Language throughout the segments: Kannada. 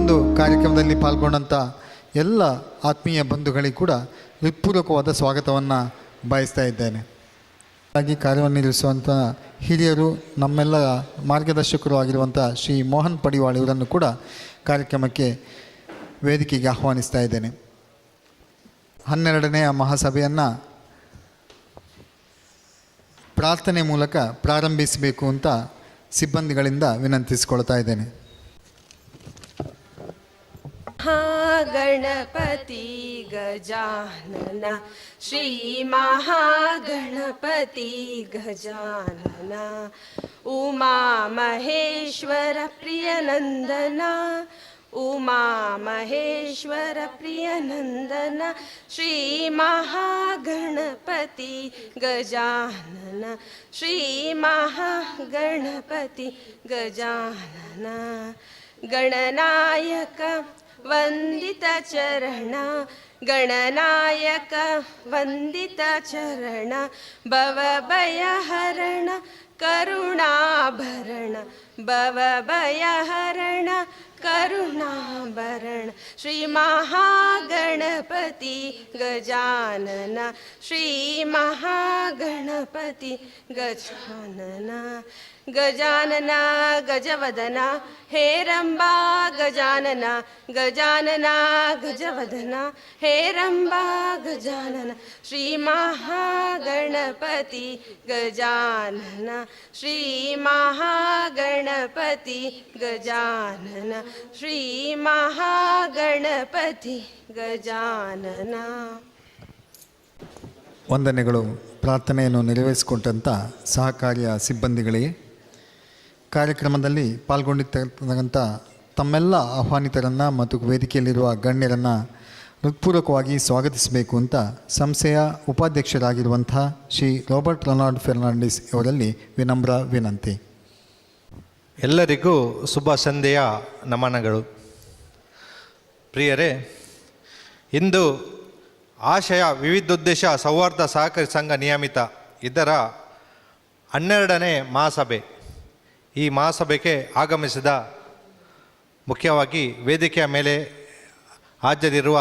ಒಂದು ಕಾರ್ಯಕ್ರಮದಲ್ಲಿ ಪಾಲ್ಗೊಂಡಂಥ ಎಲ್ಲ ಆತ್ಮೀಯ ಬಂಧುಗಳಿಗೆ ಕೂಡ ಹೃತ್ಪೂರ್ವಕವಾದ ಸ್ವಾಗತವನ್ನು ಬಯಸ್ತಾ ಇದ್ದೇನೆ. ಹಾಗೆ ಕಾರ್ಯವನ್ನು ನಿರ್ವಹಿಸುವಂಥ ಹಿರಿಯರು, ನಮ್ಮೆಲ್ಲ ಮಾರ್ಗದರ್ಶಕರು ಆಗಿರುವಂಥ ಶ್ರೀ ಮೋಹನ್ ಪಡಿವಾಳ್ ಇವರನ್ನು ಕೂಡ ಕಾರ್ಯಕ್ರಮಕ್ಕೆ ವೇದಿಕೆಗೆ ಆಹ್ವಾನಿಸ್ತಾ ಇದ್ದೇನೆ. 12ನೇ ಮಹಾಸಭೆಯನ್ನು ಪ್ರಾರ್ಥನೆ ಮೂಲಕ ಪ್ರಾರಂಭಿಸಬೇಕು ಅಂತ ಸಿಬ್ಬಂದಿಗಳಿಂದ ವಿನಂತಿಸಿಕೊಳ್ತಾ ಇದ್ದೇನೆ. ಗಣಪತಿ ಗಜಾನನ ಶ್ರೀ ಮಹಾಗಣಪತಿ ಗಜಾನನ ಉಮಾ ಮಹೇಶ್ವರ ಪ್ರಿಯನಂದನ ಉಮಾ ಮಹೇಶ್ವರ ಪ್ರಿಯನಂದನ ಶ್ರೀ ಮಹಾಗಣಪತಿ ಗಜಾನನ ಶ್ರೀ ಮಹಾಗಣಪತಿ ಗಜಾನನ ಗಣನಾಯಕ ವಂದಿತ ಚರಣ ಗಣನಾಯಕ ವಂದಿತ ಚರಣ ಭವಭಯಹರಣ ಕರುಣಾಭರಣ ಭವಭಯಹರಣ ಕರುಣಾಭರಣ ಶ್ರೀ ಮಹಾಗಣಪತಿ ಗಜಾನನ ಶ್ರೀ ಮಹಾಗಣಪತಿ ಗಜಾನನ ಗಜಾನನ ಗಜವದನ ಹೇರಂಬ ಗಜಾನನ ಗಜಾನನ ಗಜವದನ ಹೇರಂಬ ಗಜಾನನ ಶ್ರೀ ಮಹಾಗಣಪತಿ ಗಜಾನನ ಶ್ರೀ ಮಹಾಗಣಪತಿ ಗಜಾನನ ಶ್ರೀ ಮಹಾಗಣಪತಿ ಗಜಾನನ. ವಂದನೆಗಳು. ಪ್ರಾರ್ಥನೆಯನ್ನು ನೆರವೇರಿಸಿಕೊಂಡಂಥ ಸಹಕಾರಿಯ ಸಿಬ್ಬಂದಿಗಳಿಗೆ, ಕಾರ್ಯಕ್ರಮದಲ್ಲಿ ಪಾಲ್ಗೊಂಡಿರ್ತಕ್ಕಂಥ ತಮ್ಮೆಲ್ಲ ಆಹ್ವಾನಿತರನ್ನು ಮತ್ತು ವೇದಿಕೆಯಲ್ಲಿರುವ ಗಣ್ಯರನ್ನು ಹೃತ್ಪೂರ್ವಕವಾಗಿ ಸ್ವಾಗತಿಸಬೇಕು ಅಂತ ಸಂಸ್ಥೆಯ ಉಪಾಧ್ಯಕ್ಷರಾಗಿರುವಂಥ ಶ್ರೀ ರಾಬರ್ಟ್ ರೆನಾಲ್ಡ್ ಫೆರ್ನಾಂಡಿಸ್ ಅವರಲ್ಲಿ ವಿನಮ್ರ ವಿನಂತಿ. ಎಲ್ಲರಿಗೂ ಶುಭ ಸಂಧ್ಯೆಯ ನಮನಗಳು. ಪ್ರಿಯರೇ, ಇಂದು ಆಶಯ ವಿವಿಧೋದ್ದೇಶ ಸೌಹಾರ್ದ ಸಹಕಾರಿ ಸಂಘ ನಿಯಮಿತ ಇದರ 12ನೇ ಮಹಾಸಭೆ. ಈ ಮಹಾಸಭೆಗೆ ಆಗಮಿಸಿದ ಮುಖ್ಯವಾಗಿ ವೇದಿಕೆಯ ಮೇಲೆ ಹಾಜರಿರುವ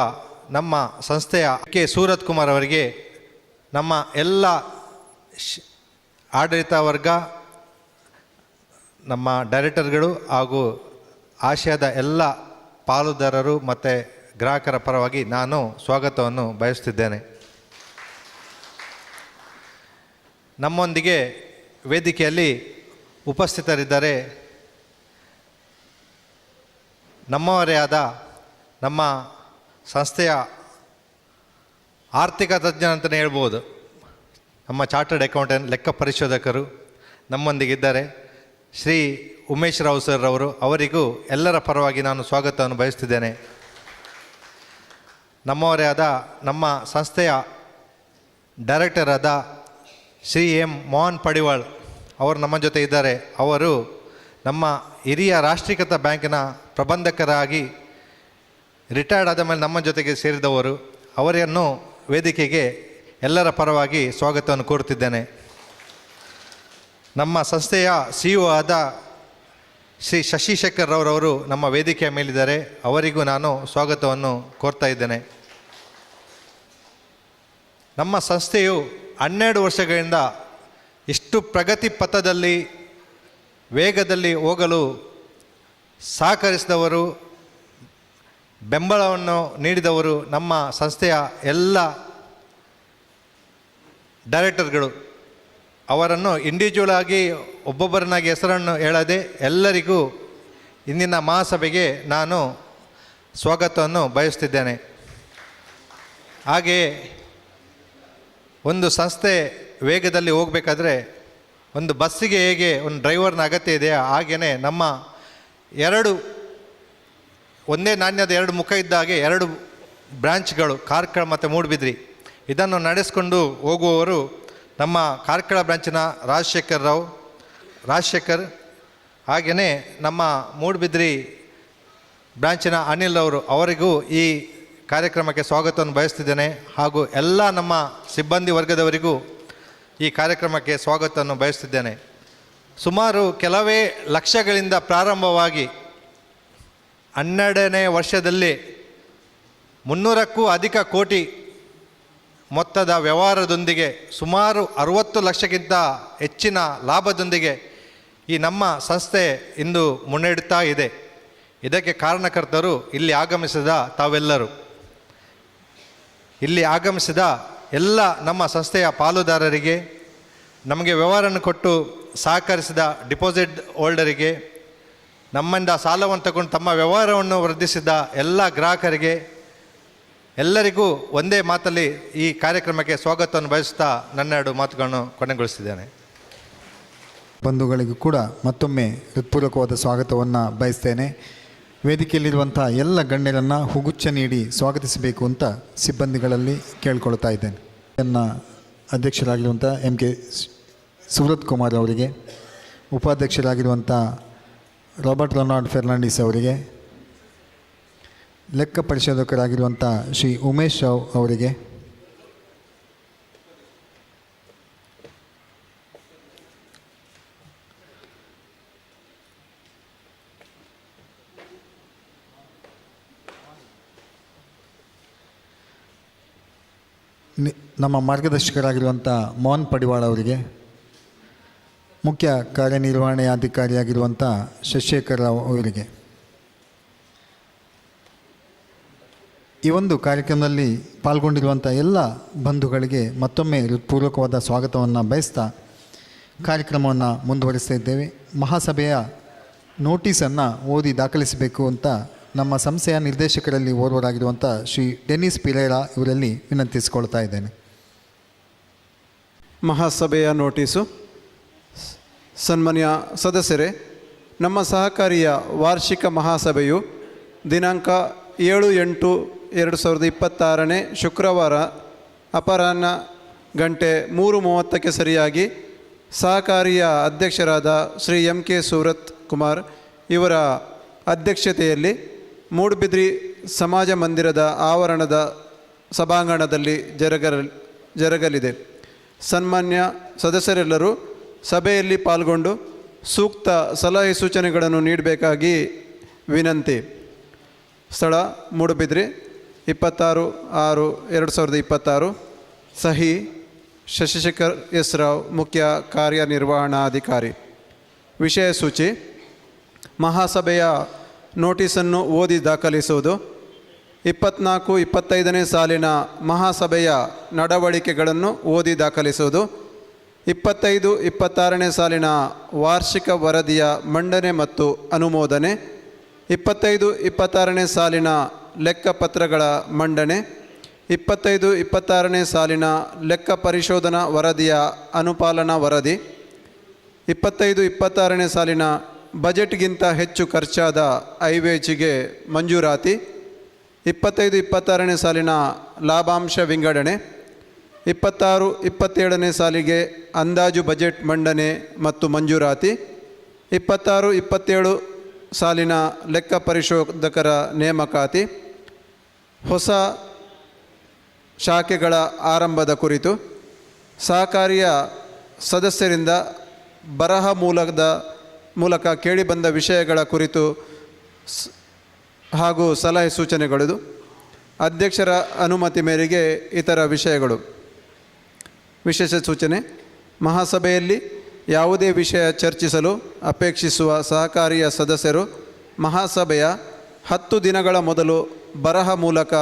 ನಮ್ಮ ಸಂಸ್ಥೆಯ ಕೆ ಸೂರತ್ ಕುಮಾರ್ ಅವರಿಗೆ, ನಮ್ಮ ಎಲ್ಲ ಆಡಳಿತ ವರ್ಗ, ನಮ್ಮ ಡೈರೆಕ್ಟರ್ಗಳು ಹಾಗೂ ಆಶಯದ ಎಲ್ಲ ಪಾಲುದಾರರು ಮತ್ತು ಗ್ರಾಹಕರ ಪರವಾಗಿ ನಾನು ಸ್ವಾಗತವನ್ನು ಬಯಸುತ್ತಿದ್ದೇನೆ. ನಮ್ಮೊಂದಿಗೆ ವೇದಿಕೆಯಲ್ಲಿ ಉಪಸ್ಥಿತರಿದ್ದಾರೆ ನಮ್ಮವರೇ ಆದ ನಮ್ಮ ಸಂಸ್ಥೆಯ ಆರ್ಥಿಕ ತಜ್ಞ ಅಂತಲೇ ಹೇಳ್ಬೋದು, ನಮ್ಮ ಚಾರ್ಟರ್ಡ್ ಅಕೌಂಟೆಂಟ್ ಲೆಕ್ಕ ಪರಿಶೋಧಕರು ನಮ್ಮೊಂದಿಗಿದ್ದಾರೆ. ಶ್ರೀ ಉಮೇಶ್ ರಾವ್ ಸರ್ ಅವರು, ಅವರಿಗೂ ಎಲ್ಲರ ಪರವಾಗಿ ನಾನು ಸ್ವಾಗತವನ್ನು ಬಯಸ್ತಿದ್ದೇನೆ. ನಮ್ಮವರೇ ಆದ ನಮ್ಮ ಸಂಸ್ಥೆಯ ಡೈರೆಕ್ಟರ್ ಆದ ಶ್ರೀ ಮೋಹನ್ ಪಡಿವಾಳ್ ಅವರು ನಮ್ಮ ಜೊತೆ ಇದ್ದಾರೆ. ಅವರು ನಮ್ಮ ಹಿರಿಯ ರಾಷ್ಟ್ರೀಕೃತ ಬ್ಯಾಂಕಿನ ಪ್ರಬಂಧಕರಾಗಿ ರಿಟೈರ್ಡ್ ಆದ ಮೇಲೆ ನಮ್ಮ ಜೊತೆಗೆ ಸೇರಿದವರು. ಅವರನ್ನು ವೇದಿಕೆಗೆ ಎಲ್ಲರ ಪರವಾಗಿ ಸ್ವಾಗತವನ್ನು ಕೋರುತ್ತಿದ್ದೇನೆ. ನಮ್ಮ ಸಂಸ್ಥೆಯ CEO ಆದ ಶ್ರೀ ಶಶಿಶೇಖರ್ ರವರು ನಮ್ಮ ವೇದಿಕೆಯ ಮೇಲಿದ್ದಾರೆ. ಅವರಿಗೂ ನಾನು ಸ್ವಾಗತವನ್ನು ಕೋರ್ತಾ ಇದ್ದೇನೆ. ನಮ್ಮ ಸಂಸ್ಥೆಯು 12 ವರ್ಷಗಳಿಂದ ಇಷ್ಟು ಪ್ರಗತಿ ಪಥದಲ್ಲಿ ವೇಗದಲ್ಲಿ ಹೋಗಲು ಸಹಕರಿಸಿದವರು, ಬೆಂಬಲವನ್ನು ನೀಡಿದವರು ನಮ್ಮ ಸಂಸ್ಥೆಯ ಎಲ್ಲ ಡೈರೆಕ್ಟರ್ಗಳು. ಅವರನ್ನು ಇಂಡಿವಿಜುವಲ್ ಆಗಿ ಒಬ್ಬೊಬ್ಬರನ್ನಾಗಿ ಹೆಸರನ್ನು ಹೇಳದೆ ಎಲ್ಲರಿಗೂ ಇಂದಿನ ಮಹಾಸಭೆಗೆ ನಾನು ಸ್ವಾಗತವನ್ನು ಬಯಸ್ತಿದ್ದೇನೆ. ಹಾಗೆಯೇ ಒಂದು ಸಂಸ್ಥೆ ವೇಗದಲ್ಲಿ ಹೋಗಬೇಕಾದ್ರೆ ಒಂದು ಬಸ್ಸಿಗೆ ಹೇಗೆ ಒಂದು ಡ್ರೈವರ್ನ ಅಗತ್ಯ ಇದೆಯಾ, ಹಾಗೆಯೇ ನಮ್ಮ ಒಂದೇ ನಾಣ್ಯದ 2 ಮುಖ ಇದ್ದ ಹಾಗೆ 2 ಬ್ರಾಂಚ್ಗಳು, ಕಾರ್ಕಳ ಮತ್ತು ಮೂಡುಬಿದ್ರಿ, ಇದನ್ನು ನಡೆಸಿಕೊಂಡು ಹೋಗುವವರು ನಮ್ಮ ಕಾರ್ಕಳ ಬ್ರಾಂಚಿನ ರಾಜಶೇಖರ್, ಹಾಗೆಯೇ ನಮ್ಮ ಮೂಡುಬಿದ್ರಿ ಬ್ರಾಂಚಿನ ಅನಿಲ್ ಅವರು, ಅವರಿಗೂ ಈ ಕಾರ್ಯಕ್ರಮಕ್ಕೆ ಸ್ವಾಗತವನ್ನು ಬಯಸ್ತಿದ್ದೇನೆ. ಹಾಗೂ ಎಲ್ಲ ನಮ್ಮ ಸಿಬ್ಬಂದಿ ವರ್ಗದವರಿಗೂ ಈ ಕಾರ್ಯಕ್ರಮಕ್ಕೆ ಸ್ವಾಗತವನ್ನು ಬಯಸ್ತಿದ್ದೇನೆ. ಸುಮಾರು ಕೆಲವೇ ಲಕ್ಷಗಳಿಂದ ಪ್ರಾರಂಭವಾಗಿ 12ನೇ ವರ್ಷದಲ್ಲಿ 300ಕ್ಕೂ ಅಧಿಕ ಕೋಟಿ ಮೊತ್ತದ ವ್ಯವಹಾರದೊಂದಿಗೆ ಸುಮಾರು 60 ಲಕ್ಷಕ್ಕಿಂತ ಹೆಚ್ಚಿನ ಲಾಭದೊಂದಿಗೆ ಈ ನಮ್ಮ ಸಂಸ್ಥೆ ಇಂದು ಮುನ್ನಡೆಯುತ್ತಾ ಇದೆ. ಇದಕ್ಕೆ ಕಾರಣಕರ್ತರು ಇಲ್ಲಿ ಆಗಮಿಸಿದ ತಾವೆಲ್ಲರೂ. ಇಲ್ಲಿ ಆಗಮಿಸಿದ ಎಲ್ಲ ನಮ್ಮ ಸಂಸ್ಥೆಯ ಪಾಲುದಾರರಿಗೆ, ನಮಗೆ ವ್ಯವಹಾರವನ್ನು ಕೊಟ್ಟು ಸಹಕರಿಸಿದ ಡಿಪಾಸಿಟ್ ಹೋಲ್ಡರಿಗೆ, ನಮ್ಮಿಂದ ಸಾಲವನ್ನು ತಗೊಂಡು ತಮ್ಮ ವ್ಯವಹಾರವನ್ನು ವೃದ್ಧಿಸಿದ ಎಲ್ಲ ಗ್ರಾಹಕರಿಗೆ ಎಲ್ಲರಿಗೂ ಒಂದೇ ಮಾತಲ್ಲಿ ಈ ಕಾರ್ಯಕ್ರಮಕ್ಕೆ ಸ್ವಾಗತವನ್ನು ಬಯಸುತ್ತಾ ನನ್ನೆರಡು ಮಾತುಗಳನ್ನು ಕೊನೆಗೊಳಿಸಿದ್ದೇನೆ. ಬಂಧುಗಳಿಗೂ ಕೂಡ ಮತ್ತೊಮ್ಮೆ ಹೃತ್ಪೂರ್ವಕವಾದ ಸ್ವಾಗತವನ್ನು ಬಯಸ್ತೇನೆ. ವೇದಿಕೆಯಲ್ಲಿರುವಂಥ ಎಲ್ಲ ಗಣ್ಯರನ್ನು ಹುಗುಚ್ಚ ನೀಡಿ ಸ್ವಾಗತಿಸಬೇಕು ಅಂತ ಸಿಬ್ಬಂದಿಗಳಲ್ಲಿ ಕೇಳ್ಕೊಳ್ತಾ ಇದ್ದೇನೆ. ಅಧ್ಯಕ್ಷರಾಗಿರುವಂಥ MK ಸುಬ್ರತ್ ಕುಮಾರ್ ಅವರಿಗೆ, ಉಪಾಧ್ಯಕ್ಷರಾಗಿರುವಂಥ ರಾಬರ್ಟ್ ರೊನಾಲ್ಡ್ ಫೆರ್ನಾಂಡಿಸ್ ಅವರಿಗೆ, ಲೆಕ್ಕ ಪರಿಶೋಧಕರಾಗಿರುವಂಥ ಶ್ರೀ ಉಮೇಶ್ ರಾವ್ ಅವರಿಗೆ, ನಮ್ಮ ಮಾರ್ಗದರ್ಶಕರಾಗಿರುವಂಥ ಮೋಹನ್ ಪಡಿವಾಳ್ ಅವರಿಗೆ, ಮುಖ್ಯ ಕಾರ್ಯನಿರ್ವಹಣಾಧಿಕಾರಿಯಾಗಿರುವಂಥ ಶಶಿಶೇಖರ್ ರಾವ್ ಅವರಿಗೆ, ಈ ಒಂದು ಕಾರ್ಯಕ್ರಮದಲ್ಲಿ ಪಾಲ್ಗೊಂಡಿರುವಂಥ ಎಲ್ಲ ಬಂಧುಗಳಿಗೆ ಮತ್ತೊಮ್ಮೆ ಹೃತ್ಪೂರ್ವಕವಾದ ಸ್ವಾಗತವನ್ನು ಬಯಸ್ತಾ ಕಾರ್ಯಕ್ರಮವನ್ನು ಮುಂದುವರಿಸ್ತಾ ಇದ್ದೇವೆ. ಮಹಾಸಭೆಯ ನೋಟಿಸನ್ನು ಓದಿ ದಾಖಲಿಸಬೇಕು ಅಂತ ನಮ್ಮ ಸಂಸ್ಥೆಯ ನಿರ್ದೇಶಕರಲ್ಲಿ ಓರ್ವರಾಗಿರುವಂಥ ಶ್ರೀ ಡೆನಿಸ್ ಪಿರೇರಾ ಇವರಲ್ಲಿ ವಿನಂತಿಸಿಕೊಳ್ತಾ ಇದ್ದೇನೆ. ಮಹಾಸಭೆಯ ನೋಟಿಸು. ಸನ್ಮಾನ್ಯ ಸದಸ್ಯರೇ, ನಮ್ಮ ಸಹಕಾರಿಯ ವಾರ್ಷಿಕ ಮಹಾಸಭೆಯು ದಿನಾಂಕ 7/8/2026 ಶುಕ್ರವಾರ ಅಪರಾಹ್ನ 3:30 ಸರಿಯಾಗಿ ಸಹಕಾರಿಯ ಅಧ್ಯಕ್ಷರಾದ ಶ್ರೀ MK ಸುಬ್ರತ್ ಕುಮಾರ್ ಇವರ ಅಧ್ಯಕ್ಷತೆಯಲ್ಲಿ ಮೂಡುಬಿದ್ರಿ ಸಮಾಜ ಮಂದಿರದ ಆವರಣದ ಸಭಾಂಗಣದಲ್ಲಿ ಜರಗಲಿದೆ. ಸನ್ಮಾನ್ಯ ಸದಸ್ಯರೆಲ್ಲರೂ ಸಭೆಯಲ್ಲಿ ಪಾಲ್ಗೊಂಡು ಸೂಕ್ತ ಸಲಹೆ ಸೂಚನೆಗಳನ್ನು ನೀಡಬೇಕಾಗಿ ವಿನಂತಿ. ಸ್ಥಳ ಮೂಡುಬಿದ್ರಿ 26/6/2026. ಸಹಿ ಶಶಿಶೇಖರ್ ಎಸ್ ರಾವ್, ಮುಖ್ಯ ಕಾರ್ಯನಿರ್ವಹಣಾಧಿಕಾರಿ. ವಿಷಯ ಸೂಚಿ. ಮಹಾಸಭೆಯ ನೋಟಿಸನ್ನು ಓದಿ ದಾಖಲಿಸುವುದು. 24-25ನೇ ಸಾಲಿನ ಮಹಾಸಭೆಯ ನಡವಳಿಕೆಗಳನ್ನು ಓದಿ ದಾಖಲಿಸುವುದು. 25-26ನೇ ಸಾಲಿನ ವಾರ್ಷಿಕ ವರದಿಯ ಮಂಡನೆ ಮತ್ತು ಅನುಮೋದನೆ. 25-26ನೇ ಸಾಲಿನ ಲೆಕ್ಕಪತ್ರಗಳ ಮಂಡನೆ. 25-26ನೇ ಸಾಲಿನ ಲೆಕ್ಕ ಪರಿಶೋಧನಾ ವರದಿಯ ಅನುಪಾಲನಾ ವರದಿ. 25-26ನೇ ಸಾಲಿನ ಬಜೆಟ್ಗಿಂತ ಹೆಚ್ಚು ಖರ್ಚಾದ ಐವೇಜಿಗೆ ಮಂಜೂರಾತಿ. 25-26ನೇ ಸಾಲಿನ ಲಾಭಾಂಶ ವಿಂಗಡಣೆ. 26-27ನೇ ಸಾಲಿಗೆ ಅಂದಾಜು ಬಜೆಟ್ ಮಂಡನೆ ಮತ್ತು ಮಂಜೂರಾತಿ. 26-27 ಸಾಲಿನ ಲೆಕ್ಕ ಪರಿಶೋಧಕರ ನೇಮಕಾತಿ. ಹೊಸ ಶಾಖೆಗಳ ಆರಂಭದ ಕುರಿತು ಸಹಕಾರಿಯ ಸದಸ್ಯರಿಂದ ಬರಹ ಮೂಲಕ ಕೇಳಿಬಂದ ವಿಷಯಗಳ ಕುರಿತು ಹಾಗೂ ಸಲಹೆ ಸೂಚನೆಗಳು. ಅಧ್ಯಕ್ಷರ ಅನುಮತಿ ಮೇರೆಗೆ ಇತರ ವಿಷಯಗಳು. ವಿಶೇಷ ಸೂಚನೆ. ಮಹಾಸಭೆಯಲ್ಲಿ ಯಾವುದೇ ವಿಷಯ ಚರ್ಚಿಸಲು ಅಪೇಕ್ಷಿಸುವ ಸಹಕಾರಿಯ ಸದಸ್ಯರು ಮಹಾಸಭೆಯ 10 ದಿನಗಳ ಮೊದಲು ಬರಹ ಮೂಲಕ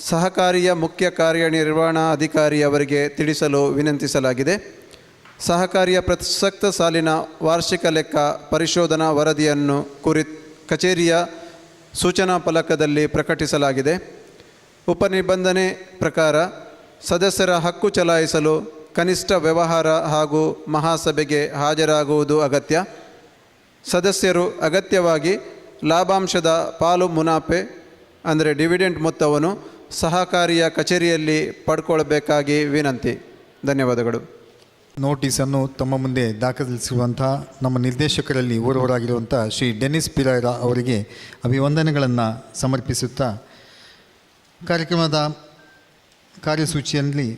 ಸಹಕಾರಿಯ ಮುಖ್ಯ ಕಾರ್ಯನಿರ್ವಹಣಾಧಿಕಾರಿಯವರಿಗೆ ತಿಳಿಸಲು ವಿನಂತಿಸಲಾಗಿದೆ. ಸಹಕಾರಿಯ ಪ್ರಸಕ್ತ ಸಾಲಿನ ವಾರ್ಷಿಕ ಲೆಕ್ಕ ಪರಿಶೋಧನಾ ವರದಿಯನ್ನು ಕಚೇರಿಯ ಸೂಚನಾ ಫಲಕದಲ್ಲಿ ಪ್ರಕಟಿಸಲಾಗಿದೆ. ಉಪನಿಬಂಧನೆ ಪ್ರಕಾರ ಸದಸ್ಯರ ಹಕ್ಕು ಚಲಾಯಿಸಲು ಕನಿಷ್ಠ ವ್ಯವಹಾರ ಹಾಗೂ ಮಹಾಸಭೆಗೆ ಹಾಜರಾಗುವುದು ಅಗತ್ಯ. ಸದಸ್ಯರು ಅಗತ್ಯವಾಗಿ ಲಾಭಾಂಶದ ಪಾಲು ಮುನಾಫೆ ಅಂದರೆ ಡಿವಿಡೆಂಟ್ ಮೊತ್ತವನ್ನು ಸಹಕಾರಿಯ ಕಚೇರಿಯಲ್ಲಿ ಪಡ್ಕೊಳ್ಬೇಕಾಗಿ ವಿನಂತಿ. ಧನ್ಯವಾದಗಳು. ನೋಟಿಸನ್ನು ತಮ್ಮ ಮುಂದೆ ದಾಖಲಿಸಿರುವಂಥ ನಮ್ಮ ನಿರ್ದೇಶಕರಲ್ಲಿ ಓರ್ವರಾಗಿರುವಂಥ ಶ್ರೀ ಡೆನಿಸ್ ಪಿರೇರಾ ಅವರಿಗೆ ಅಭಿವಂದನೆಗಳನ್ನು ಸಮರ್ಪಿಸುತ್ತಾ ಕಾರ್ಯಕ್ರಮದ ಕಾರ್ಯಸೂಚಿಯಲ್ಲಿ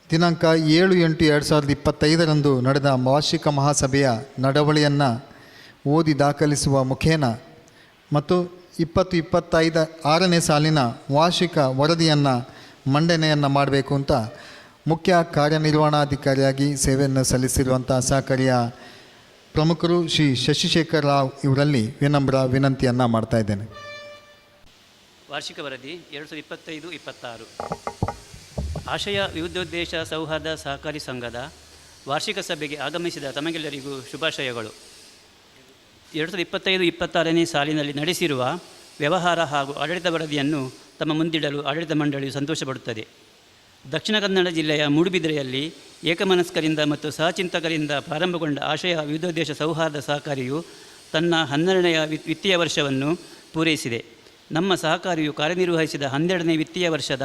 ದಿನಾಂಕ 7/8/2025 ನಡೆದ ವಾರ್ಷಿಕ ಮಹಾಸಭೆಯ ನಡವಳಿಯನ್ನು ಓದಿ ದಾಖಲಿಸುವ ಮುಖೇನ ಮತ್ತು 2025-26ನೇ ಸಾಲಿನ ವಾರ್ಷಿಕ ವರದಿಯನ್ನು ಮಂಡನೆಯನ್ನು ಮಾಡಬೇಕು ಅಂತ ಮುಖ್ಯ ಕಾರ್ಯನಿರ್ವಹಣಾಧಿಕಾರಿಯಾಗಿ ಸೇವೆಯನ್ನು ಸಲ್ಲಿಸಿರುವಂಥ ಸಹಕಾರಿಯ ಪ್ರಮುಖರು ಶ್ರೀ ಶಶಿಶೇಖರ್ ರಾವ್ ಇವರಲ್ಲಿ ವಿನಮ್ರ ವಿನಂತಿಯನ್ನು ಮಾಡ್ತಾ ಇದ್ದೇನೆ. ವಾರ್ಷಿಕ ವರದಿ 2025-26 ಆಶಯ ವಿವಿಧೋದ್ದೇಶ ಸೌಹಾರ್ದ ಸಹಕಾರಿ ಸಂಘದ ವಾರ್ಷಿಕ ಸಭೆಗೆ ಆಗಮಿಸಿದ ತಮಗೆಲ್ಲರಿಗೂ ಶುಭಾಶಯಗಳು. 2025-26ನೇ ಸಾಲಿನಲ್ಲಿ ನಡೆಸಿರುವ ವ್ಯವಹಾರ ಹಾಗೂ ಆಡಳಿತ ವರದಿಯನ್ನು ತಮ್ಮ ಮುಂದಿಡಲು ಆಡಳಿತ ಮಂಡಳಿಯು ಸಂತೋಷಪಡುತ್ತದೆ. ದಕ್ಷಿಣ ಕನ್ನಡ ಜಿಲ್ಲೆಯ ಮೂಡುಬಿದಿರೆಯಲ್ಲಿ ಏಕಮನಸ್ಕರಿಂದ ಮತ್ತು ಸಹಚಿಂತಕರಿಂದ ಪ್ರಾರಂಭಗೊಂಡ ಆಶಯ ವಿವಿಧೋದ್ದೇಶ ಸೌಹಾರ್ದ ಸಹಕಾರಿಯು ತನ್ನ 12ನೇ ವಿತ್ತೀಯ ವರ್ಷವನ್ನು ಪೂರೈಸಿದೆ. ನಮ್ಮ ಸಹಕಾರಿಯು ಕಾರ್ಯನಿರ್ವಹಿಸಿದ 12ನೇ ವಿತ್ತೀಯ ವರ್ಷದ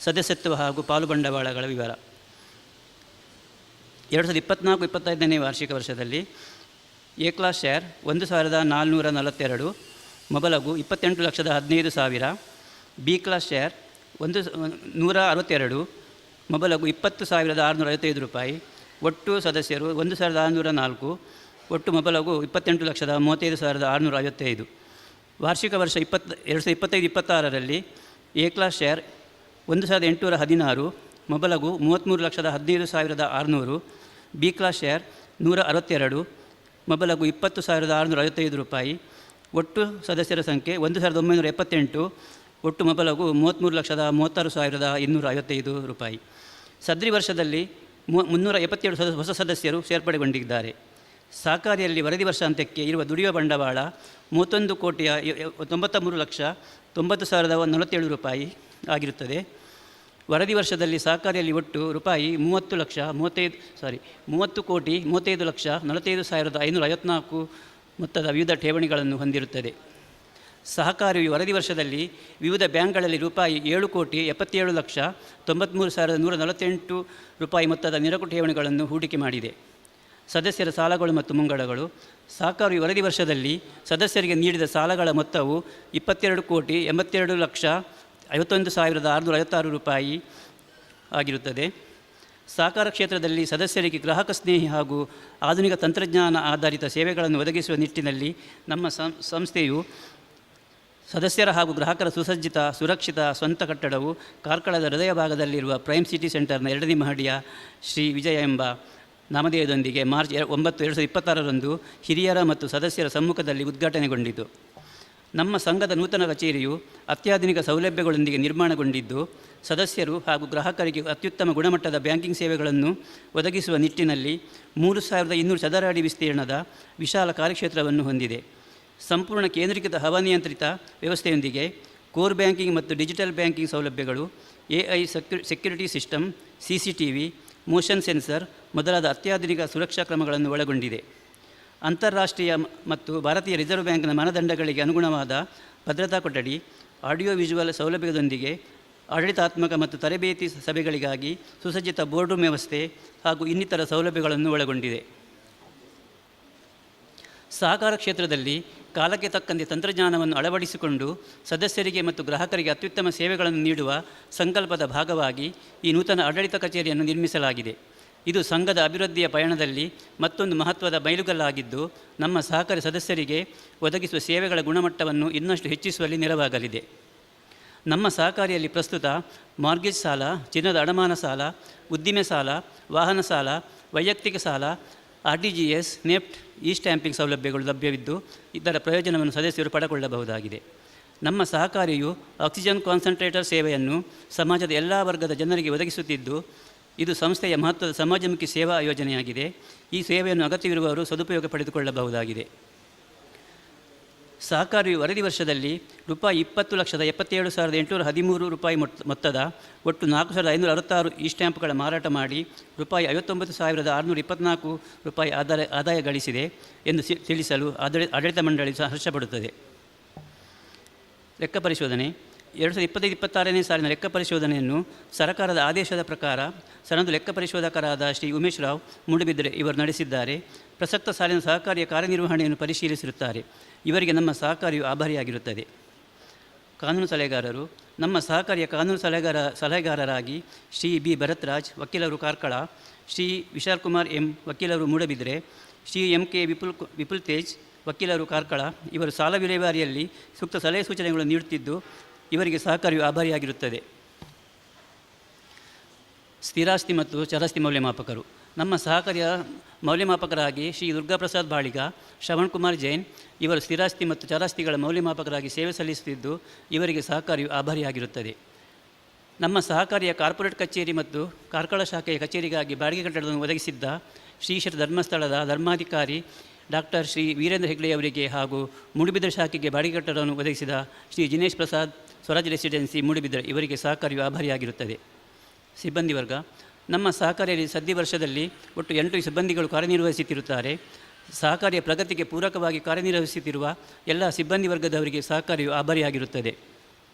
ಸದಸ್ಯತ್ವ ಹಾಗೂ ಪಾಲುಬಂಡವಾಳಗಳ ವಿವರ. 2024-25ನೇ ವಾರ್ಷಿಕ ವರ್ಷದಲ್ಲಿ A class share 1442, ಮೊಬಲಗು 28,15,000, B class share 162, ಮೊಬಲಗು 20,655 ರೂಪಾಯಿ, ಒಟ್ಟು ಸದಸ್ಯರು 1,604, ಒಟ್ಟು ಮೊಬಲಗು 28,35,655. ವಾರ್ಷಿಕ ವರ್ಷ 2025-26ರಲ್ಲಿ ಎ ಕ್ಲಾಸ್ ಶೇರ್ 1,816, ಮೊಬಲಗು 33,15,600, ಬಿ ಕ್ಲಾಸ್ ಶೇರ್ 162, ಮೊಬಲಗು 20,655 ರೂಪಾಯಿ, ಒಟ್ಟು ಸದಸ್ಯರ ಸಂಖ್ಯೆ 1,978, ಒಟ್ಟು ಮೊಬಲಗು 33,36,255 ರೂಪಾಯಿ. ಸದ್ರಿ ವರ್ಷದಲ್ಲಿ 377 ಹೊಸ ಸದಸ್ಯರು ಸೇರ್ಪಡೆಗೊಂಡಿದ್ದಾರೆ. ಸಹಕಾರಿಯಲ್ಲಿ ವರದಿ ವರ್ಷಾಂತ್ಯಕ್ಕೆ ಇರುವ ದುಡಿಯುವ ಬಂಡವಾಳ 31,93,90,47 ರೂಪಾಯಿ ಆಗಿರುತ್ತದೆ. ವರದಿ ವರ್ಷದಲ್ಲಿ ಸಹಕಾರಿಯಲ್ಲಿ ಒಟ್ಟು ರೂಪಾಯಿ 30,35,45,45,554 ಮೊತ್ತದ ವಿವಿಧ ಠೇವಣಿಗಳನ್ನು ಹೊಂದಿರುತ್ತದೆ. ಸಹಕಾರಿಯು ವರದಿ ವರ್ಷದಲ್ಲಿ ವಿವಿಧ ಬ್ಯಾಂಕ್ಗಳಲ್ಲಿ ರೂಪಾಯಿ 7,77,93,148 ರೂಪಾಯಿ ಮೊತ್ತದ ನಿರಕು ಠೇವಣಿಗಳನ್ನು ಹೂಡಿಕೆ ಮಾಡಿದೆ. ಸದಸ್ಯರ ಸಾಲಗಳು ಮತ್ತು ಮುಂಗಡಗಳು. ಸಹಕಾರಿಯು ವರದಿ ವರ್ಷದಲ್ಲಿ ಸದಸ್ಯರಿಗೆ ನೀಡಿದ ಸಾಲಗಳ ಮೊತ್ತವು 22,82,51,656 ರೂಪಾಯಿ ಆಗಿರುತ್ತದೆ. ಸಹಕಾರ ಕ್ಷೇತ್ರದಲ್ಲಿ ಸದಸ್ಯರಿಗೆ ಗ್ರಾಹಕ ಸ್ನೇಹಿ ಹಾಗೂ ಆಧುನಿಕ ತಂತ್ರಜ್ಞಾನ ಆಧಾರಿತ ಸೇವೆಗಳನ್ನು ಒದಗಿಸುವ ನಿಟ್ಟಿನಲ್ಲಿ ನಮ್ಮ ಸಂಸ್ಥೆಯು ಸದಸ್ಯರ ಹಾಗೂ ಗ್ರಾಹಕರ ಸುಸಜ್ಜಿತ ಸುರಕ್ಷಿತ ಸ್ವಂತ ಕಟ್ಟಡವು ಕಾರ್ಕಳದ ಹೃದಯ ಭಾಗದಲ್ಲಿರುವ ಪ್ರೈಮ್ ಸಿಟಿ ಸೆಂಟರ್ನ 2ನೇ ಮಹಡಿಯ ಶ್ರೀ ವಿಜಯ ಎಂಬ ನಾಮಧೇಯದೊಂದಿಗೆ ಮಾರ್ಚ್ 9, 2026ರಂದು ಹಿರಿಯರ ಮತ್ತು ಸದಸ್ಯರ ಸಮ್ಮುಖದಲ್ಲಿ ಉದ್ಘಾಟನೆಗೊಂಡಿತು. ನಮ್ಮ ಸಂಘದ ನೂತನ ಕಚೇರಿಯು ಅತ್ಯಾಧುನಿಕ ಸೌಲಭ್ಯಗಳೊಂದಿಗೆ ನಿರ್ಮಾಣಗೊಂಡಿದ್ದು ಸದಸ್ಯರು ಹಾಗೂ ಗ್ರಾಹಕರಿಗೆ ಅತ್ಯುತ್ತಮ ಗುಣಮಟ್ಟದ ಬ್ಯಾಂಕಿಂಗ್ ಸೇವೆಗಳನ್ನು ಒದಗಿಸುವ ನಿಟ್ಟಿನಲ್ಲಿ 3,200 ಚದರ ಅಡಿ ವಿಸ್ತೀರ್ಣದ ವಿಶಾಲ ಕಾರ್ಯಕ್ಷೇತ್ರವನ್ನು ಹೊಂದಿದೆ. ಸಂಪೂರ್ಣ ಕೇಂದ್ರೀಕೃತ ಹವಾನಿಯಂತ್ರಿತ ವ್ಯವಸ್ಥೆಯೊಂದಿಗೆ ಕೋರ್ ಬ್ಯಾಂಕಿಂಗ್ ಮತ್ತು ಡಿಜಿಟಲ್ ಬ್ಯಾಂಕಿಂಗ್ ಸೌಲಭ್ಯಗಳು, AI security system, CCTV, motion sensor ಮೊದಲಾದ ಅತ್ಯಾಧುನಿಕ ಸುರಕ್ಷಾ ಕ್ರಮಗಳನ್ನು ಒಳಗೊಂಡಿದೆ. ಅಂತಾರಾಷ್ಟ್ರೀಯ ಮತ್ತು ಭಾರತೀಯ ರಿಸರ್ವ್ ಬ್ಯಾಂಕ್ನ ಮಾನದಂಡಗಳಿಗೆ ಅನುಗುಣವಾದ ಭದ್ರತಾ ಕೊಠಡಿ, ಆಡಿಯೋ ವಿಜುವಲ್ ಸೌಲಭ್ಯದೊಂದಿಗೆ ಆಡಳಿತಾತ್ಮಕ ಮತ್ತು ತರಬೇತಿ ಸಭೆಗಳಿಗಾಗಿ ಸುಸಜ್ಜಿತ ಬೋರ್ಡ್ ರೂಮ್ ವ್ಯವಸ್ಥೆ ಹಾಗೂ ಇನ್ನಿತರ ಸೌಲಭ್ಯಗಳನ್ನು ಒಳಗೊಂಡಿದೆ. ಸಹಕಾರ ಕ್ಷೇತ್ರದಲ್ಲಿ ಕಾಲಕ್ಕೆ ತಕ್ಕಂತೆ ತಂತ್ರಜ್ಞಾನವನ್ನು ಅಳವಡಿಸಿಕೊಂಡು ಸದಸ್ಯರಿಗೆ ಮತ್ತು ಗ್ರಾಹಕರಿಗೆ ಅತ್ಯುತ್ತಮ ಸೇವೆಗಳನ್ನು ನೀಡುವ ಸಂಕಲ್ಪದ ಭಾಗವಾಗಿ ಈ ನೂತನ ಆಡಳಿತ ಕಚೇರಿಯನ್ನು ನಿರ್ಮಿಸಲಾಗಿದೆ. ಇದು ಸಂಘದ ಅಭಿವೃದ್ಧಿಯ ಪಯಣದಲ್ಲಿ ಮತ್ತೊಂದು ಮಹತ್ವದ ಮೈಲುಗಲ್ಲಾಗಿದ್ದು ನಮ್ಮ ಸಹಕಾರಿ ಸದಸ್ಯರಿಗೆ ಒದಗಿಸುವ ಸೇವೆಗಳ ಗುಣಮಟ್ಟವನ್ನು ಇನ್ನಷ್ಟು ಹೆಚ್ಚಿಸುವಲ್ಲಿ ನೆರವಾಗಲಿದೆ. ನಮ್ಮ ಸಹಕಾರಿಯಲ್ಲಿ ಪ್ರಸ್ತುತ ಮಾರ್ಗೇಜ್ ಸಾಲ, ಚಿನ್ನದ ಅಡಮಾನ ಸಾಲ, ಉದ್ದಿಮೆ ಸಾಲ, ವಾಹನ ಸಾಲ, ವೈಯಕ್ತಿಕ ಸಾಲ, RTGS, ನೆಫ್ಟ್, ಸ್ಟ್ಯಾಂಪಿಂಗ್ ಸೌಲಭ್ಯಗಳು ಲಭ್ಯವಿದ್ದು ಇದರ ಪ್ರಯೋಜನವನ್ನು ಸದಸ್ಯರು ಪಡೆದುಕೊಳ್ಳಬಹುದಾಗಿದೆ. ನಮ್ಮ ಸಹಕಾರಿಯು ಆಕ್ಸಿಜನ್ ಕಾನ್ಸಂಟ್ರೇಟರ್ ಸೇವೆಯನ್ನು ಸಮಾಜದ ಎಲ್ಲ ವರ್ಗದ ಜನರಿಗೆ ಒದಗಿಸುತ್ತಿದ್ದು ಇದು ಸಂಸ್ಥೆಯ ಮಹತ್ವದ ಸಮಾಜಮುಖಿ ಸೇವಾ ಯೋಜನೆಯಾಗಿದೆ. ಈ ಸೇವೆಯನ್ನು ಅಗತ್ಯವಿರುವವರು ಸದುಪಯೋಗ ಪಡೆದುಕೊಳ್ಳಬಹುದಾಗಿದೆ. ಸಹಕಾರಿಯು ವರದಿ ವರ್ಷದಲ್ಲಿ ರೂಪಾಯಿ 20,77,813 ರೂಪಾಯಿ ಮೊತ್ತದ ಒಟ್ಟು 4,566 ಸ್ಟ್ಯಾಂಪ್ಗಳ ಮಾರಾಟ ಮಾಡಿ ರೂಪಾಯಿ 59,624 ರೂಪಾಯಿ ಆದಾಯ ಗಳಿಸಿದೆ ಎಂದು ತಿಳಿಸಲು ಆಡಳಿತ ಮಂಡಳಿ ಹರ್ಷಪಡುತ್ತದೆ. ಲೆಕ್ಕ ಪರಿಶೋಧನೆ. 2025-26ನೇ ಸಾಲಿನ ಲೆಕ್ಕ ಪರಿಶೋಧನೆಯನ್ನು ಸರ್ಕಾರದ ಆದೇಶದ ಪ್ರಕಾರ ಸನದು ಲೆಕ್ಕ ಪರಿಶೋಧಕರಾದ ಶ್ರೀ ಉಮೇಶ್ ರಾವ್ ಮೂಡುಬಿದಿರೆ ಇವರು ನಡೆಸಿದ್ದಾರೆ. ಪ್ರಸಕ್ತ ಸಾಲಿನ ಸಹಕಾರಿಯ ಕಾರ್ಯನಿರ್ವಹಣೆಯನ್ನು ಪರಿಶೀಲಿಸಿರುತ್ತಾರೆ. ಇವರಿಗೆ ನಮ್ಮ ಸಹಕಾರಿಯು ಆಭಾರಿಯಾಗಿರುತ್ತದೆ. ಕಾನೂನು ಸಲಹೆಗಾರರು. ನಮ್ಮ ಸಹಕಾರಿಯ ಕಾನೂನು ಸಲಹೆಗಾರರಾಗಿ ಶ್ರೀ ಬಿ ಭರತ್ರಾಜ್, ವಕೀಲರು ಕಾರ್ಕಳ, ಶ್ರೀ ವಿಶಾಲ್ ಕುಮಾರ್ ಎಂ, ವಕೀಲರು ಮೂಡುಬಿದಿರೆ, ಶ್ರೀ MK ವಿಪುಲ್ ತೇಜ್, ವಕೀಲರು ಕಾರ್ಕಳ ಇವರು ಸಾಲ ವಿಲೇವಾರಿಯಲ್ಲಿ ಸೂಕ್ತ ಸಲಹೆ ಸೂಚನೆಗಳನ್ನು ನೀಡುತ್ತಿದ್ದು ಇವರಿಗೆ ಸಹಕಾರಿಯು ಆಭಾರಿಯಾಗಿರುತ್ತದೆ. ಸ್ಥಿರಾಸ್ತಿ ಮತ್ತು ಚರಾಸ್ತಿ ಮೌಲ್ಯಮಾಪಕರು ನಮ್ಮ ಸಹಕಾರಿಯ ಮೌಲ್ಯಮಾಪಕರಾಗಿ ಶ್ರೀ ದುರ್ಗಾಪ್ರಸಾದ್ ಬಾಳಿಗ, ಶ್ರವಣ್ ಕುಮಾರ್ ಜೈನ್ ಇವರು ಸ್ಥಿರಾಸ್ತಿ ಮತ್ತು ಚರಾಸ್ತಿಗಳ ಮೌಲ್ಯಮಾಪಕರಾಗಿ ಸೇವೆ ಸಲ್ಲಿಸುತ್ತಿದ್ದು ಇವರಿಗೆ ಸಹಕಾರಿಯು ಆಭಾರಿಯಾಗಿರುತ್ತದೆ. ನಮ್ಮ ಸಹಕಾರಿಯ ಕಾರ್ಪೊರೇಟ್ ಕಚೇರಿ ಮತ್ತು ಕಾರ್ಕಳ ಶಾಖೆಯ ಕಚೇರಿಗಾಗಿ ಬಾಡಿಗೆ ಕಟ್ಟಡವನ್ನು ಒದಗಿಸಿದ್ದ ಶ್ರೀ ಧರ್ಮಸ್ಥಳದ ಧರ್ಮಾಧಿಕಾರಿ ಡಾಕ್ಟರ್ ಶ್ರೀ ವೀರೇಂದ್ರ ಹೆಗ್ಡೆಯವರಿಗೆ ಹಾಗೂ ಮೂಡುಬಿದಿರೆ ಶಾಖೆಗೆ ಬಾಡಿಗೆ ಕಟ್ಟಡವನ್ನು ಒದಗಿಸಿದ ಶ್ರೀ ಜಿನೇಶ್ ಪ್ರಸಾದ್ ಸ್ವರಾಜ್ ರೆಸಿಡೆನ್ಸಿ ಮೂಡುಬಿದಿರೆ ಇವರಿಗೆ ಸಹಕಾರಿಯು ಆಭಾರಿಯಾಗಿರುತ್ತದೆ. ಸಿಬ್ಬಂದಿ ವರ್ಗ ನಮ್ಮ ಸಹಕಾರಿಯಲ್ಲಿ ಸದ್ಯ ವರ್ಷದಲ್ಲಿ ಒಟ್ಟು 8 ಸಿಬ್ಬಂದಿಗಳು ಕಾರ್ಯನಿರ್ವಹಿಸುತ್ತಿರುತ್ತಾರೆ. ಸಹಕಾರಿಯ ಪ್ರಗತಿಗೆ ಪೂರಕವಾಗಿ ಕಾರ್ಯನಿರ್ವಹಿಸುತ್ತಿರುವ ಎಲ್ಲ ಸಿಬ್ಬಂದಿ ವರ್ಗದವರಿಗೆ ಸಹಕಾರಿಯು ಆಭಾರಿಯಾಗಿರುತ್ತದೆ.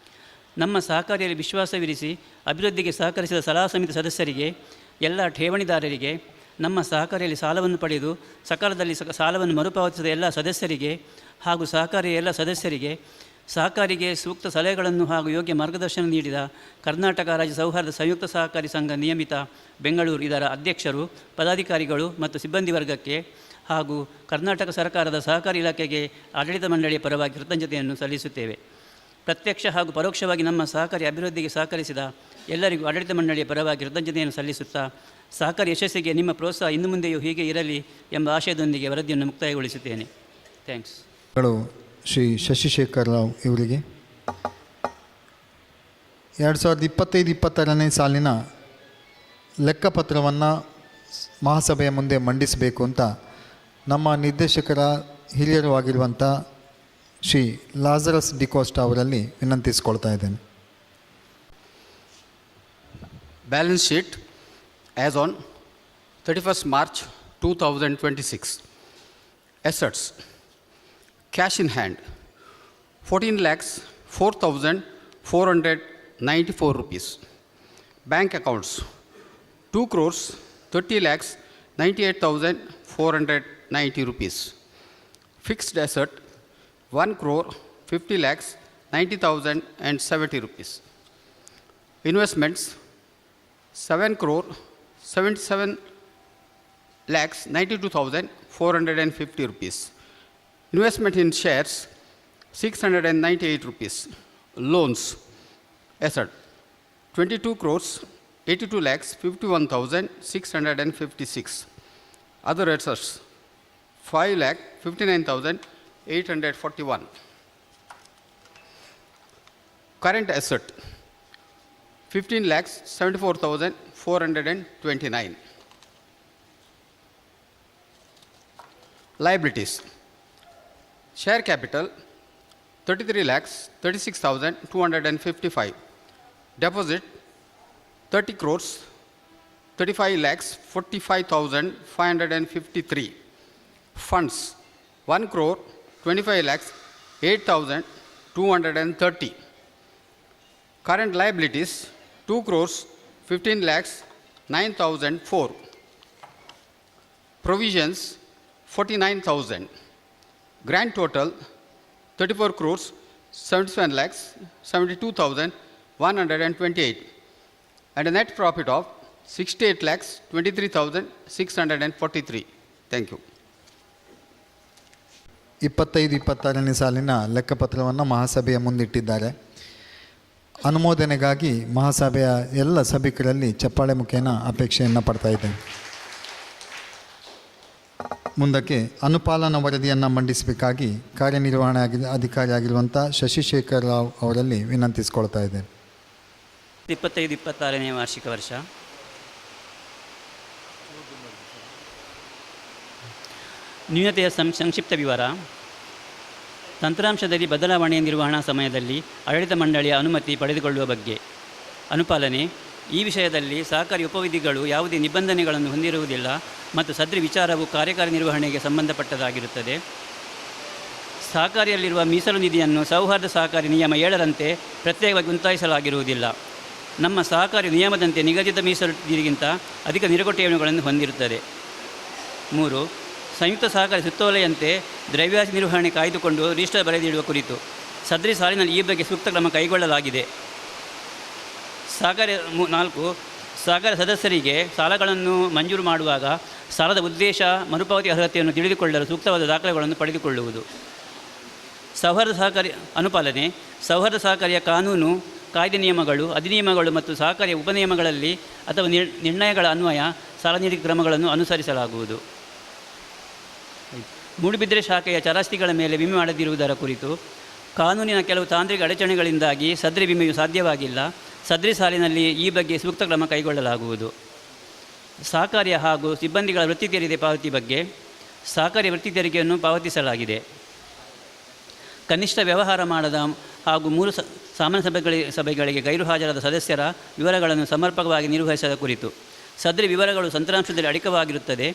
ನಮ್ಮ ಸಹಕಾರಿಯಲ್ಲಿ ವಿಶ್ವಾಸವಿರಿಸಿ ಅಭಿವೃದ್ಧಿಗೆ ಸಹಕರಿಸಿದ ಸಲಹಾ ಸಮಿತಿ ಸದಸ್ಯರಿಗೆ, ಎಲ್ಲ ಠೇವಣಿದಾರರಿಗೆ, ನಮ್ಮ ಸಹಕಾರಿಯಲ್ಲಿ ಸಾಲವನ್ನು ಪಡೆದು ಸಕಾಲದಲ್ಲಿ ಸಾಲವನ್ನು ಮರುಪಾವತಿಸಿದ ಎಲ್ಲ ಸದಸ್ಯರಿಗೆ ಹಾಗೂ ಸಹಕಾರಿಯ ಎಲ್ಲ ಸದಸ್ಯರಿಗೆ, ಸಹಕಾರಿಗೆ ಸೂಕ್ತ ಸಲಹೆಗಳನ್ನು ಹಾಗೂ ಯೋಗ್ಯ ಮಾರ್ಗದರ್ಶನ ನೀಡಿದ ಕರ್ನಾಟಕ ರಾಜ್ಯ ಸೌಹಾರ್ದ ಸಂಯುಕ್ತ ಸಹಕಾರಿ ಸಂಘ ನಿಯಮಿತ ಬೆಂಗಳೂರು ಇದರ ಅಧ್ಯಕ್ಷರು, ಪದಾಧಿಕಾರಿಗಳು ಮತ್ತು ಸಿಬ್ಬಂದಿ ವರ್ಗಕ್ಕೆ ಹಾಗೂ ಕರ್ನಾಟಕ ಸರ್ಕಾರದ ಸಹಕಾರಿ ಇಲಾಖೆಗೆ ಆಡಳಿತ ಮಂಡಳಿಯ ಪರವಾಗಿ ಕೃತಜ್ಞತೆಯನ್ನು ಸಲ್ಲಿಸುತ್ತೇವೆ. ಪ್ರತ್ಯಕ್ಷ ಹಾಗೂ ಪರೋಕ್ಷವಾಗಿ ನಮ್ಮ ಸಹಕಾರಿ ಅಭಿವೃದ್ಧಿಗೆ ಸಹಕರಿಸಿದ ಎಲ್ಲರಿಗೂ ಆಡಳಿತ ಮಂಡಳಿಯ ಪರವಾಗಿ ಕೃತಜ್ಞತೆಯನ್ನು ಸಲ್ಲಿಸುತ್ತಾ, ಸಹಕಾರಿ ಯಶಸ್ಸಿಗೆ ನಿಮ್ಮ ಪ್ರೋತ್ಸಾಹ ಇನ್ನು ಮುಂದೆಯೂ ಹೀಗೆ ಇರಲಿ ಎಂಬ ಆಶಯದೊಂದಿಗೆ ವರದಿಯನ್ನು ಮುಕ್ತಾಯಗೊಳಿಸುತ್ತೇನೆ. ಥ್ಯಾಂಕ್ಸ್. ಶ್ರೀ ಶಶಿಶೇಖರ್ ರಾವ್ ಇವರಿಗೆ 2025-26ನೇ ಸಾಲಿನ ಲೆಕ್ಕಪತ್ರವನ್ನು ಮಹಾಸಭೆಯ ಮುಂದೆ ಮಂಡಿಸಬೇಕು ಅಂತ ನಮ್ಮ ನಿರ್ದೇಶಕರ ಹಿರಿಯರು ಆಗಿರುವಂಥ ಶ್ರೀ ಲಾಜರಸ್ ಡಿಕೋಸ್ಟಾ ಅವರಲ್ಲಿ ವಿನಂತಿಸಿಕೊಳ್ತಾ ಇದ್ದೇನೆ. Balance sheet as on 31st March 2026. Assets: cash in hand 14,04,494 rupees. Bank accounts 2,30,98,490 rupees. Fixed asset 1,50,90,070 rupees. Investments 7,77,92,450 rupees. Investment in shares 698 rupees. Loans asset 22,82,51,656. Other assets 5,59,841. Current asset 15,74,429. Liabilities: share capital 33,36,255. Deposit 30 crores 35,45,553. Funds 1 crore 25,08,230. Current liabilities 2 crores 15,09,004. Provisions 49,000. Grand total 34 crores 77,72,128. And a net profit of 68,23,643. Thank you. 25-26ನೇ ಸಾಲಿನ ಲೆಕ್ಕಪತ್ರವನ್ನು ಮಹಾಸಭೆಯ ಮುಂದಿಟ್ಟಿದ್ದಾರೆ. ಅನುಮೋದನೆಗಾಗಿ ಮಹಾಸಭೆಯ ಎಲ್ಲ ಸಭಿಕರಲ್ಲಿ ಚಪ್ಪಾಳೆ ಮುಖೇನ ಅಪೇಕ್ಷೆಯನ್ನು ಪಡ್ತಾ ಇದ್ದೇನೆ. ಮುಂದಕ್ಕೆ ಅನುಪಾಲನಾ ವರದಿಯನ್ನು ಮಂಡಿಸಬೇಕಾಗಿ ಕಾರ್ಯನಿರ್ವಹಣಾ ಅಧಿಕಾರಿಯಾಗಿರುವಂಥ ಶಶಿಶೇಖರ್ ರಾವ್ ಅವರಲ್ಲಿ ವಿನಂತಿಸಿಕೊಳ್ತಾ ಇದ್ದೇನೆ. 25-26ನೇ ವಾರ್ಷಿಕ ವರ್ಷ ನ್ಯೂನತೆಯ ಸಂಕ್ಷಿಪ್ತ ವಿವರ. ತಂತ್ರಾಂಶದಲ್ಲಿ ಬದಲಾವಣೆ ನಿರ್ವಹಣಾ ಸಮಯದಲ್ಲಿ ಆಡಳಿತ ಮಂಡಳಿಯ ಅನುಮತಿ ಪಡೆದುಕೊಳ್ಳುವ ಬಗ್ಗೆ ಅನುಪಾಲನೆ. ಈ ವಿಷಯದಲ್ಲಿ ಸಹಕಾರಿ ಉಪವಿಧಿಗಳು ಯಾವುದೇ ನಿಬಂಧನೆಗಳನ್ನು ಹೊಂದಿರುವುದಿಲ್ಲ ಮತ್ತು ಸದರಿ ವಿಚಾರವು ಕಾರ್ಯಕಾರಿ ನಿರ್ವಹಣೆಗೆ ಸಂಬಂಧಪಟ್ಟದಾಗಿರುತ್ತದೆ. ಸಹಕಾರಿಯಲ್ಲಿರುವ ಮೀಸಲು ನಿಧಿಯನ್ನು ಸೌಹಾರ್ದ ಸಹಕಾರಿ ನಿಯಮ 7ರಂತೆ ಪ್ರತ್ಯೇಕವಾಗಿ ಗುಂತಾಯಿಸಲಾಗಿರುವುದಿಲ್ಲ. ನಮ್ಮ ಸಹಕಾರಿ ನಿಯಮದಂತೆ ನಿಗದಿತ ಮೀಸಲು ನಿಧಿಗಿಂತ ಅಧಿಕ ಠೇವಣಿಗಳನ್ನು ಹೊಂದಿರುತ್ತದೆ. 3. ಸಂಯುಕ್ತ ಸಹಕಾರಿ ಸುತ್ತೋಲೆಯಂತೆ ದ್ರವ್ಯಾಸ್ತಿ ನಿರ್ವಹಣೆ ಕಾಯ್ದುಕೊಂಡು ರಿಜಿಸ್ಟರ್ ಬರೆದಿಡುವ ಕುರಿತು ಸದರಿ ಸಾಲಿನಲ್ಲಿ ಈ ಬಗ್ಗೆ ಸೂಕ್ತ ಕ್ರಮ ಕೈಗೊಳ್ಳಲಾಗಿದೆ. 4. ಸಹಕಾರ ಸದಸ್ಯರಿಗೆ ಸಾಲಗಳನ್ನು ಮಂಜೂರು ಮಾಡುವಾಗ ಸಾಲದ ಉದ್ದೇಶ, ಮರುಪಾವತಿ ಅರ್ಹತೆಯನ್ನು ತಿಳಿದುಕೊಳ್ಳಲು ಸೂಕ್ತವಾದ ದಾಖಲೆಗಳನ್ನು ಪಡೆದುಕೊಳ್ಳುವುದು. ಸೌಹಾರ್ದ ಸಹಕಾರಿ ಅನುಪಾಲನೆ. ಸೌಹಾರ್ದ ಸಹಕಾರಿಯ ಕಾನೂನು, ಕಾಯ್ದೆ ನಿಯಮಗಳು, ಅಧಿನಿಯಮಗಳು ಮತ್ತು ಸಹಕಾರಿಯ ಉಪನಿಯಮಗಳಲ್ಲಿ ಅಥವಾ ನಿರ್ಣಯಗಳ ಅನ್ವಯ ಸಾಲ ನೀಡಿಕೆ ಕ್ರಮಗಳನ್ನು ಅನುಸರಿಸಲಾಗುವುದು. ಮೂಡುಬಿದಿರೆ ಶಾಖೆಯ ಚರಾಸ್ತಿಗಳ ಮೇಲೆ ವಿಮೆ ಮಾಡದಿರುವುದರ ಕುರಿತು ಕಾನೂನಿನ ಕೆಲವು ತಾಂತ್ರಿಕ ಅಡಚಣೆಗಳಿಂದಾಗಿ ಸದ್ರಿ ವಿಮೆಯು ಸಾಧ್ಯವಾಗಿಲ್ಲ. ಸದ್ರಿ ಸಾಲಿನಲ್ಲಿ ಈ ಬಗ್ಗೆ ಸೂಕ್ತ ಕ್ರಮ ಕೈಗೊಳ್ಳಲಾಗುವುದು. ಸಹಕಾರಿಯ ಹಾಗೂ ಸಿಬ್ಬಂದಿಗಳ ವೃತ್ತಿ ತೆರಿಗೆ ಪಾವತಿ ಬಗ್ಗೆ ಸಹಕಾರಿ ವೃತ್ತಿ ತೆರಿಗೆಯನ್ನು ಪಾವತಿಸಲಾಗಿದೆ. ಕನಿಷ್ಠ ವ್ಯವಹಾರ ಮಾಡದ ಹಾಗೂ 3 ಸಾಮಾನ್ಯ ಸಭೆಗಳಿಗೆ ಗೈರು ಹಾಜರಾದ ಸದಸ್ಯರ ವಿವರಗಳನ್ನು ಸಮರ್ಪಕವಾಗಿ ನಿರ್ವಹಿಸದ ಕುರಿತು ಸದ್ರಿ ವಿವರಗಳು ತಂತ್ರಾಂಶದಲ್ಲಿ ಅಧಿಕವಾಗಿರುತ್ತದೆ.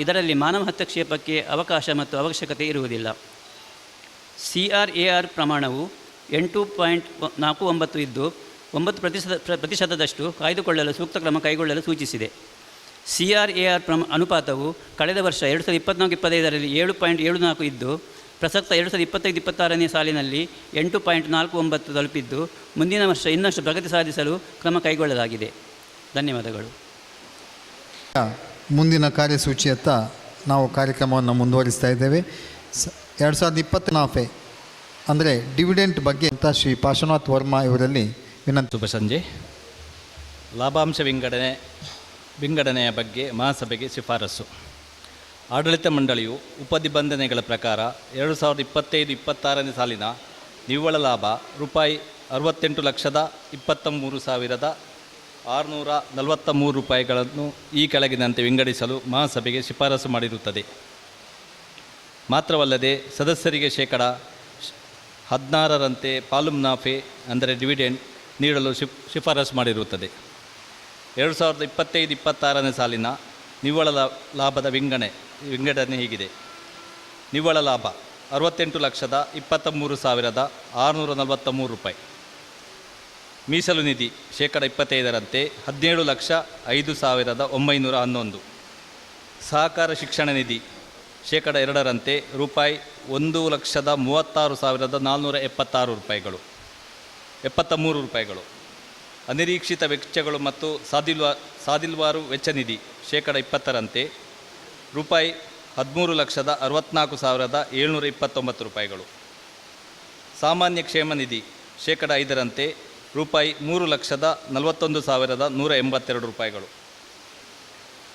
ಇದರಲ್ಲಿ ಮಾನವ ಹಸ್ತಕ್ಷೇಪಕ್ಕೆ ಅವಕಾಶ ಮತ್ತು ಅವಶ್ಯಕತೆ ಇರುವುದಿಲ್ಲ. CRAR ಪ್ರಮಾಣವು 8.49 ಇದ್ದು 9% ಕಾಯ್ದುಕೊಳ್ಳಲು ಸೂಕ್ತ ಕ್ರಮ ಕೈಗೊಳ್ಳಲು ಸೂಚಿಸಿದೆ. CRAR ಅನುಪಾತವು ಕಳೆದ ವರ್ಷ 2024-25ರಲ್ಲಿ 7.74 ಇದ್ದು ಪ್ರಸಕ್ತ 2025-26ನೇ ಸಾಲಿನಲ್ಲಿ 8.49 ತಲುಪಿದ್ದು ಮುಂದಿನ ವರ್ಷ ಇನ್ನಷ್ಟು ಪ್ರಗತಿ ಸಾಧಿಸಲು ಕ್ರಮ ಕೈಗೊಳ್ಳಲಾಗಿದೆ. ಧನ್ಯವಾದಗಳು. ಮುಂದಿನ ಕಾರ್ಯಸೂಚಿಯತ್ತ ನಾವು ಕಾರ್ಯಕ್ರಮವನ್ನು ಮುಂದುವರಿಸ್ತಾ ಇದ್ದೇವೆ. 2020 ನಾಫೆ ಅಂದರೆ ಡಿವಿಡೆಂಟ್ ಬಗ್ಗೆ ಅಂತ ಶ್ರೀ ಪಾರ್ಶ್ವನಾಥ್ ವರ್ಮಾ ಇವರಲ್ಲಿ ವಿನಂತಿ. ಶುಭ ಸಂಜೆ. ಲಾಭಾಂಶ ವಿಂಗಡಣೆಯ ಬಗ್ಗೆ ಮಹಾಸಭೆಗೆ ಶಿಫಾರಸು. ಆಡಳಿತ ಮಂಡಳಿಯು ಉಪನಿಬಂಧನೆಗಳ ಪ್ರಕಾರ 2025-26ನೇ ಸಾಲಿನ ನಿವ್ವಳ ಲಾಭ ರೂಪಾಯಿ 68,23,643 ರೂಪಾಯಿಗಳನ್ನು ಈ ಕೆಳಗಿನಂತೆ ವಿಂಗಡಿಸಲು ಮಹಾಸಭೆಗೆ ಶಿಫಾರಸು ಮಾಡಿರುತ್ತದೆ. ಮಾತ್ರವಲ್ಲದೆ ಸದಸ್ಯರಿಗೆ ಶೇಕಡ 16ರಂತೆ ಪಾಲು ಮುನಾಫೆ ಅಂದರೆ ಡಿವಿಡೆಂಡ್ ನೀಡಲು ಶಿಫಾರಸು ಮಾಡಿರುತ್ತದೆ. 2025-26ನೇ ಸಾಲಿನ ನಿವ್ವಳ ಲಾಭದ ವಿಂಗಡಣೆ ಹೀಗಿದೆ. ನಿವ್ವಳ ಲಾಭ 68,23,643 ರೂಪಾಯಿ. ಮೀಸಲು ನಿಧಿ ಶೇಕಡ 25ರಂತೆ 17,05,911. ಸಹಕಾರ ಶಿಕ್ಷಣ ನಿಧಿ ಶೇಕಡ 2ರಂತೆ ರೂಪಾಯಿ 1,36,476 ರೂಪಾಯಿಗಳು 73 ರೂಪಾಯಿಗಳು. ಅನಿರೀಕ್ಷಿತ ವೆಚ್ಚಗಳು ಮತ್ತು ಸಾದಿಲ್ವಾರು ವೆಚ್ಚ ನಿಧಿ ಶೇಕಡ 20ರಂತೆ ರೂಪಾಯಿ 13,64,729 ರೂಪಾಯಿಗಳು. ಸಾಮಾನ್ಯ ಕ್ಷೇಮ ನಿಧಿ ಶೇಕಡ 5ರಂತೆ ರೂಪಾಯಿ 3,41,182 ರೂಪಾಯಿಗಳು.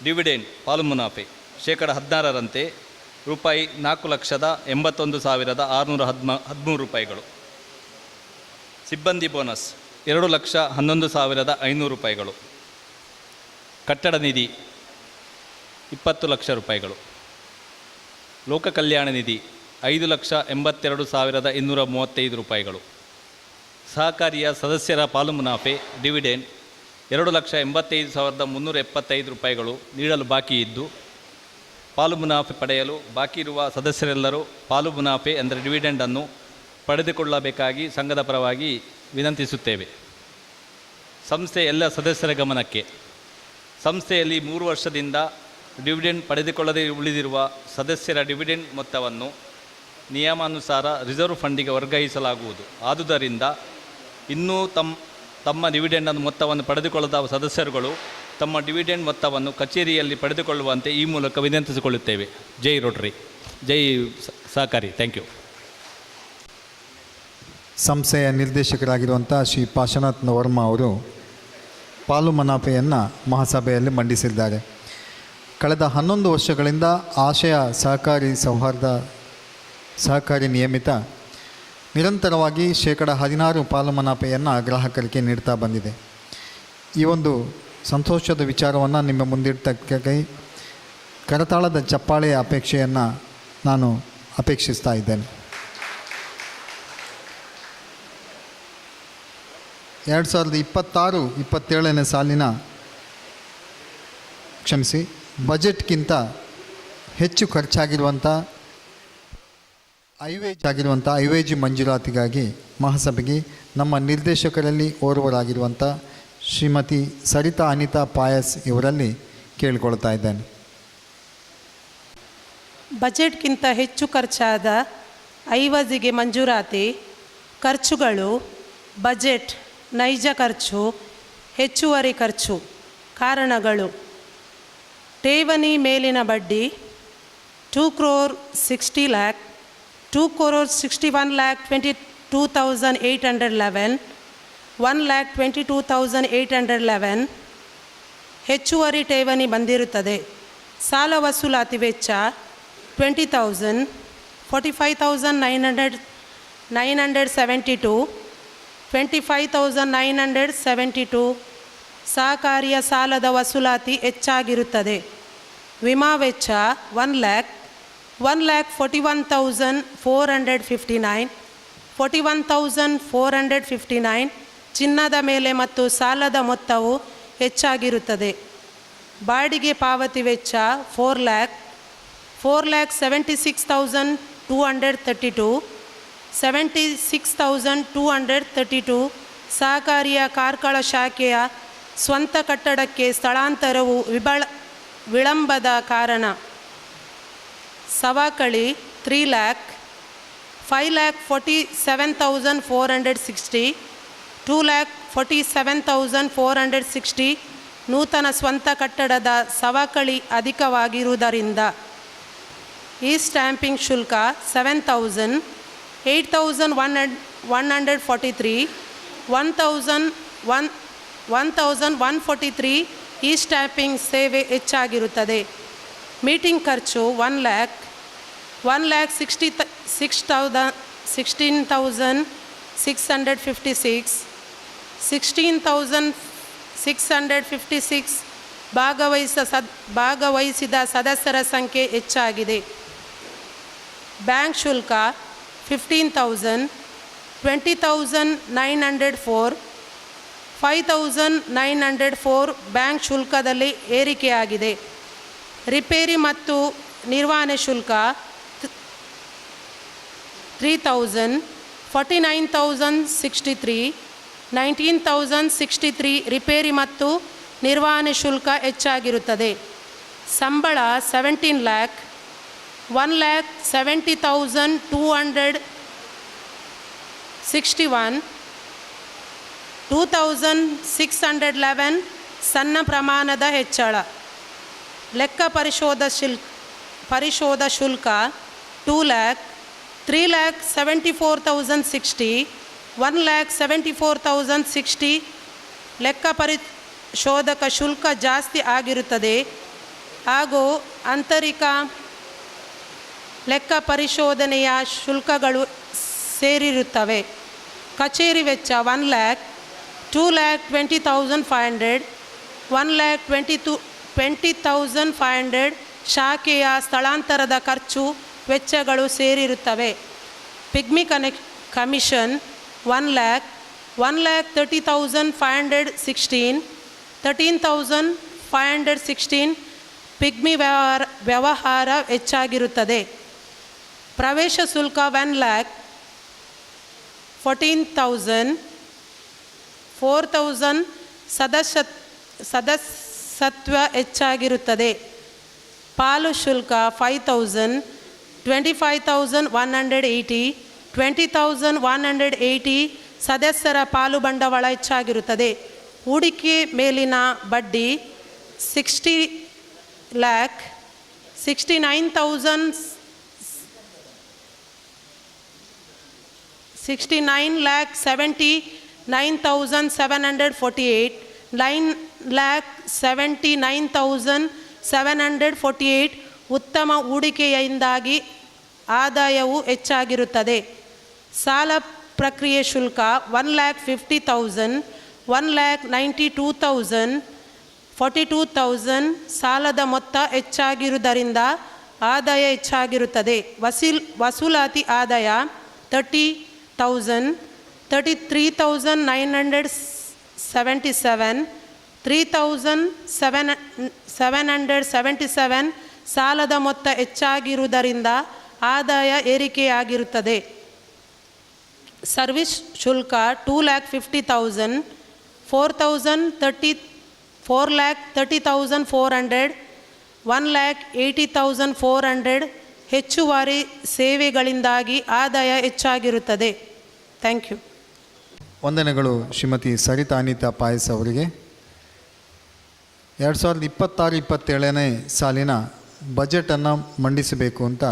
ಡಿವಿಡೆಂಡ್ ಪಾಲು ಮುನಾಫೆ ಶೇಕಡ 16ರಂತೆ ರೂಪಾಯಿ 4,81,613 ರೂಪಾಯಿಗಳು. ಸಿಬ್ಬಂದಿ ಬೋನಸ್ 2,11,500 ರೂಪಾಯಿಗಳು. ಕಟ್ಟಡ ನಿಧಿ 20 ಲಕ್ಷ ರೂಪಾಯಿಗಳು. ಲೋಕ ಕಲ್ಯಾಣ ನಿಧಿ 5,82,235 ರೂಪಾಯಿಗಳು. ಸಹಕಾರಿಯ ಸದಸ್ಯರ ಪಾಲು ಮುನಾಫೆ ಡಿವಿಡೆಂಡ್ 2,85,375 ರೂಪಾಯಿಗಳು ನೀಡಲು ಬಾಕಿ ಇದ್ದು, ಪಾಲು ಮುನಾಫೆ ಪಡೆಯಲು ಬಾಕಿ ಇರುವ ಸದಸ್ಯರೆಲ್ಲರೂ ಪಾಲು ಮುನಾಫೆ ಅಂದರೆ ಡಿವಿಡೆಂಡನ್ನು ಪಡೆದುಕೊಳ್ಳಬೇಕಾಗಿ ಸಂಘದ ಪರವಾಗಿ ವಿನಂತಿಸುತ್ತೇವೆ. ಸಂಸ್ಥೆ ಎಲ್ಲ ಸದಸ್ಯರ ಗಮನಕ್ಕೆ. ಸಂಸ್ಥೆಯಲ್ಲಿ 3 ವರ್ಷದಿಂದ ಡಿವಿಡೆಂಡ್ ಪಡೆದುಕೊಳ್ಳದೆ ಉಳಿದಿರುವ ಸದಸ್ಯರ ಡಿವಿಡೆಂಡ್ ಮೊತ್ತವನ್ನು ನಿಯಮಾನುಸಾರ ರಿಸರ್ವ್ ಫಂಡಿಗೆ ವರ್ಗಾಯಿಸಲಾಗುವುದು. ಆದುದರಿಂದ ಇನ್ನೂ ತಮ್ಮ ಡಿವಿಡೆಂಡ್ ಮೊತ್ತವನ್ನು ಪಡೆದುಕೊಳ್ಳದ ಸದಸ್ಯರುಗಳು ತಮ್ಮ ಡಿವಿಡೆಂಡ್ ಮೊತ್ತವನ್ನು ಕಚೇರಿಯಲ್ಲಿ ಪಡೆದುಕೊಳ್ಳುವಂತೆ ಈ ಮೂಲಕ ವಿನಂತಿಸಿಕೊಳ್ಳುತ್ತೇವೆ. ಜೈ ರೋಟರಿ, ಜೈ ಸಹಕಾರಿ. Thank you. ಸಂಸ್ಥೆಯ ನಿರ್ದೇಶಕರಾಗಿರುವಂಥ ಶ್ರೀ ಪಾರ್ಶ್ವನಾಥ್ ವರ್ಮಾ ಅವರು ಪಾಲು ಮುನಾಫೆಯನ್ನು ಮಹಾಸಭೆಯಲ್ಲಿ ಮಂಡಿಸಿದ್ದಾರೆ. ಕಳೆದ 11 ವರ್ಷಗಳಿಂದ ಆಶಯ ಸಹಕಾರಿ ನಿಯಮಿತ ನಿರಂತರವಾಗಿ ಶೇಕಡ 16 ಪಾಲು ಮುನಾಫೆಯನ್ನು ಗ್ರಾಹಕರಿಗೆ ನೀಡ್ತಾ ಬಂದಿದೆ. ಈ ಒಂದು ಸಂತೋಷದ ವಿಚಾರವನ್ನು ನಿಮ್ಮ ಮುಂದಿಡ್ತಕ್ಕಾಗಿ ಕರತಾಳದ ಚಪ್ಪಾಳೆಯ ಅಪೇಕ್ಷೆಯನ್ನು ನಾನು ಅಪೇಕ್ಷಿಸ್ತಾ ಇದ್ದೇನೆ. 2026-27ನೇ ಸಾಲಿನ ಬಜೆಟ್ಗಿಂತ ಹೆಚ್ಚು ಖರ್ಚಾಗಿರುವಂಥ ಐವೇಜ್ ಮಂಜೂರಾತಿಗಾಗಿ ಮಹಾಸಭೆಗೆ ನಮ್ಮ ನಿರ್ದೇಶಕರಲ್ಲಿ ಓರ್ವರಾಗಿರುವಂಥ ಶ್ರೀಮತಿ ಸರಿತಾ ಅನಿತಾ ಪಾಯಸ್ ಇವರಲ್ಲಿ ಕೇಳಿಕೊಳ್ತಾ ಇದ್ದೇನೆ. ಬಜೆಟ್ಗಿಂತ ಹೆಚ್ಚು ಖರ್ಚಾದ ಐವಜಿಗೆ ಮಂಜೂರಾತಿ ಖರ್ಚುಗಳು, ಬಜೆಟ್, ನೈಜ ಖರ್ಚು, ಹೆಚ್ಚುವರಿ ಖರ್ಚು ಕಾರಣಗಳು: ಠೇವಣಿ ಮೇಲಿನ ಬಡ್ಡಿ 2,60,00,000, 2,61,22,811, 1,22,811 ಹೆಚ್ಚುವರಿ ಠೇವಣಿ ಬಂದಿರುತ್ತದೆ. ಸಾಲ ವಸೂಲಾತಿ ವೆಚ್ಚ 20,000, 45,972, 25,972 ಸಹಕಾರಿಯ ಸಾಲದ ವಸೂಲಾತಿ ಹೆಚ್ಚಾಗಿರುತ್ತದೆ. ವಿಮಾ ವೆಚ್ಚ 1,00,000, 1,41,459, 41,459 ಚಿನ್ನದ ಮೇಲೆ ಮತ್ತು ಸಾಲದ ಮೊತ್ತವು ಹೆಚ್ಚಾಗಿರುತ್ತದೆ. ಬಾಡಿಗೆ ಪಾವತಿ ವೆಚ್ಚ 4,00,000, 4,76,232, 76,232 ಸಹಕಾರಿಯ ಕಾರ್ಕಳ ಶಾಖೆಯ ಸ್ವಂತ ಕಟ್ಟಡಕ್ಕೆ ಸ್ಥಳಾಂತರವು ವಿಳಂಬದ ಕಾರಣ. ಸವಕಳಿ 3,00,000, 5,47,460, 2,47,460 ನೂತನ ಸ್ವಂತ ಕಟ್ಟಡದ ಸವಕಳಿ ಅಧಿಕವಾಗಿರುವುದರಿಂದ. ಈ ಸ್ಟ್ಯಾಂಪಿಂಗ್ ಶುಲ್ಕ 7,000, 8,143, 1,143 ಈ ಸ್ಟ್ಯಾಂಪಿಂಗ್ ಸೇವೆ ಹೆಚ್ಚಾಗಿರುತ್ತದೆ. ಮೀಟಿಂಗ್ ಖರ್ಚು 1,00,000, 16,656, 16,656 ಭಾಗವಹಿಸಿದ ಸದಸ್ಯರ ಸಂಖ್ಯೆ ಹೆಚ್ಚಾಗಿದೆ. ಬ್ಯಾಂಕ್ ಶುಲ್ಕ 15,000, 20,904, 5,904 ಬ್ಯಾಂಕ್ ಶುಲ್ಕದಲ್ಲಿ ಏರಿಕೆಯಾಗಿದೆ. ರಿಪೇರಿ ಮತ್ತು ನಿರ್ವಹಣೆ ಶುಲ್ಕ 3,000, 49,063, 19,063 ರಿಪೇರಿ ಮತ್ತು ನಿರ್ವಹಣೆ ಶುಲ್ಕ ಹೆಚ್ಚಾಗಿರುತ್ತದೆ. ಸಂಬಳ 17,00,000, 1,70,261, 2,611 ಸಣ್ಣ ಪ್ರಮಾಣದ ಹೆಚ್ಚಳ. ಲೆಕ್ಕ ಪರಿಶೋಧ ಶುಲ್ಕ 2,00,000, 3,74,060, 1,74,060 ಲೆಕ್ಕ ಪರಿಶೋಧಕ ಶುಲ್ಕ ಜಾಸ್ತಿ ಆಗಿರುತ್ತದೆ ಹಾಗೂ ಆಂತರಿಕ ಲೆಕ್ಕ ಪರಿಶೋಧನೆಯ ಶುಲ್ಕಗಳು ಸೇರಿರುತ್ತವೆ. ಕಚೇರಿ ವೆಚ್ಚ 1,00,000, 2,20,500, 1,20,500 ಶಾಖೆಯ ಸ್ಥಳಾಂತರದ ಖರ್ಚು ವೆಚ್ಚಗಳು ಸೇರಿರುತ್ತವೆ. ಪಿಗ್ಮಿ ಕಮಿಷನ್ 1,00,000, 1,30,516, 13,516 ಪಿಗ್ಮಿ ವ್ಯವಹಾರ ಹೆಚ್ಚಾಗಿರುತ್ತದೆ. ಪ್ರವೇಶ ಶುಲ್ಕ 1,00,000, 14,000, 4,000 ಸದಸ್ಯತ್ವ ಹೆಚ್ಚಾಗಿರುತ್ತದೆ. ಪಾಲು ಶುಲ್ಕ 5,000, 25,180, 20,180 ಸದಸ್ಯರ ಪಾಲು ಬಂಡವಾಳ ಹೆಚ್ಚಾಗಿರುತ್ತದೆ. ಹೂಡಿಕೆ ಮೇಲಿನ ಬಡ್ಡಿ 60,00,000, 69,79,748, 9,79,748 ಉತ್ತಮ ಹೂಡಿಕೆಯಿಂದಾಗಿ ಆದಾಯವು ಹೆಚ್ಚಾಗಿರುತ್ತದೆ. ಸಾಲ ಪ್ರಕ್ರಿಯೆ ಶುಲ್ಕ 1,50,000, 1,92,000, 42,000 ಸಾಲದ ಮೊತ್ತ ಹೆಚ್ಚಾಗಿರುವುದರಿಂದ ಆದಾಯ ಹೆಚ್ಚಾಗಿರುತ್ತದೆ. ವಸೂಲಾತಿ ಆದಾಯ 30,000, 33,977, 3,777 ಸಾಲದ ಮೊತ್ತ ಹೆಚ್ಚಾಗಿರುವುದರಿಂದ ಆದಾಯ ಏರಿಕೆಯಾಗಿರುತ್ತದೆ. ಸರ್ವಿಸ್ ಶುಲ್ಕ 2,50,000, 4,30,400, 1,80,400 ಹೆಚ್ಚುವರಿ ಸೇವೆಗಳಿಂದಾಗಿ ಆದಾಯ ಹೆಚ್ಚಾಗಿರುತ್ತದೆ. Thank you. ವಂದನೆಗಳು ಶ್ರೀಮತಿ ಸರಿತಾ ಅನಿತಾ ಪಾಯಸ್ ಅವರಿಗೆ. 2026-27ನೇ ಸಾಲಿನ ಬಜೆಟನ್ನು ಮಂಡಿಸಬೇಕು ಅಂತ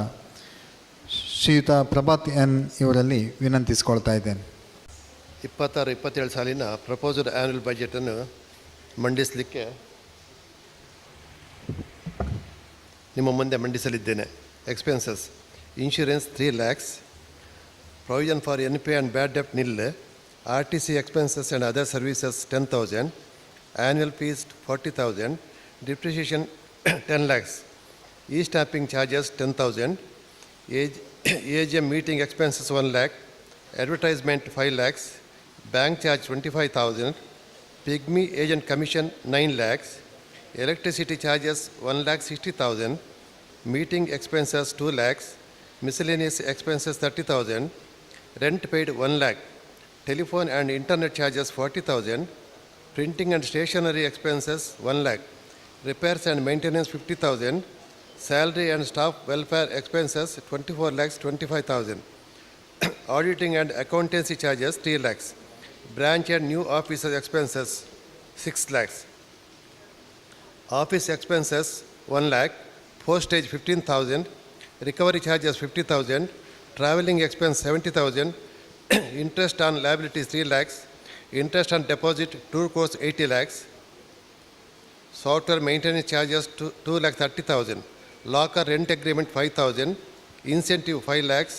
ಶ್ರೀಯುತ ಪ್ರಭಾತ್ ಎನ್ ಇವರಲ್ಲಿ ವಿನಂತಿಸ್ಕೊಳ್ತಾ ಇದ್ದೇನೆ. 26-27 ಸಾಲಿನ ಪ್ರಪೋಸ್ಡ್ ಆ್ಯನ್ಯುವಲ್ ಬಜೆಟನ್ನು ಮಂಡಿಸಲಿಕ್ಕೆ ನಿಮ್ಮ ಮುಂದೆ ಮಂಡಿಸಲಿದ್ದೇನೆ. Expenses: insurance 3 lakhs, provision for NPA and bad ಡೆಪ್ಟ್ nil, RTC expenses and other services 10,000, annual fees 40,000, depreciation 10 lakhs, e-stamping charges 10,000, AGM meeting expenses 1 lakh, advertisement 5 lakhs, bank charge 25,000, pygmy agent commission 9 lakhs, electricity charges 1,60,000, meeting expenses 2 lakhs, miscellaneous expenses 30,000, rent paid 1 lakh, telephone and internet charges 40,000, printing and stationery expenses 1 lakh, repairs and maintenance 50,000, salary and staff welfare expenses 24,25,000, auditing and accountancy charges 3 lakhs, branch and new officer expenses 6 lakhs, office expenses 1 lakh, postage 15,000, recovery charges 50,000, traveling expense 70,000, interest on liabilities 3 lakhs, interest on deposit 2 crores 80 lakhs, software maintenance charges 2,30,000, locker rent agreement 5,000, incentive 5 lakhs,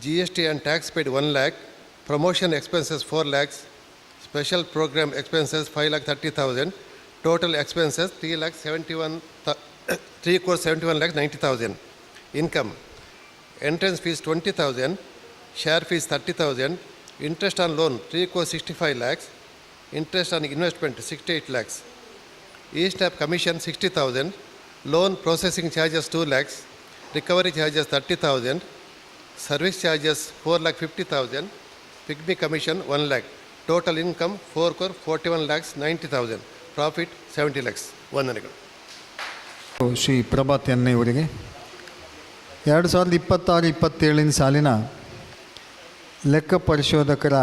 GST and tax paid 1 lakh, promotion expenses 4 lakhs, special program expenses 5,30,000, total expenses 3,71,90,000. Income: entrance fees 20,000, share fees 30,000, interest on loan 3,65 lakhs, interest on investment 68 lakhs, e-stamp commission 60,000, loan processing charges 2 lakhs, recovery charges 30,000, service charges 4,50,000, pygmy commission 1 lakh. Total income 4,41,90,000. Profit 70 lakhs. ವಂದನೆಗಳು. ಶ್ರೀ ಪ್ರಭಾತ್ ಎನ್ ಇವರಿಗೆ 2026-27 ಸಾಲಿನ ಲೆಕ್ಕ ಪರಿಶೋಧಕರ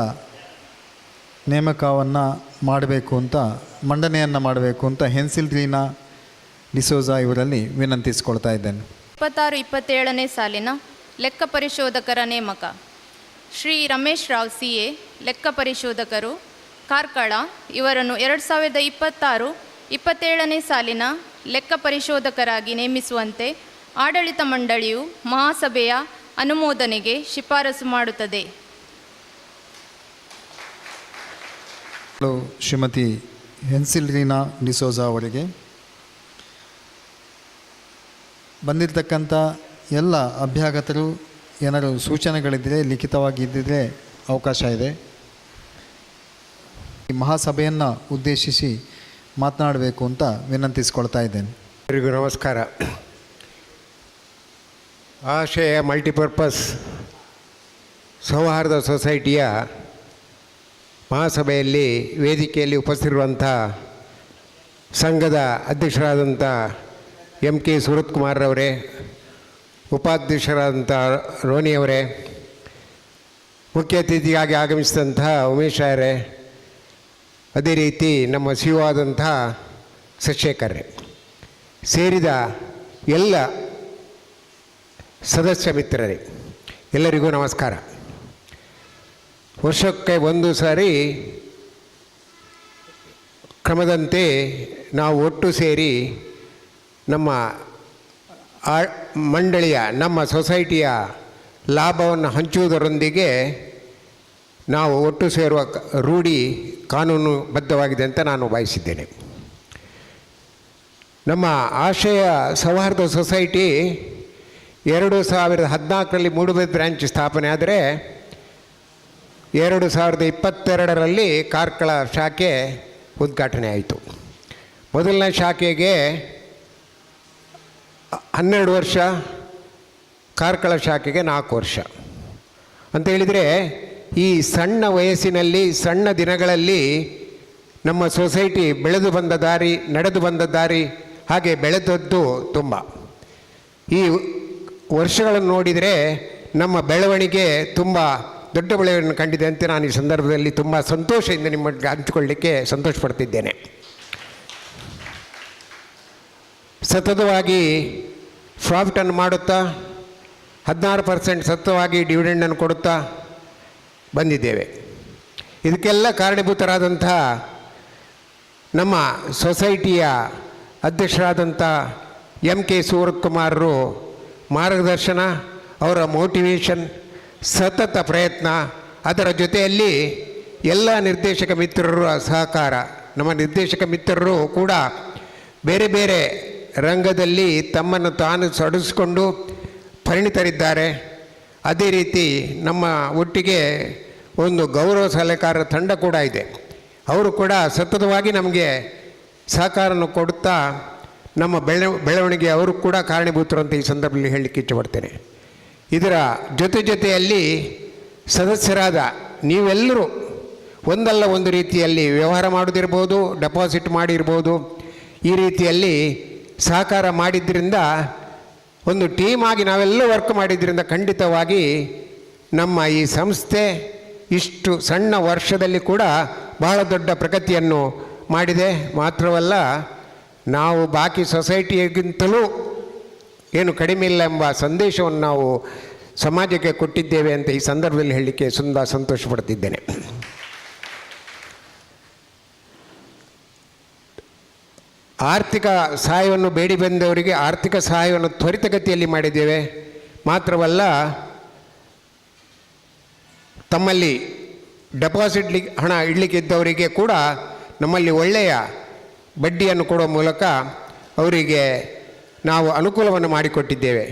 ನೇಮಕವನ್ನು ಮಾಡಬೇಕು ಅಂತ ಮಂಡನೆಯನ್ನು ಮಾಡಬೇಕು ಅಂತ ಹೆನ್ಸಿಲ್ ರೀನಾ ಡಿಸೋಜಾ ಇವರಲ್ಲಿ ವಿನಂತಿಸ್ಕೊಳ್ತಾ ಇದ್ದೇನೆ. 26-27ನೇ ಸಾಲಿನ ಲೆಕ್ಕ ಪರಿಶೋಧಕರ ನೇಮಕ: ಶ್ರೀ ರಮೇಶ್ ರಾವ್ CA, ಲೆಕ್ಕ ಪರಿಶೋಧಕರು, ಕಾರ್ಕಳ ಇವರನ್ನು 2026-27ನೇ ಸಾಲಿನ ಲೆಕ್ಕ ಪರಿಶೋಧಕರಾಗಿ ನೇಮಿಸುವಂತೆ ಆಡಳಿತ ಮಂಡಳಿಯು ಮಹಾಸಭೆಯ ಅನುಮೋದನೆಗೆ ಶಿಫಾರಸು ಮಾಡುತ್ತದೆ. ಶ್ರೀಮತಿ ಹೆನ್ಸಿಲ್ ರೀನಾ ಡಿಸೋಜಾ ಅವರಿಗೆ ಬಂದಿರತಕ್ಕಂಥ ಎಲ್ಲ ಅಭ್ಯಾಗತರು ಏನಾದರೂ ಸೂಚನೆಗಳಿದ್ದರೆ ಲಿಖಿತವಾಗಿ ಇದ್ದಿದ್ರೆ ಅವಕಾಶ ಇದೆ. ಈ ಮಹಾಸಭೆಯನ್ನು ಉದ್ದೇಶಿಸಿ ಮಾತನಾಡಬೇಕು ಅಂತ ವಿನಂತಿಸ್ಕೊಳ್ತಾ ಇದ್ದೇನೆ. ಎಲ್ಲರಿಗೂ ನಮಸ್ಕಾರ. ಆಶಯ ಮಲ್ಟಿಪರ್ಪಸ್ ಸೌಹಾರ್ದ ಸೊಸೈಟಿಯ ಮಹಾಸಭೆಯಲ್ಲಿ ವೇದಿಕೆಯಲ್ಲಿ ಉಪಸ್ಥಿತಿರುವಂಥ ಸಂಘದ ಅಧ್ಯಕ್ಷರಾದಂಥ MK ಸುರತ್ ಕುಮಾರ್ರವರೇ, ಉಪಾಧ್ಯಕ್ಷರಾದಂಥ ರೋನಿಯವರೇ, ಮುಖ್ಯ ಅತಿಥಿಯಾಗಿ ಆಗಮಿಸಿದಂಥ ಉಮೇಶ್ ಅವರೇ, ಅದೇ ರೀತಿ ನಮ್ಮ CEO ಆದಂಥ ಶಶೇಖರ್ರೆ, ಸೇರಿದ ಎಲ್ಲ ಸದಸ್ಯ ಮಿತ್ರರೇ, ಎಲ್ಲರಿಗೂ ನಮಸ್ಕಾರ. ವರ್ಷಕ್ಕೆ ಒಂದು ಸಾರಿ ಕ್ರಮದಂತೆ ನಾವು ಒಟ್ಟು ಸೇರಿ ನಮ್ಮ ಮಂಡಳಿಯ, ನಮ್ಮ ಸೊಸೈಟಿಯ ಲಾಭವನ್ನು ಹಂಚುವುದರೊಂದಿಗೆ ನಾವು ಒಟ್ಟು ಸೇರುವ ರೂಢಿ ಕಾನೂನುಬದ್ಧವಾಗಿದೆ ಅಂತ ನಾನು ಭಾವಿಸಿದ್ದೇನೆ. ನಮ್ಮ ಆಶಯ ಸೌಹಾರ್ದ ಸೊಸೈಟಿ 2014ರಲ್ಲಿ ಮೂಡುಬಿದ್ರೆ ಬ್ರ್ಯಾಂಚ್ ಸ್ಥಾಪನೆ ಆದರೆ 2022ರಲ್ಲಿ ಕಾರ್ಕಳ ಶಾಖೆ ಉದ್ಘಾಟನೆ ಆಯಿತು. ಮೊದಲನೇ ಶಾಖೆಗೆ 12 ವರ್ಷ, ಕಾರ್ಕಳ ಶಾಖೆಗೆ 4 ವರ್ಷ ಅಂತ ಹೇಳಿದರೆ, ಈ ಸಣ್ಣ ವಯಸ್ಸಿನಲ್ಲಿ, ಸಣ್ಣ ದಿನಗಳಲ್ಲಿ ನಮ್ಮ ಸೊಸೈಟಿ ಬೆಳೆದು ಬಂದ ದಾರಿ, ನಡೆದು ಬಂದ ದಾರಿ, ಹಾಗೆ ಬೆಳೆದದ್ದು ತುಂಬ. ಈ ವರ್ಷಗಳನ್ನು ನೋಡಿದರೆ ನಮ್ಮ ಬೆಳವಣಿಗೆ ತುಂಬ ದೊಡ್ಡ ಬೆಳವಣಿಗೆ ಕಂಡಿದೆ ಅಂತ ನಾನು ಈ ಸಂದರ್ಭದಲ್ಲಿ ತುಂಬ ಸಂತೋಷದಿಂದ ನಿಮ್ಮೊಟ್ಟಿಗೆ ಹಂಚಿಕೊಳ್ಳಲಿಕ್ಕೆ ಸಂತೋಷಪಡ್ತಿದ್ದೇನೆ. ಸತತವಾಗಿ ಪ್ರಾಫಿಟನ್ನು ಮಾಡುತ್ತಾ 16% ಸತತವಾಗಿ ಡಿವಿಡೆಂಡನ್ನು ಕೊಡುತ್ತಾ ಬಂದಿದ್ದೇವೆ. ಇದಕ್ಕೆಲ್ಲ ಕಾರಣೀಭೂತರಾದಂಥ ನಮ್ಮ ಸೊಸೈಟಿಯ ಅಧ್ಯಕ್ಷರಾದಂಥ MK ಸೂರತ್ಕುಮಾರರು ಮಾರ್ಗದರ್ಶನ, ಅವರ ಮೋಟಿವೇಶನ್, ಸತತ ಪ್ರಯತ್ನ, ಅದರ ಜೊತೆಯಲ್ಲಿ ಎಲ್ಲ ನಿರ್ದೇಶಕ ಮಿತ್ರರ ಸಹಕಾರ. ನಮ್ಮ ನಿರ್ದೇಶಕ ಮಿತ್ರರು ಕೂಡ ಬೇರೆ ಬೇರೆ ರಂಗದಲ್ಲಿ ತಮ್ಮನ್ನು ತಾನು ತೊಡಗಿಸಿಕೊಂಡು ಪರಿಣಿತರಿದ್ದಾರೆ. ಅದೇ ರೀತಿ ನಮ್ಮ ಒಟ್ಟಿಗೆ ಒಂದು ಗೌರವ ಸಲಹೆಗಾರರ ತಂಡ ಕೂಡ ಇದೆ. ಅವರು ಕೂಡ ಸತತವಾಗಿ ನಮಗೆ ಸಹಕಾರವನ್ನು ಕೊಡುತ್ತಾ ನಮ್ಮ ಬೆಳವಣಿಗೆ ಅವರು ಕೂಡ ಕಾರಣೀಭೂತರು ಅಂತ ಈ ಸಂದರ್ಭದಲ್ಲಿ ಹೇಳಲಿಕ್ಕೆ ಇಷ್ಟಪಡ್ತೇನೆ. ಇದರ ಜೊತೆಯಲ್ಲಿ ಸದಸ್ಯರಾದ ನೀವೆಲ್ಲರೂ ಒಂದಲ್ಲ ಒಂದು ರೀತಿಯಲ್ಲಿ ವ್ಯವಹಾರ ಮಾಡೋದಿರ್ಬೋದು, ಡೆಪಾಸಿಟ್ ಮಾಡಿರ್ಬೋದು, ಈ ರೀತಿಯಲ್ಲಿ ಸಹಕಾರ ಮಾಡಿದ್ದರಿಂದ, ಒಂದು ಟೀಮ್ ಆಗಿ ನಾವೆಲ್ಲ ವರ್ಕ್ ಮಾಡಿದ್ದರಿಂದ ಖಂಡಿತವಾಗಿ ನಮ್ಮ ಈ ಸಂಸ್ಥೆ ಇಷ್ಟು ಸಣ್ಣ ವರ್ಷದಲ್ಲಿ ಕೂಡ ಬಹಳ ದೊಡ್ಡ ಪ್ರಗತಿಯನ್ನು ಮಾಡಿದೆ. ಮಾತ್ರವಲ್ಲ, ನಾವು ಬಾಕಿ ಸೊಸೈಟಿಗಿಂತಲೂ ಏನು ಕಡಿಮೆ ಇಲ್ಲ ಎಂಬ ಸಂದೇಶವನ್ನು ನಾವು ಸಮಾಜಕ್ಕೆ ಕೊಟ್ಟಿದ್ದೇವೆ ಅಂತ ಈ ಸಂದರ್ಭದಲ್ಲಿ ಹೇಳಲಿಕ್ಕೆ ಸಂತೋಷ ಪಡ್ತಿದ್ದೇನೆ. ಆರ್ಥಿಕ ಸಹಾಯವನ್ನು ಬೇಡಿ ಬಂದವರಿಗೆ ಆರ್ಥಿಕ ಸಹಾಯವನ್ನು ತ್ವರಿತಗತಿಯಲ್ಲಿ ಮಾಡಿದ್ದೇವೆ. ಮಾತ್ರವಲ್ಲ, ತಮ್ಮಲ್ಲಿ ಡೆಪಾಸಿಟ್ ಹಣ ಇಡಲಿಕ್ಕಿದ್ದವರಿಗೆ ಕೂಡ ನಮ್ಮಲ್ಲಿ ಒಳ್ಳೆಯ ಬಡ್ಡಿಯನ್ನು ಕೊಡುವ ಮೂಲಕ ಅವರಿಗೆ ನಾವು ಅನುಕೂಲವನ್ನು ಮಾಡಿಕೊಟ್ಟಿದ್ದೇವೆ.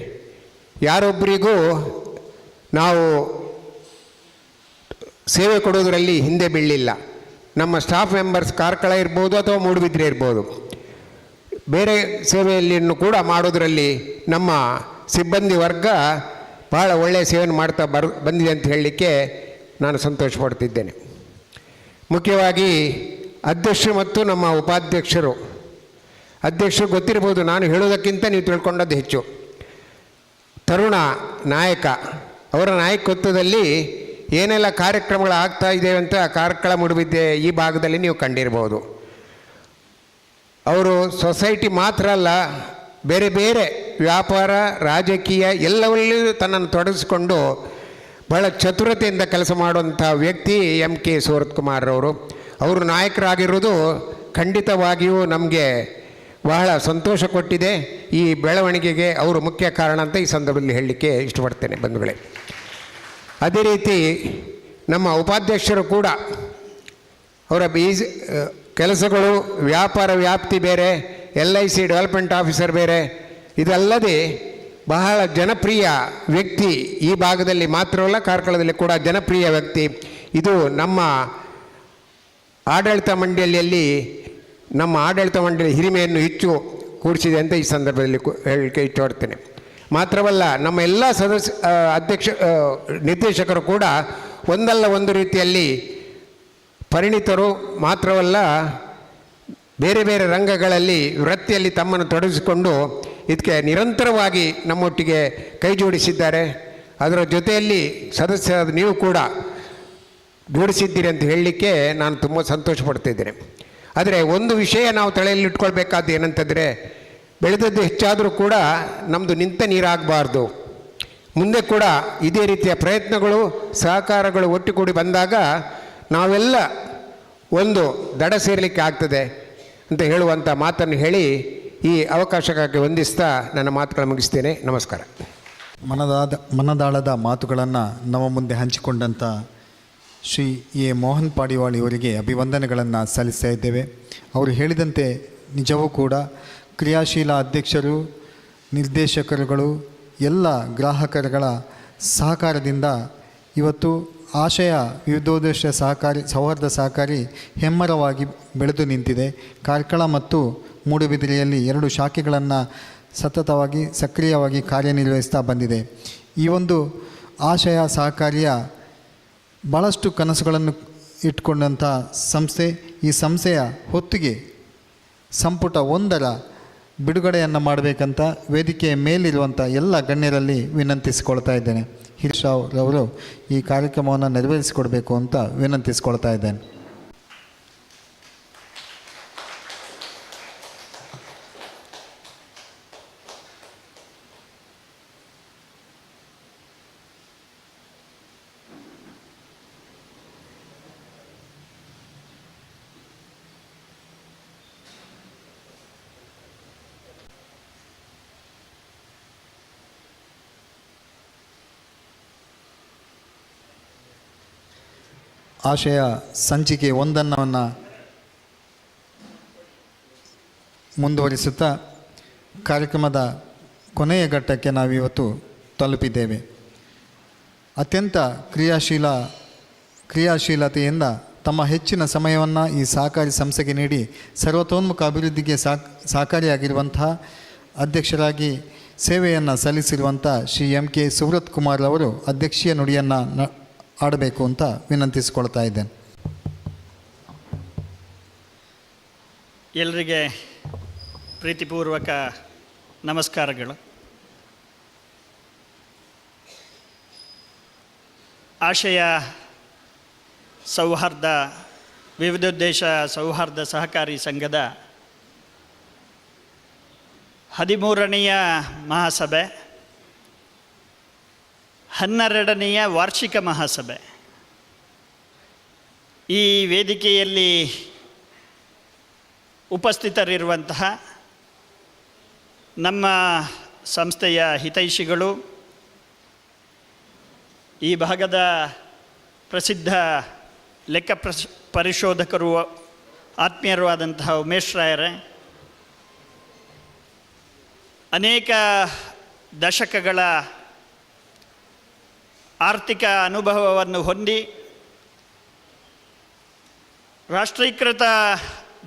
ಯಾರೊಬ್ಬರಿಗೂ ನಾವು ಸೇವೆ ಕೊಡೋದರಲ್ಲಿ ಹಿಂದೆ ಬೀಳಲಿಲ್ಲ. ನಮ್ಮ ಸ್ಟಾಫ್ ಮೆಂಬರ್ಸ್ ಕಾರ್ಕಳ ಇರ್ಬೋದು ಅಥವಾ ಮೂಡುಬಿದ್ರೆ ಇರ್ಬೋದು, ಬೇರೆ ಸೇವೆಯನ್ನು ಕೂಡ ಮಾಡೋದರಲ್ಲಿ ನಮ್ಮ ಸಿಬ್ಬಂದಿ ವರ್ಗ ಬಹಳ ಒಳ್ಳೆಯ ಸೇವೆಯನ್ನು ಮಾಡ್ತಾ ಬಂದಿದೆ ಅಂತ ಹೇಳಲಿಕ್ಕೆ ನಾನು ಸಂತೋಷ ಪಡ್ತಿದ್ದೇನೆ. ಮುಖ್ಯವಾಗಿ ಅಧ್ಯಕ್ಷರು ಮತ್ತು ನಮ್ಮ ಉಪಾಧ್ಯಕ್ಷರು, ಅಧ್ಯಕ್ಷರು ಗೊತ್ತಿರ್ಬೋದು, ನಾನು ಹೇಳೋದಕ್ಕಿಂತ ನೀವು ತಿಳ್ಕೊಂಡದ್ದು ಹೆಚ್ಚು. ತರುಣ ನಾಯಕ, ಅವರ ನಾಯಕತ್ವದಲ್ಲಿ ಏನೆಲ್ಲ ಕಾರ್ಯಕ್ರಮಗಳು ಆಗ್ತಾ ಇದ್ದೇವೆ ಅಂತ ಕಾರ್ಕಳ ಮೂಡುಬಿದ್ರೆ ಈ ಭಾಗದಲ್ಲಿ ನೀವು ಕಂಡಿರ್ಬೋದು. ಅವರು ಸೊಸೈಟಿ ಮಾತ್ರ ಅಲ್ಲ, ಬೇರೆ ಬೇರೆ ವ್ಯಾಪಾರ, ರಾಜಕೀಯ ಎಲ್ಲವಲ್ಲಿಯೂ ತನ್ನನ್ನು ತೊಡಗಿಸಿಕೊಂಡು ಬಹಳ ಚತುರತೆಯಿಂದ ಕೆಲಸ ಮಾಡುವಂಥ ವ್ಯಕ್ತಿ MK ಸೂರತ್ಕುಮಾರವರು. ಅವರು ನಾಯಕರಾಗಿರೋದು ಖಂಡಿತವಾಗಿಯೂ ನಮಗೆ ಬಹಳ ಸಂತೋಷ ಕೊಟ್ಟಿದೆ. ಈ ಬೆಳವಣಿಗೆಗೆ ಅವರು ಮುಖ್ಯ ಕಾರಣ ಅಂತ ಈ ಸಂದರ್ಭದಲ್ಲಿ ಹೇಳಲಿಕ್ಕೆ ಇಷ್ಟಪಡ್ತೇನೆ ಬಂಧುಗಳೇ. ಅದೇ ರೀತಿ ನಮ್ಮ ಉಪಾಧ್ಯಕ್ಷರು ಕೂಡ ಅವರ ಕೆಲಸಗಳು, ವ್ಯಾಪಾರ ವ್ಯಾಪ್ತಿ ಬೇರೆ, LIC ಡೆವಲಪ್ಮೆಂಟ್ ಆಫೀಸರ್ ಬೇರೆ. ಇದಲ್ಲದೆ ಬಹಳ ಜನಪ್ರಿಯ ವ್ಯಕ್ತಿ ಈ ಭಾಗದಲ್ಲಿ ಮಾತ್ರವಲ್ಲ, ಕಾರ್ಕಳದಲ್ಲಿ ಕೂಡ ಜನಪ್ರಿಯ ವ್ಯಕ್ತಿ. ಇದು ನಮ್ಮ ಆಡಳಿತ ಮಂಡಳಿಯಲ್ಲಿ ನಮ್ಮ ಆಡಳಿತ ಮಂಡಳಿ ಹಿರಿಮೆಯನ್ನು ಹೆಚ್ಚು ಕೂಡಿಸಿದೆ ಅಂತ ಈ ಸಂದರ್ಭದಲ್ಲಿ ಹೇಳಲಿಕ್ಕೆ ಇಷ್ಟಪಡ್ತೇನೆ. ಮಾತ್ರವಲ್ಲ, ನಮ್ಮ ಎಲ್ಲ ನಿರ್ದೇಶಕರು ಕೂಡ ಒಂದಲ್ಲ ಒಂದು ರೀತಿಯಲ್ಲಿ ಪರಿಣಿತರು. ಮಾತ್ರವಲ್ಲ, ಬೇರೆ ಬೇರೆ ರಂಗಗಳಲ್ಲಿ ವೃತ್ತಿಯಲ್ಲಿ ತಮ್ಮನ್ನು ತೊಡಗಿಸಿಕೊಂಡು ಇದಕ್ಕೆ ನಿರಂತರವಾಗಿ ನಮ್ಮೊಟ್ಟಿಗೆ ಕೈ ಜೋಡಿಸಿದ್ದಾರೆ. ಅದರ ಜೊತೆಯಲ್ಲಿ ಸದಸ್ಯರಾದ ನೀವು ಕೂಡ ಜೋಡಿಸಿದ್ದೀರಿ ಅಂತ ಹೇಳಲಿಕ್ಕೆ ನಾನು ತುಂಬ ಸಂತೋಷ ಪಡ್ತಿದ್ದೇನೆ. ಆದರೆ ಒಂದು ವಿಷಯ ನಾವು ತಲೆಯಲ್ಲಿಟ್ಕೊಳ್ಬೇಕಾದ್ದು ಏನಂತಂದರೆ, ಬೆಳೆದದ್ದು ಹೆಚ್ಚಾದರೂ ಕೂಡ ನಮ್ಮದು ನಿಂತ ನೀರಾಗಬಾರ್ದು. ಮುಂದೆ ಕೂಡ ಇದೇ ರೀತಿಯ ಪ್ರಯತ್ನಗಳು, ಸಹಕಾರಗಳು ಒಟ್ಟುಗೂಡಿ ಬಂದಾಗ ನಾವೆಲ್ಲ ಒಂದು ದಡ ಸೇರಲಿಕ್ಕೆ ಆಗ್ತದೆ ಅಂತ ಹೇಳುವಂಥ ಮಾತನ್ನು ಹೇಳಿ ಈ ಅವಕಾಶಕ್ಕಾಗಿ ವಂದಿಸ್ತಾ ನನ್ನ ಮಾತುಗಳನ್ನು ಮುಗಿಸ್ತೇನೆ. ನಮಸ್ಕಾರ. ಮನದಾಳದ ಮಾತುಗಳನ್ನು ನಮ್ಮ ಮುಂದೆ ಹಂಚಿಕೊಂಡಂಥ ಶ್ರೀ ಎ ಮೋಹನ್ ಪಾಡಿವಾಳ್ ಇವರಿಗೆ ಅಭಿವಂದನೆಗಳನ್ನು ಸಲ್ಲಿಸ್ತಾ ಇದ್ದೇವೆ. ಅವರು ಹೇಳಿದಂತೆ ನಿಜವೂ ಕೂಡ ಕ್ರಿಯಾಶೀಲ ಅಧ್ಯಕ್ಷರು, ನಿರ್ದೇಶಕರುಗಳು, ಎಲ್ಲ ಗ್ರಾಹಕರುಗಳ ಸಹಕಾರದಿಂದ ಇವತ್ತು ಆಶಯ ವಿವಿಧೋದ್ದೇಶ ಸೌಹಾರ್ದ ಸಹಕಾರಿ ಹೆಮ್ಮರವಾಗಿ ಬೆಳೆದು ನಿಂತಿದೆ. ಕಾರ್ಕಳ ಮತ್ತು ಮೂಡುಬಿದಿರೆಯಲ್ಲಿ 2 ಶಾಖೆಗಳನ್ನು ಸತತವಾಗಿ ಸಕ್ರಿಯವಾಗಿ ಕಾರ್ಯನಿರ್ವಹಿಸ್ತಾ ಬಂದಿದೆ. ಈ ಒಂದು ಆಶಯ ಸಹಕಾರಿಯ ಭಾಳಷ್ಟು ಕನಸುಗಳನ್ನು ಇಟ್ಕೊಂಡಂಥ ಸಂಸ್ಥೆ. ಈ ಸಂಸ್ಥೆಯ ಹೊತ್ತಿಗೆ ಸಂಪುಟ 1ರ ಬಿಡುಗಡೆಯನ್ನು ಮಾಡಬೇಕಂತ ವೇದಿಕೆಯ ಮೇಲಿರುವಂಥ ಎಲ್ಲ ಗಣ್ಯರಲ್ಲಿ ವಿನಂತಿಸಿಕೊಳ್ತಾ ಇದ್ದೇನೆ. ಹಿರಿರಾವ್ರವರು ಈ ಕಾರ್ಯಕ್ರಮವನ್ನು ನೆರವೇರಿಸಿಕೊಡಬೇಕು ಅಂತ ವಿನಂತಿಸಿಕೊಳ್ತಾ ಇದ್ದೇನೆ. ಆಶಯ ಸಂಚಿಕೆ 1 ಮುಂದುವರಿಸುತ್ತಾ ಕಾರ್ಯಕ್ರಮದ ಕೊನೆಯ ಘಟ್ಟಕ್ಕೆ ನಾವಿವತ್ತು ತಲುಪಿದ್ದೇವೆ. ಅತ್ಯಂತ ಕ್ರಿಯಾಶೀಲತೆಯಿಂದ ತಮ್ಮ ಹೆಚ್ಚಿನ ಸಮಯವನ್ನು ಈ ಸಹಕಾರಿ ಸಂಸ್ಥೆಗೆ ನೀಡಿ ಸರ್ವತೋನ್ಮುಖ ಅಭಿವೃದ್ಧಿಗೆ ಸಹಕಾರಿಯಾಗಿರುವಂತಹ ಅಧ್ಯಕ್ಷರಾಗಿ ಸೇವೆಯನ್ನು ಸಲ್ಲಿಸಿರುವಂಥ ಶ್ರೀ ಎಂ ಕೆ ಸುಬ್ರತ್ ಕುಮಾರ್ ಅವರು ಅಧ್ಯಕ್ಷೀಯ ನುಡಿಯನ್ನು ಆಡಬೇಕು ಅಂತ ವಿನಂತಿಸಿಕೊಳ್ತಾ ಇದ್ದೇನೆ. ಎಲ್ಲರಿಗೆ ಪ್ರೀತಿಪೂರ್ವಕ ನಮಸ್ಕಾರಗಳು. ಆಶಯ ಸೌಹಾರ್ದ ವಿವಿಧೋದ್ದೇಶ ಸೌಹಾರ್ದ ಸಹಕಾರಿ ಸಂಘದ 13ನೆಯ ಮಹಾಸಭೆ, 12ನೆಯ ವಾರ್ಷಿಕ ಮಹಾಸಭೆ. ಈ ವೇದಿಕೆಯಲ್ಲಿ ಉಪಸ್ಥಿತರಿರುವಂತಹ ನಮ್ಮ ಸಂಸ್ಥೆಯ ಹಿತೈಷಿಗಳು, ಈ ಭಾಗದ ಪ್ರಸಿದ್ಧ ಲೆಕ್ಕ ಪರಿಶೋಧಕರು ಆತ್ಮೀಯರು ಆದಂತಹ ಉಮೇಶ್ ರಾಯರೇ, ಅನೇಕ ದಶಕಗಳ ಆರ್ಥಿಕ ಅನುಭವವನ್ನು ಹೊಂದಿ ರಾಷ್ಟ್ರೀಕೃತ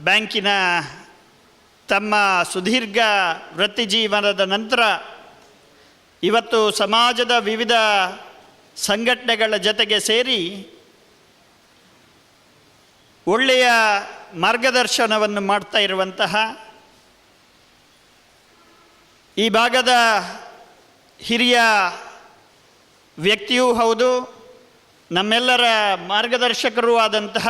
ಬ್ಯಾಂಕಿನ ತಮ್ಮ ಸುದೀರ್ಘ ವೃತ್ತಿ ಜೀವನದ ನಂತರ ಇವತ್ತು ಸಮಾಜದ ವಿವಿಧ ಸಂಘಟನೆಗಳ ಜೊತೆಗೆ ಸೇರಿ ಒಳ್ಳೆಯ ಮಾರ್ಗದರ್ಶನವನ್ನು ಮಾಡ್ತಾ ಇರುವಂತಹ ಈ ಭಾಗದ ಹಿರಿಯ ವ್ಯಕ್ತಿಯೂ ಹೌದು, ನಮ್ಮೆಲ್ಲರ ಮಾರ್ಗದರ್ಶಕರೂ ಆದಂತಹ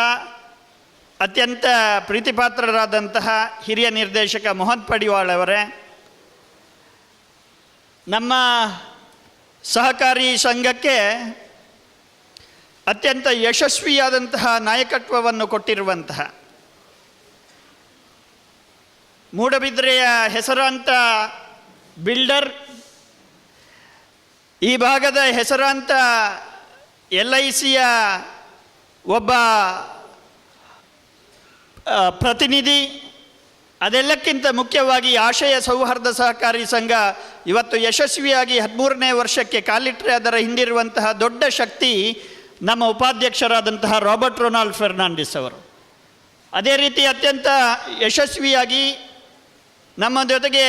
ಅತ್ಯಂತ ಪ್ರೀತಿಪಾತ್ರರಾದಂತಹ ಹಿರಿಯ ನಿರ್ದೇಶಕ ಮೋಹನ್ ಪಡಿವಾಳ್ ಅವರೇ, ನಮ್ಮ ಸಹಕಾರಿ ಸಂಘಕ್ಕೆ ಅತ್ಯಂತ ಯಶಸ್ವಿಯಾದಂತಹ ನಾಯಕತ್ವವನ್ನು ಕೊಟ್ಟಿರುವಂತಹ ಮೂಡಬಿದ್ರೆಯ ಹೆಸರಾಂತ ಬಿಲ್ಡರ್, ಈ ಭಾಗದ ಹೆಸರಾಂತ LICಯ ಒಬ್ಬ ಪ್ರತಿನಿಧಿ, ಅದೆಲ್ಲಕ್ಕಿಂತ ಮುಖ್ಯವಾಗಿ ಆಶಯ ಸೌಹಾರ್ದ ಸಹಕಾರಿ ಸಂಘ ಇವತ್ತು ಯಶಸ್ವಿಯಾಗಿ 13ನೇ ವರ್ಷಕ್ಕೆ ಕಾಲಿಟ್ಟರೆ ಅದರ ಹಿಂದಿರುವಂತಹ ದೊಡ್ಡ ಶಕ್ತಿ ನಮ್ಮ ಉಪಾಧ್ಯಕ್ಷರಾದಂತಹ ರಾಬರ್ಟ್ ರೊನಾಲ್ಡ್ ಫೆರ್ನಾಂಡಿಸ್ ಅವರು. ಅದೇ ರೀತಿ ಅತ್ಯಂತ ಯಶಸ್ವಿಯಾಗಿ ನಮ್ಮ ಜೊತೆಗೆ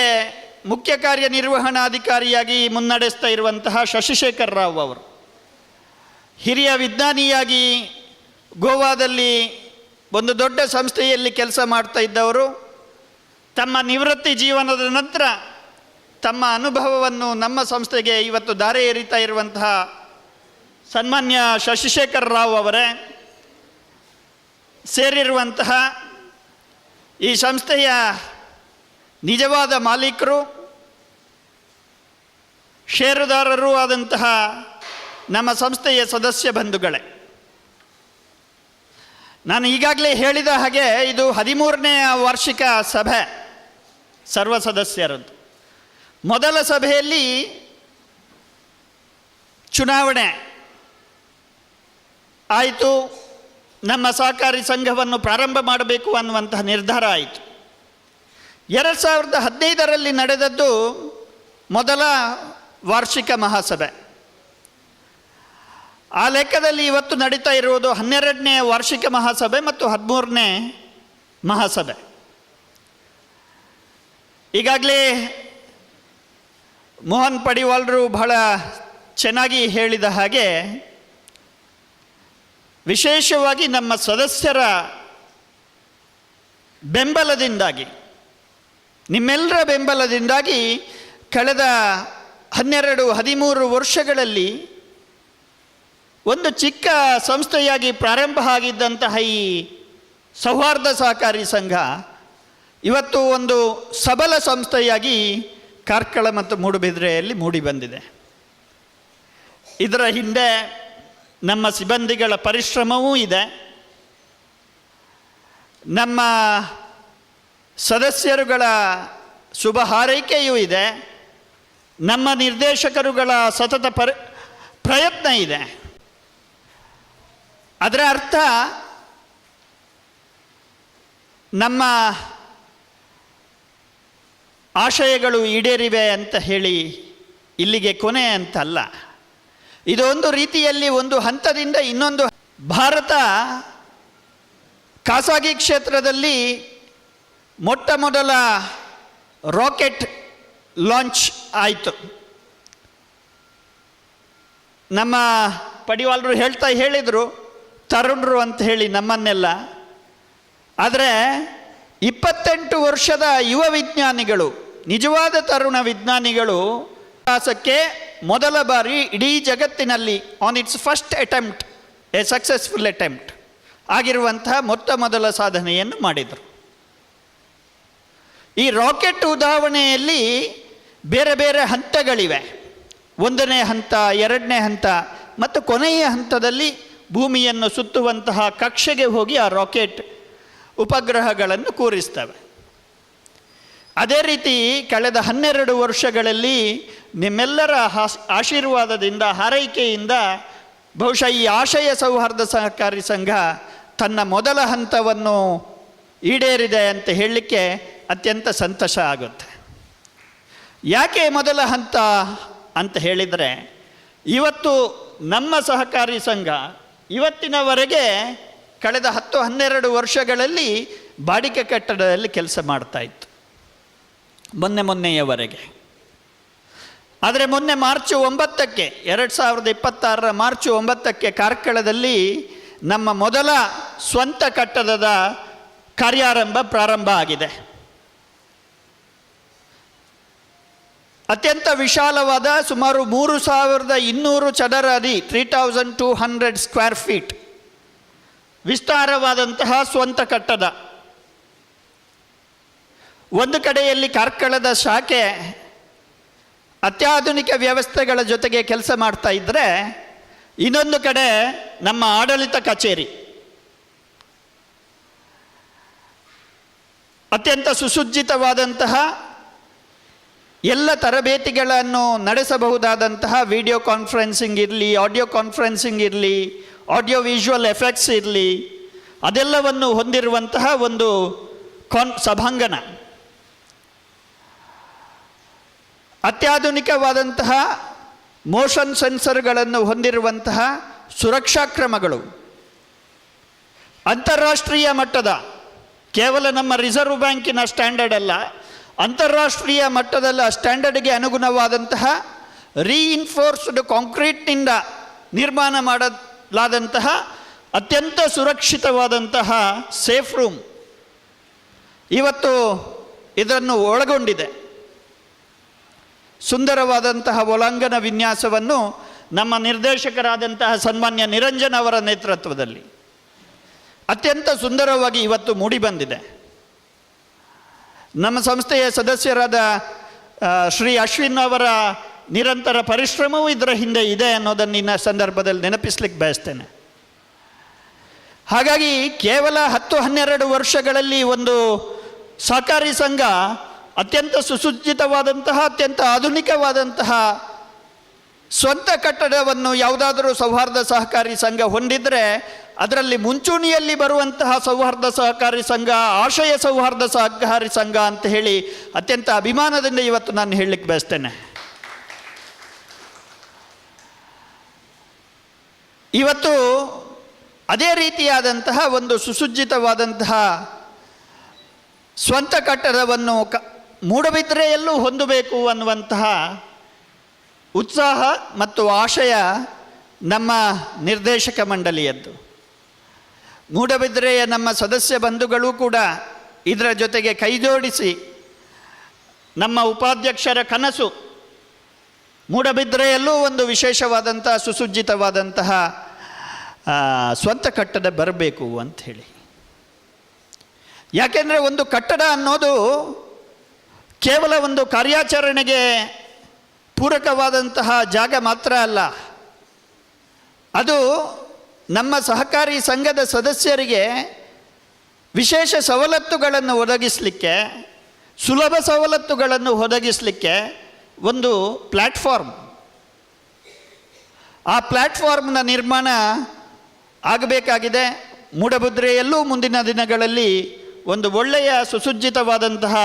ಮುಖ್ಯ ಕಾರ್ಯನಿರ್ವಹಣಾಧಿಕಾರಿಯಾಗಿ ಮುನ್ನಡೆಸ್ತಾ ಇರುವಂತಹ ಶಶಿಶೇಖರ್ ರಾವ್ ಅವರು, ಹಿರಿಯ ವಿಜ್ಞಾನಿಯಾಗಿ ಗೋವಾದಲ್ಲಿ ಒಂದು ದೊಡ್ಡ ಸಂಸ್ಥೆಯಲ್ಲಿ ಕೆಲಸ ಮಾಡ್ತಾ ಇದ್ದವರು, ತಮ್ಮ ನಿವೃತ್ತಿ ಜೀವನದ ನಂತರ ತಮ್ಮ ಅನುಭವವನ್ನು ನಮ್ಮ ಸಂಸ್ಥೆಗೆ ಇವತ್ತು ದಾರೆ ಎರಿತಾ ಇರುವಂತಹ ಸನ್ಮಾನ್ಯ ಶಶಿಶೇಖರ್ ರಾವ್ ಅವರೇ ಸೇರಿರುವಂತಹ ಈ ಸಂಸ್ಥೆಯ ನಿಜವಾದ ಮಾಲೀಕರು, ಷೇರುದಾರರೂ ಆದಂತಹ ನಮ್ಮ ಸಂಸ್ಥೆಯ ಸದಸ್ಯ ಬಂಧುಗಳೇ, ನಾನು ಈಗಾಗಲೇ ಹೇಳಿದ ಹಾಗೆ ಇದು 13ನೇ ವಾರ್ಷಿಕ ಸಭೆ ಸರ್ವ ಸದಸ್ಯರದ್ದು. ಮೊದಲ ಸಭೆಯಲ್ಲಿ ಚುನಾವಣೆ ಆಯಿತು, ನಮ್ಮ ಸಹಕಾರಿ ಸಂಘವನ್ನು ಪ್ರಾರಂಭ ಮಾಡಬೇಕು ಅನ್ನುವಂತಹ ನಿರ್ಧಾರ ಆಯಿತು. 2015ರಲ್ಲಿ ನಡೆದದ್ದು ಮೊದಲ ವಾರ್ಷಿಕ ಮಹಾಸಭೆ. ಆ ಲೆಕ್ಕದಲ್ಲಿ ಇವತ್ತು ನಡೀತಾ ಇರುವುದು 12ನೇ ವಾರ್ಷಿಕ ಮಹಾಸಭೆ ಮತ್ತು 13ನೇ ಮಹಾಸಭೆ. ಈಗಾಗಲೇ ಮೋಹನ್ ಪಡಿವಾಲ್ರು ಬಹಳ ಚೆನ್ನಾಗಿ ಹೇಳಿದ ಹಾಗೆ, ವಿಶೇಷವಾಗಿ ನಮ್ಮ ಸದಸ್ಯರ ಬೆಂಬಲದಿಂದಾಗಿ, ನಿಮ್ಮೆಲ್ಲರ ಬೆಂಬಲದಿಂದಾಗಿ ಕಳೆದ 12-13 ವರ್ಷಗಳಲ್ಲಿ ಒಂದು ಚಿಕ್ಕ ಸಂಸ್ಥೆಯಾಗಿ ಪ್ರಾರಂಭ ಆಗಿದ್ದಂತಹ ಈ ಸೌಹಾರ್ದ ಸಹಕಾರಿ ಸಂಘ ಇವತ್ತು ಒಂದು ಸಬಲ ಸಂಸ್ಥೆಯಾಗಿ ಕಾರ್ಕಳ ಮತ್ತು ಮೂಡುಬಿದ್ರೆಯಲ್ಲಿ ಮೂಡಿಬಂದಿದೆ. ಇದರ ಹಿಂದೆ ನಮ್ಮ ಸಿಬ್ಬಂದಿಗಳ ಪರಿಶ್ರಮವೂ ಇದೆ, ನಮ್ಮ ಸದಸ್ಯರುಗಳ ಶುಭ ಹಾರೈಕೆಯೂ ಇದೆ, ನಮ್ಮ ನಿರ್ದೇಶಕರುಗಳ ಸತತ ಪ್ರಯತ್ನ ಇದೆ. ಅದರ ಅರ್ಥ ನಮ್ಮ ಆಶಯಗಳು ಈಡೇರಿವೆ ಅಂತ ಹೇಳಿ ಇಲ್ಲಿಗೆ ಕೊನೆ ಅಂತಲ್ಲ. ಇದೊಂದು ರೀತಿಯಲ್ಲಿ ಒಂದು ಹಂತದಿಂದ ಇನ್ನೊಂದು. ಭಾರತ ಖಾಸಗಿ ಕ್ಷೇತ್ರದಲ್ಲಿ ಮೊಟ್ಟ ಮೊದಲ ರಾಕೆಟ್ ಲಾಂಚ್ ಆಯಿತು. ನಮ್ಮ ಪಡಿವಾಲರು ಹೇಳಿದರು ತರುಣರು ಅಂತ ಹೇಳಿ ನಮ್ಮನ್ನೆಲ್ಲ. ಆದರೆ 28 ವರ್ಷದ ಯುವ ವಿಜ್ಞಾನಿಗಳು, ನಿಜವಾದ ತರುಣ ವಿಜ್ಞಾನಿಗಳು ವಿಕಾಸಕ್ಕೆ ಮೊದಲ ಬಾರಿ ಇಡೀ ಜಗತ್ತಿನಲ್ಲಿ on its first attempt, A successful attempt ಆಗಿರುವಂತಹ ಮೊಟ್ಟ ಮೊದಲ ಸಾಧನೆಯನ್ನು ಮಾಡಿದರು. ಈ ರಾಕೆಟ್ ಉಡಾವಣೆಯಲ್ಲಿ ಬೇರೆ ಬೇರೆ ಹಂತಗಳಿವೆ. 1ನೇ ಹಂತ, 2ನೇ ಹಂತ ಮತ್ತು ಕೊನೆಯ ಹಂತದಲ್ಲಿ ಭೂಮಿಯನ್ನು ಸುತ್ತುವಂತಹ ಕಕ್ಷೆಗೆ ಹೋಗಿ ಆ ರಾಕೆಟ್ ಉಪಗ್ರಹಗಳನ್ನು ಕೂರಿಸ್ತವೆ. ಅದೇ ರೀತಿ ಕಳೆದ 12 ವರ್ಷಗಳಲ್ಲಿ ನಿಮ್ಮೆಲ್ಲರ ಆಶೀರ್ವಾದದಿಂದ, ಹಾರೈಕೆಯಿಂದ ಬಹುಶಃ ಈ ಆಶಯ ಸೌಹಾರ್ದ ಸಹಕಾರಿ ಸಂಘ ತನ್ನ ಮೊದಲ ಹಂತವನ್ನು ಈಡೇರಿದೆ ಅಂತ ಹೇಳಲಿಕ್ಕೆ ಅತ್ಯಂತ ಸಂತೋಷ ಆಗುತ್ತೆ. ಯಾಕೆ ಮೊದಲ ಹಂತ ಅಂತ ಹೇಳಿದರೆ, ಇವತ್ತು ನಮ್ಮ ಸಹಕಾರಿ ಸಂಘ ಇವತ್ತಿನವರೆಗೆ ಕಳೆದ 10-12 ವರ್ಷಗಳಲ್ಲಿ ಬಾಡಿಗೆ ಕಟ್ಟಡದಲ್ಲಿ ಕೆಲಸ ಮಾಡ್ತಾಯಿತ್ತು, ಮೊನ್ನೆಯವರೆಗೆ. ಆದರೆ ಮೊನ್ನೆ ಮಾರ್ಚ್ 9ಕ್ಕೆ 2026 ಮಾರ್ಚ್ 9ಕ್ಕೆ ಕಾರ್ಕಳದಲ್ಲಿ ನಮ್ಮ ಮೊದಲ ಸ್ವಂತ ಕಟ್ಟಡದ ಪ್ರಾರಂಭ ಆಗಿದೆ. ಅತ್ಯಂತ ವಿಶಾಲವಾದ ಸುಮಾರು 3200 ಚದರ ಅಡಿ, 3200 ಸ್ಕ್ವೇರ್ ಫೀಟ್ ವಿಸ್ತಾರವಾದಂತಹ ಸ್ವಂತ ಕಟ್ಟಡ. ಒಂದು ಕಡೆಯಲ್ಲಿ ಕಾರ್ಕಳದ ಶಾಖೆ ಅತ್ಯಾಧುನಿಕ ವ್ಯವಸ್ಥೆಗಳ ಜೊತೆಗೆ ಕೆಲಸ ಮಾಡ್ತಾ ಇದ್ದರೆ, ಇನ್ನೊಂದು ಕಡೆ ನಮ್ಮ ಆಡಳಿತ ಕಚೇರಿ ಅತ್ಯಂತ ಸುಸಜ್ಜಿತವಾದಂತಹ ಎಲ್ಲ ತರಬೇತಿಗಳನ್ನು ನಡೆಸಬಹುದಾದಂತಹ ವಿಡಿಯೋ ಕಾನ್ಫರೆನ್ಸಿಂಗ್ ಇರಲಿ, ಆಡಿಯೋ ಕಾನ್ಫರೆನ್ಸಿಂಗ್ ಇರಲಿ, ಆಡಿಯೋ ವಿಜುವಲ್ ಎಫೆಕ್ಟ್ಸ್ ಇರಲಿ, ಅದೆಲ್ಲವನ್ನು ಹೊಂದಿರುವಂತಹ ಒಂದು ಸಭಾಂಗಣ. ಅತ್ಯಾಧುನಿಕವಾದಂತಹ ಮೋಷನ್ ಸೆನ್ಸರ್ಗಳನ್ನು ಹೊಂದಿರುವಂತಹ ಸುರಕ್ಷಾ ಕ್ರಮಗಳು, ಅಂತಾರಾಷ್ಟ್ರೀಯ ಮಟ್ಟದ, ಕೇವಲ ನಮ್ಮ ರಿಸರ್ವ್ ಬ್ಯಾಂಕಿನ ಸ್ಟ್ಯಾಂಡರ್ಡ್ ಅಲ್ಲ, ಅಂತಾರಾಷ್ಟ್ರೀಯ ಮಟ್ಟದಲ್ಲಿ ಸ್ಟ್ಯಾಂಡರ್ಡ್ಗೆ ಅನುಗುಣವಾದಂತಹ ರೀಇನ್ಫೋರ್ಸ್ಡ್ ಕಾಂಕ್ರೀಟ್ನಿಂದ ನಿರ್ಮಾಣ ಮಾಡಲಾದಂತಹ ಅತ್ಯಂತ ಸುರಕ್ಷಿತವಾದಂತಹ ಸೇಫ್ ರೂಮ್ ಇವತ್ತು ಇದನ್ನು ಒಳಗೊಂಡಿದೆ. ಸುಂದರವಾದಂತಹ ಒಳಾಂಗಣ ವಿನ್ಯಾಸವನ್ನು ನಮ್ಮ ನಿರ್ದೇಶಕರಾದಂತಹ ಸನ್ಮಾನ್ಯ ನಿರಂಜನ್ ಅವರ ನೇತೃತ್ವದಲ್ಲಿ ಅತ್ಯಂತ ಸುಂದರವಾಗಿ ಇವತ್ತು ಮೂಡಿಬಂದಿದೆ. ನಮ್ಮ ಸಂಸ್ಥೆಯ ಸದಸ್ಯರಾದ ಶ್ರೀ ಅಶ್ವಿನ್ ಅವರ ನಿರಂತರ ಪರಿಶ್ರಮವೂ ಇದರ ಹಿಂದೆ ಇದೆ ಅನ್ನೋದನ್ನು ಈ ಸಂದರ್ಭದಲ್ಲಿ ನೆನಪಿಸ್ಲಿಕ್ಕೆ ಬಯಸ್ತೇನೆ. ಹಾಗಾಗಿ ಕೇವಲ 10-12 ವರ್ಷಗಳಲ್ಲಿ ಒಂದು ಸಹಕಾರಿ ಸಂಘ ಅತ್ಯಂತ ಸುಸಜ್ಜಿತವಾದಂತಹ, ಅತ್ಯಂತ ಆಧುನಿಕವಾದಂತಹ ಸ್ವಂತ ಕಟ್ಟಡವನ್ನು ಯಾವುದಾದರೂ ಸೌಹಾರ್ದ ಸಹಕಾರಿ ಸಂಘ ಹೊಂದಿದರೆ ಅದರಲ್ಲಿ ಮುಂಚೂಣಿಯಲ್ಲಿ ಬರುವಂತಹ ಸೌಹಾರ್ದ ಸಹಕಾರಿ ಸಂಘ ಆಶಯ ಸೌಹಾರ್ದ ಸಹಕಾರಿ ಸಂಘ ಅಂತ ಹೇಳಿ ಅತ್ಯಂತ ಅಭಿಮಾನದಿಂದ ಇವತ್ತು ನಾನು ಹೇಳಲಿಕ್ಕೆ ಬಯಸ್ತೇನೆ. ಇವತ್ತು ಅದೇ ರೀತಿಯಾದಂತಹ ಒಂದು ಸುಸಜ್ಜಿತವಾದಂತಹ ಸ್ವಂತ ಕಟ್ಟಡವನ್ನು ಮೂಡಬಿದ್ರೆಯಲ್ಲೂ ಹೊಂದಬೇಕು ಅನ್ನುವಂತಹ ಉತ್ಸಾಹ ಮತ್ತು ಆಶಯ ನಮ್ಮ ನಿರ್ದೇಶಕ ಮಂಡಳಿಯದ್ದು. ಮೂಡಬಿದ್ರೆಯ ನಮ್ಮ ಸದಸ್ಯ ಬಂಧುಗಳು ಕೂಡ ಇದರ ಜೊತೆಗೆ ಕೈಜೋಡಿಸಿ ನಮ್ಮ ಉಪಾಧ್ಯಕ್ಷರ ಕನಸು ಮೂಡಬಿದ್ರೆಯಲ್ಲೂ ಒಂದು ವಿಶೇಷವಾದಂತಹ ಸುಸಜ್ಜಿತವಾದಂತಹ ಸ್ವಂತ ಕಟ್ಟಡ ಬರಬೇಕು ಅಂಥೇಳಿ. ಯಾಕೆಂದರೆ ಒಂದು ಕಟ್ಟಡ ಅನ್ನೋದು ಕೇವಲ ಒಂದು ಕಾರ್ಯಾಚರಣೆಗೆ ಪೂರಕವಾದಂತಹ ಜಾಗ ಮಾತ್ರ ಅಲ್ಲ, ಅದು ನಮ್ಮ ಸಹಕಾರಿ ಸಂಘದ ಸದಸ್ಯರಿಗೆ ವಿಶೇಷ ಸವಲತ್ತುಗಳನ್ನು ಒದಗಿಸಲಿಕ್ಕೆ, ಸುಲಭ ಸವಲತ್ತುಗಳನ್ನು ಒದಗಿಸಲಿಕ್ಕೆ ಒಂದು ಪ್ಲ್ಯಾಟ್ಫಾರ್ಮ್. ಆ ಪ್ಲ್ಯಾಟ್ಫಾರ್ಮ್ನ ನಿರ್ಮಾಣ ಆಗಬೇಕಾಗಿದೆ. ಮೂಡಬಿದ್ರೆಯಲ್ಲೂ ಮುಂದಿನ ದಿನಗಳಲ್ಲಿ ಒಂದು ಒಳ್ಳೆಯ ಸುಸಜ್ಜಿತವಾದಂತಹ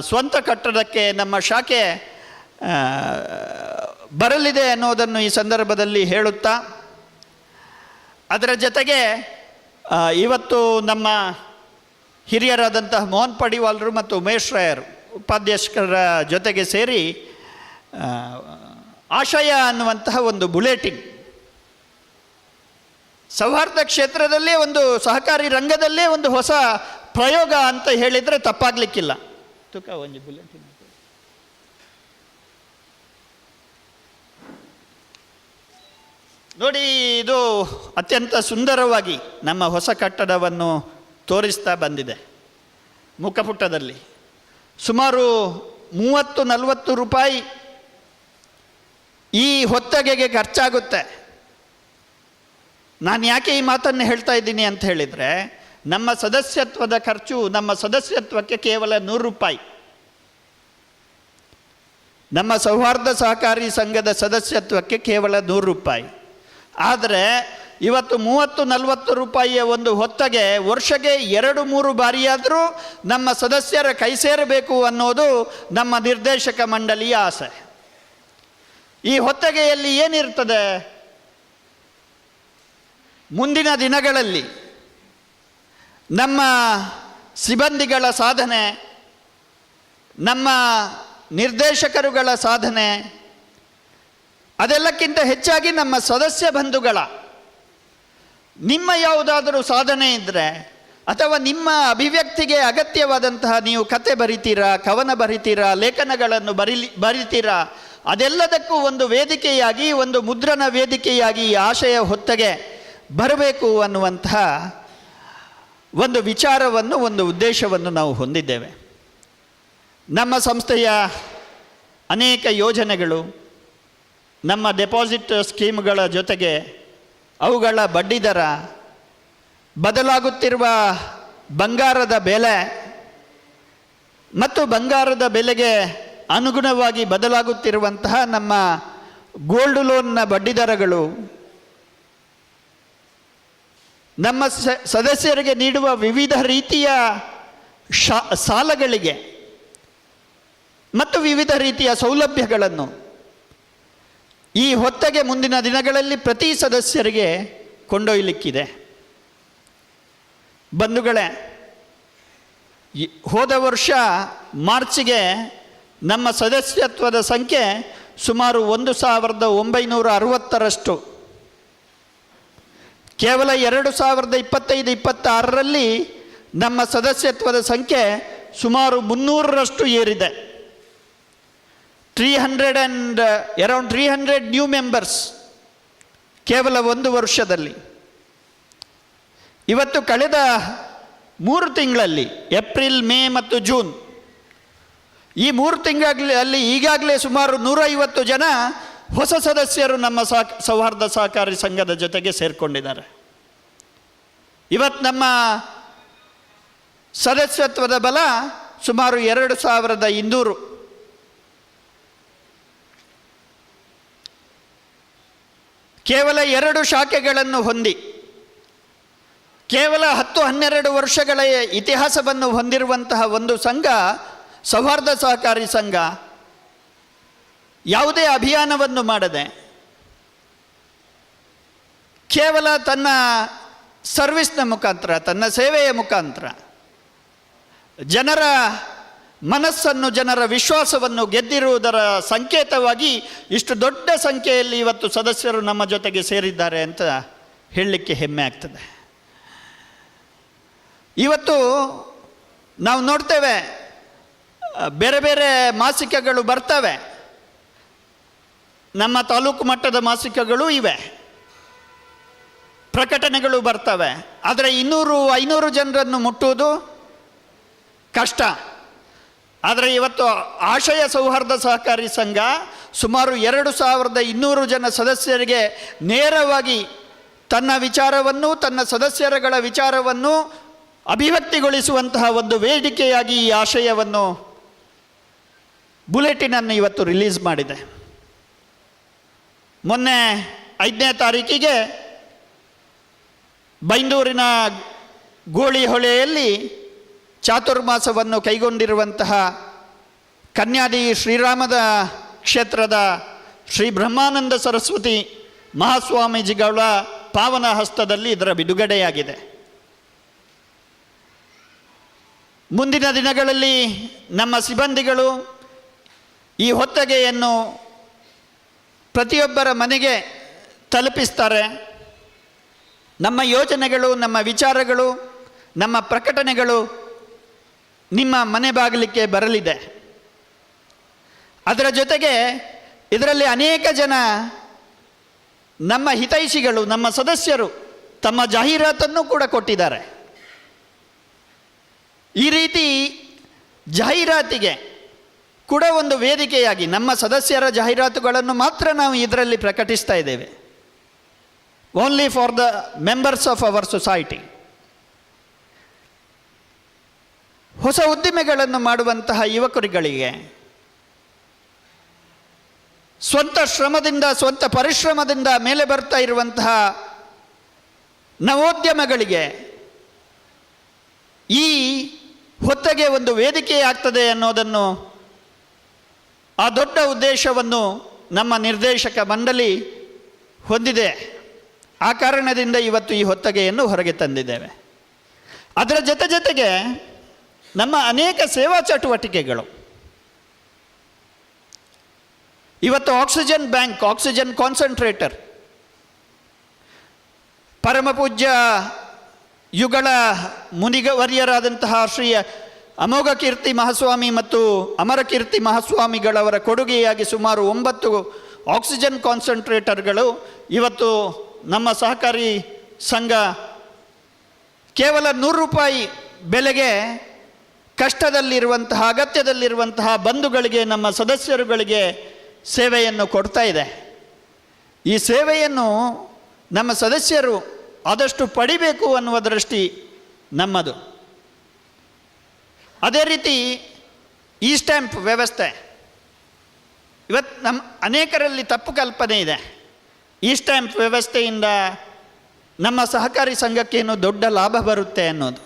ಸ್ವಂತ ಕಟ್ಟಡಕ್ಕೆ ನಮ್ಮ ಶಾಖೆ ಬರಲಿದೆ ಅನ್ನೋದನ್ನು ಈ ಸಂದರ್ಭದಲ್ಲಿ ಹೇಳುತ್ತಾ, ಅದರ ಜೊತೆಗೆ ಇವತ್ತು ನಮ್ಮ ಹಿರಿಯರಾದಂತಹ ಮೋಹನ್ ಪಡಿವಾಲ್ರು ಮತ್ತು ಉಮೇಶ್ ರಾಯರು ಉಪಾಧ್ಯಕ್ಷರ ಜೊತೆಗೆ ಸೇರಿ ಆಶಯ ಅನ್ನುವಂತಹ ಒಂದು ಬುಲೆಟಿನ್ ಸೌಹಾರ್ದ ಕ್ಷೇತ್ರದಲ್ಲೇ ಒಂದು ಸಹಕಾರಿ ರಂಗದಲ್ಲೇ ಒಂದು ಹೊಸ ಪ್ರಯೋಗ ಅಂತ ಹೇಳಿದರೆ ತಪ್ಪಾಗಲಿಕ್ಕಿಲ್ಲ. ತುಕ ಒಂದು ಬುಲೆಟಿನ್ ನೋಡಿ, ಇದು ಅತ್ಯಂತ ಸುಂದರವಾಗಿ ನಮ್ಮ ಹೊಸ ಕಟ್ಟಡವನ್ನು ತೋರಿಸ್ತಾ ಬಂದಿದೆ. ಮುಖಪುಟದಲ್ಲಿ ಸುಮಾರು 30-40 ರೂಪಾಯಿ ಈ ಹೊತ್ತಗೆಗೆ ಖರ್ಚಾಗುತ್ತೆ. ನಾನು ಯಾಕೆ ಈ ಮಾತನ್ನು ಹೇಳ್ತಾ ಇದ್ದೀನಿ ಅಂತ ಹೇಳಿದರೆ, ನಮ್ಮ ಸದಸ್ಯತ್ವದ ಖರ್ಚು ನಮ್ಮ ಸದಸ್ಯತ್ವಕ್ಕೆ ಕೇವಲ 100 ರೂಪಾಯಿ. ನಮ್ಮ ಸೌಹಾರ್ದ ಸಹಕಾರಿ ಸಂಘದ ಸದಸ್ಯತ್ವಕ್ಕೆ ಕೇವಲ 100 ರೂಪಾಯಿ. ಆದರೆ ಇವತ್ತು 30-40 ರೂಪಾಯಿಯ ಒಂದು ಹೊತ್ತಗೆ ವರ್ಷಕ್ಕೆ 2-3 ಬಾರಿಯಾದರೂ ನಮ್ಮ ಸದಸ್ಯರ ಕೈ ಸೇರಬೇಕು ಅನ್ನೋದು ನಮ್ಮ ನಿರ್ದೇಶಕ ಮಂಡಳಿಯ ಆಸೆ. ಈ ಹೊತ್ತಗೆಯಲ್ಲಿ ಏನಿರ್ತದೆ? ಮುಂದಿನ ದಿನಗಳಲ್ಲಿ ನಮ್ಮ ಸಿಬ್ಬಂದಿಗಳ ಸಾಧನೆ, ನಮ್ಮ ನಿರ್ದೇಶಕರುಗಳ ಸಾಧನೆ, ಅದೆಲ್ಲಕ್ಕಿಂತ ಹೆಚ್ಚಾಗಿ ನಮ್ಮ ಸದಸ್ಯ ಬಂಧುಗಳ ನಿಮ್ಮ ಯಾವುದಾದರೂ ಸಾಧನೆ ಇದ್ದರೆ, ಅಥವಾ ನಿಮ್ಮ ಅಭಿವ್ಯಕ್ತಿಗೆ ಅಗತ್ಯವಾದಂತಹ ನೀವು ಕತೆ ಬರಿತೀರಾ, ಕವನ ಬರಿತೀರಾ, ಲೇಖನಗಳನ್ನು ಬರಿತೀರಾ, ಅದೆಲ್ಲದಕ್ಕೂ ಒಂದು ವೇದಿಕೆಯಾಗಿ, ಒಂದು ಮುದ್ರಣ ವೇದಿಕೆಯಾಗಿ ಈ ಆಶಯ ಹೊತ್ತಗೆ ಬರಬೇಕು ಅನ್ನುವಂತಹ ಒಂದು ವಿಚಾರವನ್ನು, ಒಂದು ಉದ್ದೇಶವನ್ನು ನಾವು ಹೊಂದಿದ್ದೇವೆ. ನಮ್ಮ ಸಂಸ್ಥೆಯ ಅನೇಕ ಯೋಜನೆಗಳು, ನಮ್ಮ ಡೆಪಾಸಿಟ್ ಸ್ಕೀಮ್ಗಳ ಜೊತೆಗೆ ಅವುಗಳ ಬಡ್ಡಿದರ, ಬದಲಾಗುತ್ತಿರುವ ಬಂಗಾರದ ಬೆಲೆ ಮತ್ತು ಬಂಗಾರದ ಬೆಲೆಗೆ ಅನುಗುಣವಾಗಿ ಬದಲಾಗುತ್ತಿರುವಂತಹ ನಮ್ಮ ಗೋಲ್ಡ್ ಲೋನ್ನ ಬಡ್ಡಿದರಗಳು, ನಮ್ಮ ಸದಸ್ಯರಿಗೆ ನೀಡುವ ವಿವಿಧ ರೀತಿಯ ಸಾಲಗಳಿಗೆ ಮತ್ತು ವಿವಿಧ ರೀತಿಯ ಸೌಲಭ್ಯಗಳನ್ನು ಈ ಹೊತ್ತಗೆ ಮುಂದಿನ ದಿನಗಳಲ್ಲಿ ಪ್ರತಿ ಸದಸ್ಯರಿಗೆ ಕೊಂಡೊಯ್ಯಲಿಕ್ಕಿದೆ. ಬಂಧುಗಳೇ, ಹೋದ ವರ್ಷ ಮಾರ್ಚಿಗೆ ನಮ್ಮ ಸದಸ್ಯತ್ವದ ಸಂಖ್ಯೆ ಸುಮಾರು 1960ರಷ್ಟು. ಕೇವಲ 2025-26ರಲ್ಲಿ ನಮ್ಮ ಸದಸ್ಯತ್ವದ ಸಂಖ್ಯೆ ಸುಮಾರು 300ರಷ್ಟು ಏರಿದೆ. ಅರೌಂಡ್ 300 ನ್ಯೂ ಮೆಂಬರ್ಸ್ ಕೇವಲ ಒಂದು ವರ್ಷದಲ್ಲಿ. ಇವತ್ತು ಕಳೆದ 3 ತಿಂಗಳಲ್ಲಿ, ಏಪ್ರಿಲ್, ಮೇ ಮತ್ತು ಜೂನ್, ಈ 3 ತಿಂಗಳಲ್ಲಿ ಈಗಾಗಲೇ ಸುಮಾರು 150 ಜನ ಹೊಸ ಸದಸ್ಯರು ನಮ್ಮ ಸೌಹಾರ್ದ ಸಹಕಾರಿ ಸಂಘದ ಜೊತೆಗೆ ಸೇರಿಕೊಂಡಿದ್ದಾರೆ. ಇವತ್ತು ನಮ್ಮ ಸದಸ್ಯತ್ವದ ಬಲ ಸುಮಾರು 2200. ಕೇವಲ 2 ಶಾಖೆಗಳನ್ನು ಹೊಂದಿ, ಕೇವಲ 10-12 ವರ್ಷಗಳ ಇತಿಹಾಸವನ್ನು ಹೊಂದಿರುವಂತಹ ಒಂದು ಸಂಘ, ಸೌಹಾರ್ದ ಸಹಕಾರಿ ಸಂಘ, ಯಾವುದೇ ಅಭಿಯಾನವನ್ನು ಮಾಡದೆ ಕೇವಲ ತನ್ನ ಸರ್ವಿಸ್ನ ಮುಖಾಂತರ, ತನ್ನ ಸೇವೆಯ ಮುಖಾಂತರ ಜನರ ಮನಸ್ಸನ್ನು, ಜನರ ವಿಶ್ವಾಸವನ್ನು ಗೆದ್ದಿರುವುದರ ಸಂಕೇತವಾಗಿ ಇಷ್ಟು ದೊಡ್ಡ ಸಂಖ್ಯೆಯಲ್ಲಿ ಇವತ್ತು ಸದಸ್ಯರು ನಮ್ಮ ಜೊತೆಗೆ ಸೇರಿದ್ದಾರೆ ಅಂತ ಹೇಳಲಿಕ್ಕೆ ಹೆಮ್ಮೆ ಆಗ್ತದೆ. ಇವತ್ತು ನಾವು ನೋಡ್ತೇವೆ, ಬೇರೆ ಬೇರೆ ಮಾಸಿಕಗಳು ಬರ್ತವೆ, ನಮ್ಮ ತಾಲೂಕು ಮಟ್ಟದ ಮಾಸಿಕಗಳು ಇವೆ, ಪ್ರಕಟಣೆಗಳು ಬರ್ತವೆ. ಆದರೆ 200-500 ಜನರನ್ನು ಮುಟ್ಟುವುದು ಕಷ್ಟ. ಆದರೆ ಇವತ್ತು ಆಶಯ ಸೌಹಾರ್ದ ಸಹಕಾರಿ ಸಂಘ ಸುಮಾರು 2200 ಜನ ಸದಸ್ಯರಿಗೆ ನೇರವಾಗಿ ತನ್ನ ವಿಚಾರವನ್ನು, ತನ್ನ ಸದಸ್ಯರುಗಳ ವಿಚಾರವನ್ನು ಅಭಿವ್ಯಕ್ತಿಗೊಳಿಸುವಂತಹ ಒಂದು ವೇದಿಕೆಯಾಗಿ ಈ ಆಶಯವನ್ನು, ಬುಲೆಟಿನನ್ನು ಇವತ್ತು ರಿಲೀಸ್ ಮಾಡಿದೆ. ಮೊನ್ನೆ 5ನೇ ತಾರೀಕಿಗೆ ಬೈಂದೂರಿನ ಗೋಳಿಹೊಳೆಯಲ್ಲಿ ಚಾತುರ್ಮಾಸವನ್ನು ಕೈಗೊಂಡಿರುವಂತಹ ಕನ್ಯಾದಿ ಶ್ರೀರಾಮದ ಕ್ಷೇತ್ರದ ಶ್ರೀ ಬ್ರಹ್ಮಾನಂದ ಸರಸ್ವತಿ ಮಹಾಸ್ವಾಮೀಜಿಗಳ ಪಾವನ ಹಸ್ತದಲ್ಲಿ ಇದರ ಬಿಡುಗಡೆಯಾಗಿದೆ. ಮುಂದಿನ ದಿನಗಳಲ್ಲಿ ನಮ್ಮ ಸಿಬ್ಬಂದಿಗಳು ಈ ಹೊತ್ತಗೆಯನ್ನು ಪ್ರತಿಯೊಬ್ಬರ ಮನೆಗೆ ತಲುಪಿಸ್ತಾರೆ. ನಮ್ಮ ಯೋಜನೆಗಳು, ನಮ್ಮ ವಿಚಾರಗಳು, ನಮ್ಮ ಪ್ರಕಟಣೆಗಳು ನಿಮ್ಮ ಮನೆ ಬಾಗಿಲಿಗೆ ಬರಲಿದೆ. ಅದರ ಜೊತೆಗೆ ಇದರಲ್ಲಿ ಅನೇಕ ಜನ ನಮ್ಮ ಹಿತೈಷಿಗಳು, ನಮ್ಮ ಸದಸ್ಯರು ತಮ್ಮ ಜಾಹೀರಾತನ್ನು ಕೂಡ ಕೊಟ್ಟಿದ್ದಾರೆ. ಈ ರೀತಿ ಜಾಹೀರಾತಿಗೆ ಕೂಡ ಒಂದು ವೇದಿಕೆಯಾಗಿ ನಮ್ಮ ಸದಸ್ಯರ ಜಾಹೀರಾತುಗಳನ್ನು ಮಾತ್ರ ನಾವು ಇದರಲ್ಲಿ ಪ್ರಕಟಿಸ್ತಾ ಇದ್ದೇವೆ. Only for the members of our society. ಹೊಸ ಉದ್ದಿಮೆಗಳನ್ನು ಮಾಡುವಂತಹ ಯುವಕರುಗಳಿಗೆ ಸ್ವಂತ ಶ್ರಮದಿಂದ, ಸ್ವಂತ ಪರಿಶ್ರಮದಿಂದ ಮೇಲೆ ಬರ್ತಾ ಇರುವಂತಹ ನವೋದ್ಯಮಗಳಿಗೆ ಈ ಹೊತ್ತಗೆ ಒಂದು ವೇದಿಕೆ ಆಗ್ತದೆ ಅನ್ನೋದನ್ನು, ಆ ದೊಡ್ಡ ಉದ್ದೇಶವನ್ನು ನಮ್ಮ ನಿರ್ದೇಶಕ ಮಂಡಳಿ ಹೊಂದಿದೆ. ಆ ಕಾರಣದಿಂದ ಇವತ್ತು ಈ ಹೊತ್ತಗೆಯನ್ನು ಹೊರಗೆ ತಂದಿದ್ದೇವೆ. ಅದರ ಜೊತೆಗೆ ನಮ್ಮ ಅನೇಕ ಸೇವಾ ಚಟುವಟಿಕೆಗಳು, ಇವತ್ತು ಆಕ್ಸಿಜನ್ ಬ್ಯಾಂಕ್, ಆಕ್ಸಿಜನ್ ಕಾನ್ಸಂಟ್ರೇಟರ್, ಪರಮಪೂಜ್ಯ ಯುಗಳ ಮುನಿವರ್ಯರಾದಂತಹ ಶ್ರೀ ಅಮೋಘ ಕೀರ್ತಿ ಮಹಾಸ್ವಾಮಿ ಮತ್ತು ಅಮರಕೀರ್ತಿ ಮಹಾಸ್ವಾಮಿಗಳವರ ಕೊಡುಗೆಯಾಗಿ ಸುಮಾರು 9 ಆಕ್ಸಿಜನ್ ಕಾನ್ಸಂಟ್ರೇಟರ್ಗಳು ಇವತ್ತು ನಮ್ಮ ಸಹಕಾರಿ ಸಂಘ ಕೇವಲ 100 ರೂಪಾಯಿ ಬೆಲೆಗೆ ಕಷ್ಟದಲ್ಲಿರುವಂತಹ, ಅಗತ್ಯದಲ್ಲಿರುವಂತಹ ಬಂಧುಗಳಿಗೆ, ನಮ್ಮ ಸದಸ್ಯರುಗಳಿಗೆ ಸೇವೆಯನ್ನು ಕೊಡ್ತಾ ಇದೆ. ಈ ಸೇವೆಯನ್ನು ನಮ್ಮ ಸದಸ್ಯರು ಆದಷ್ಟು ಪಡಿಬೇಕು ಅನ್ನುವ ದೃಷ್ಟಿ ನಮ್ಮದು. ಅದೇ ರೀತಿ ಈ ಸ್ಟ್ಯಾಂಪ್ ವ್ಯವಸ್ಥೆ, ಇವತ್ತು ನಮ್ಮ ಅನೇಕರಲ್ಲಿ ತಪ್ಪು ಕಲ್ಪನೆ ಇದೆ. ಈ ಸ್ಟ್ಯಾಂಪ್ ವ್ಯವಸ್ಥೆಯಿಂದ ನಮ್ಮ ಸಹಕಾರಿ ಸಂಘಕ್ಕೇನು ದೊಡ್ಡ ಲಾಭ ಬರುತ್ತೆ ಅನ್ನೋದು.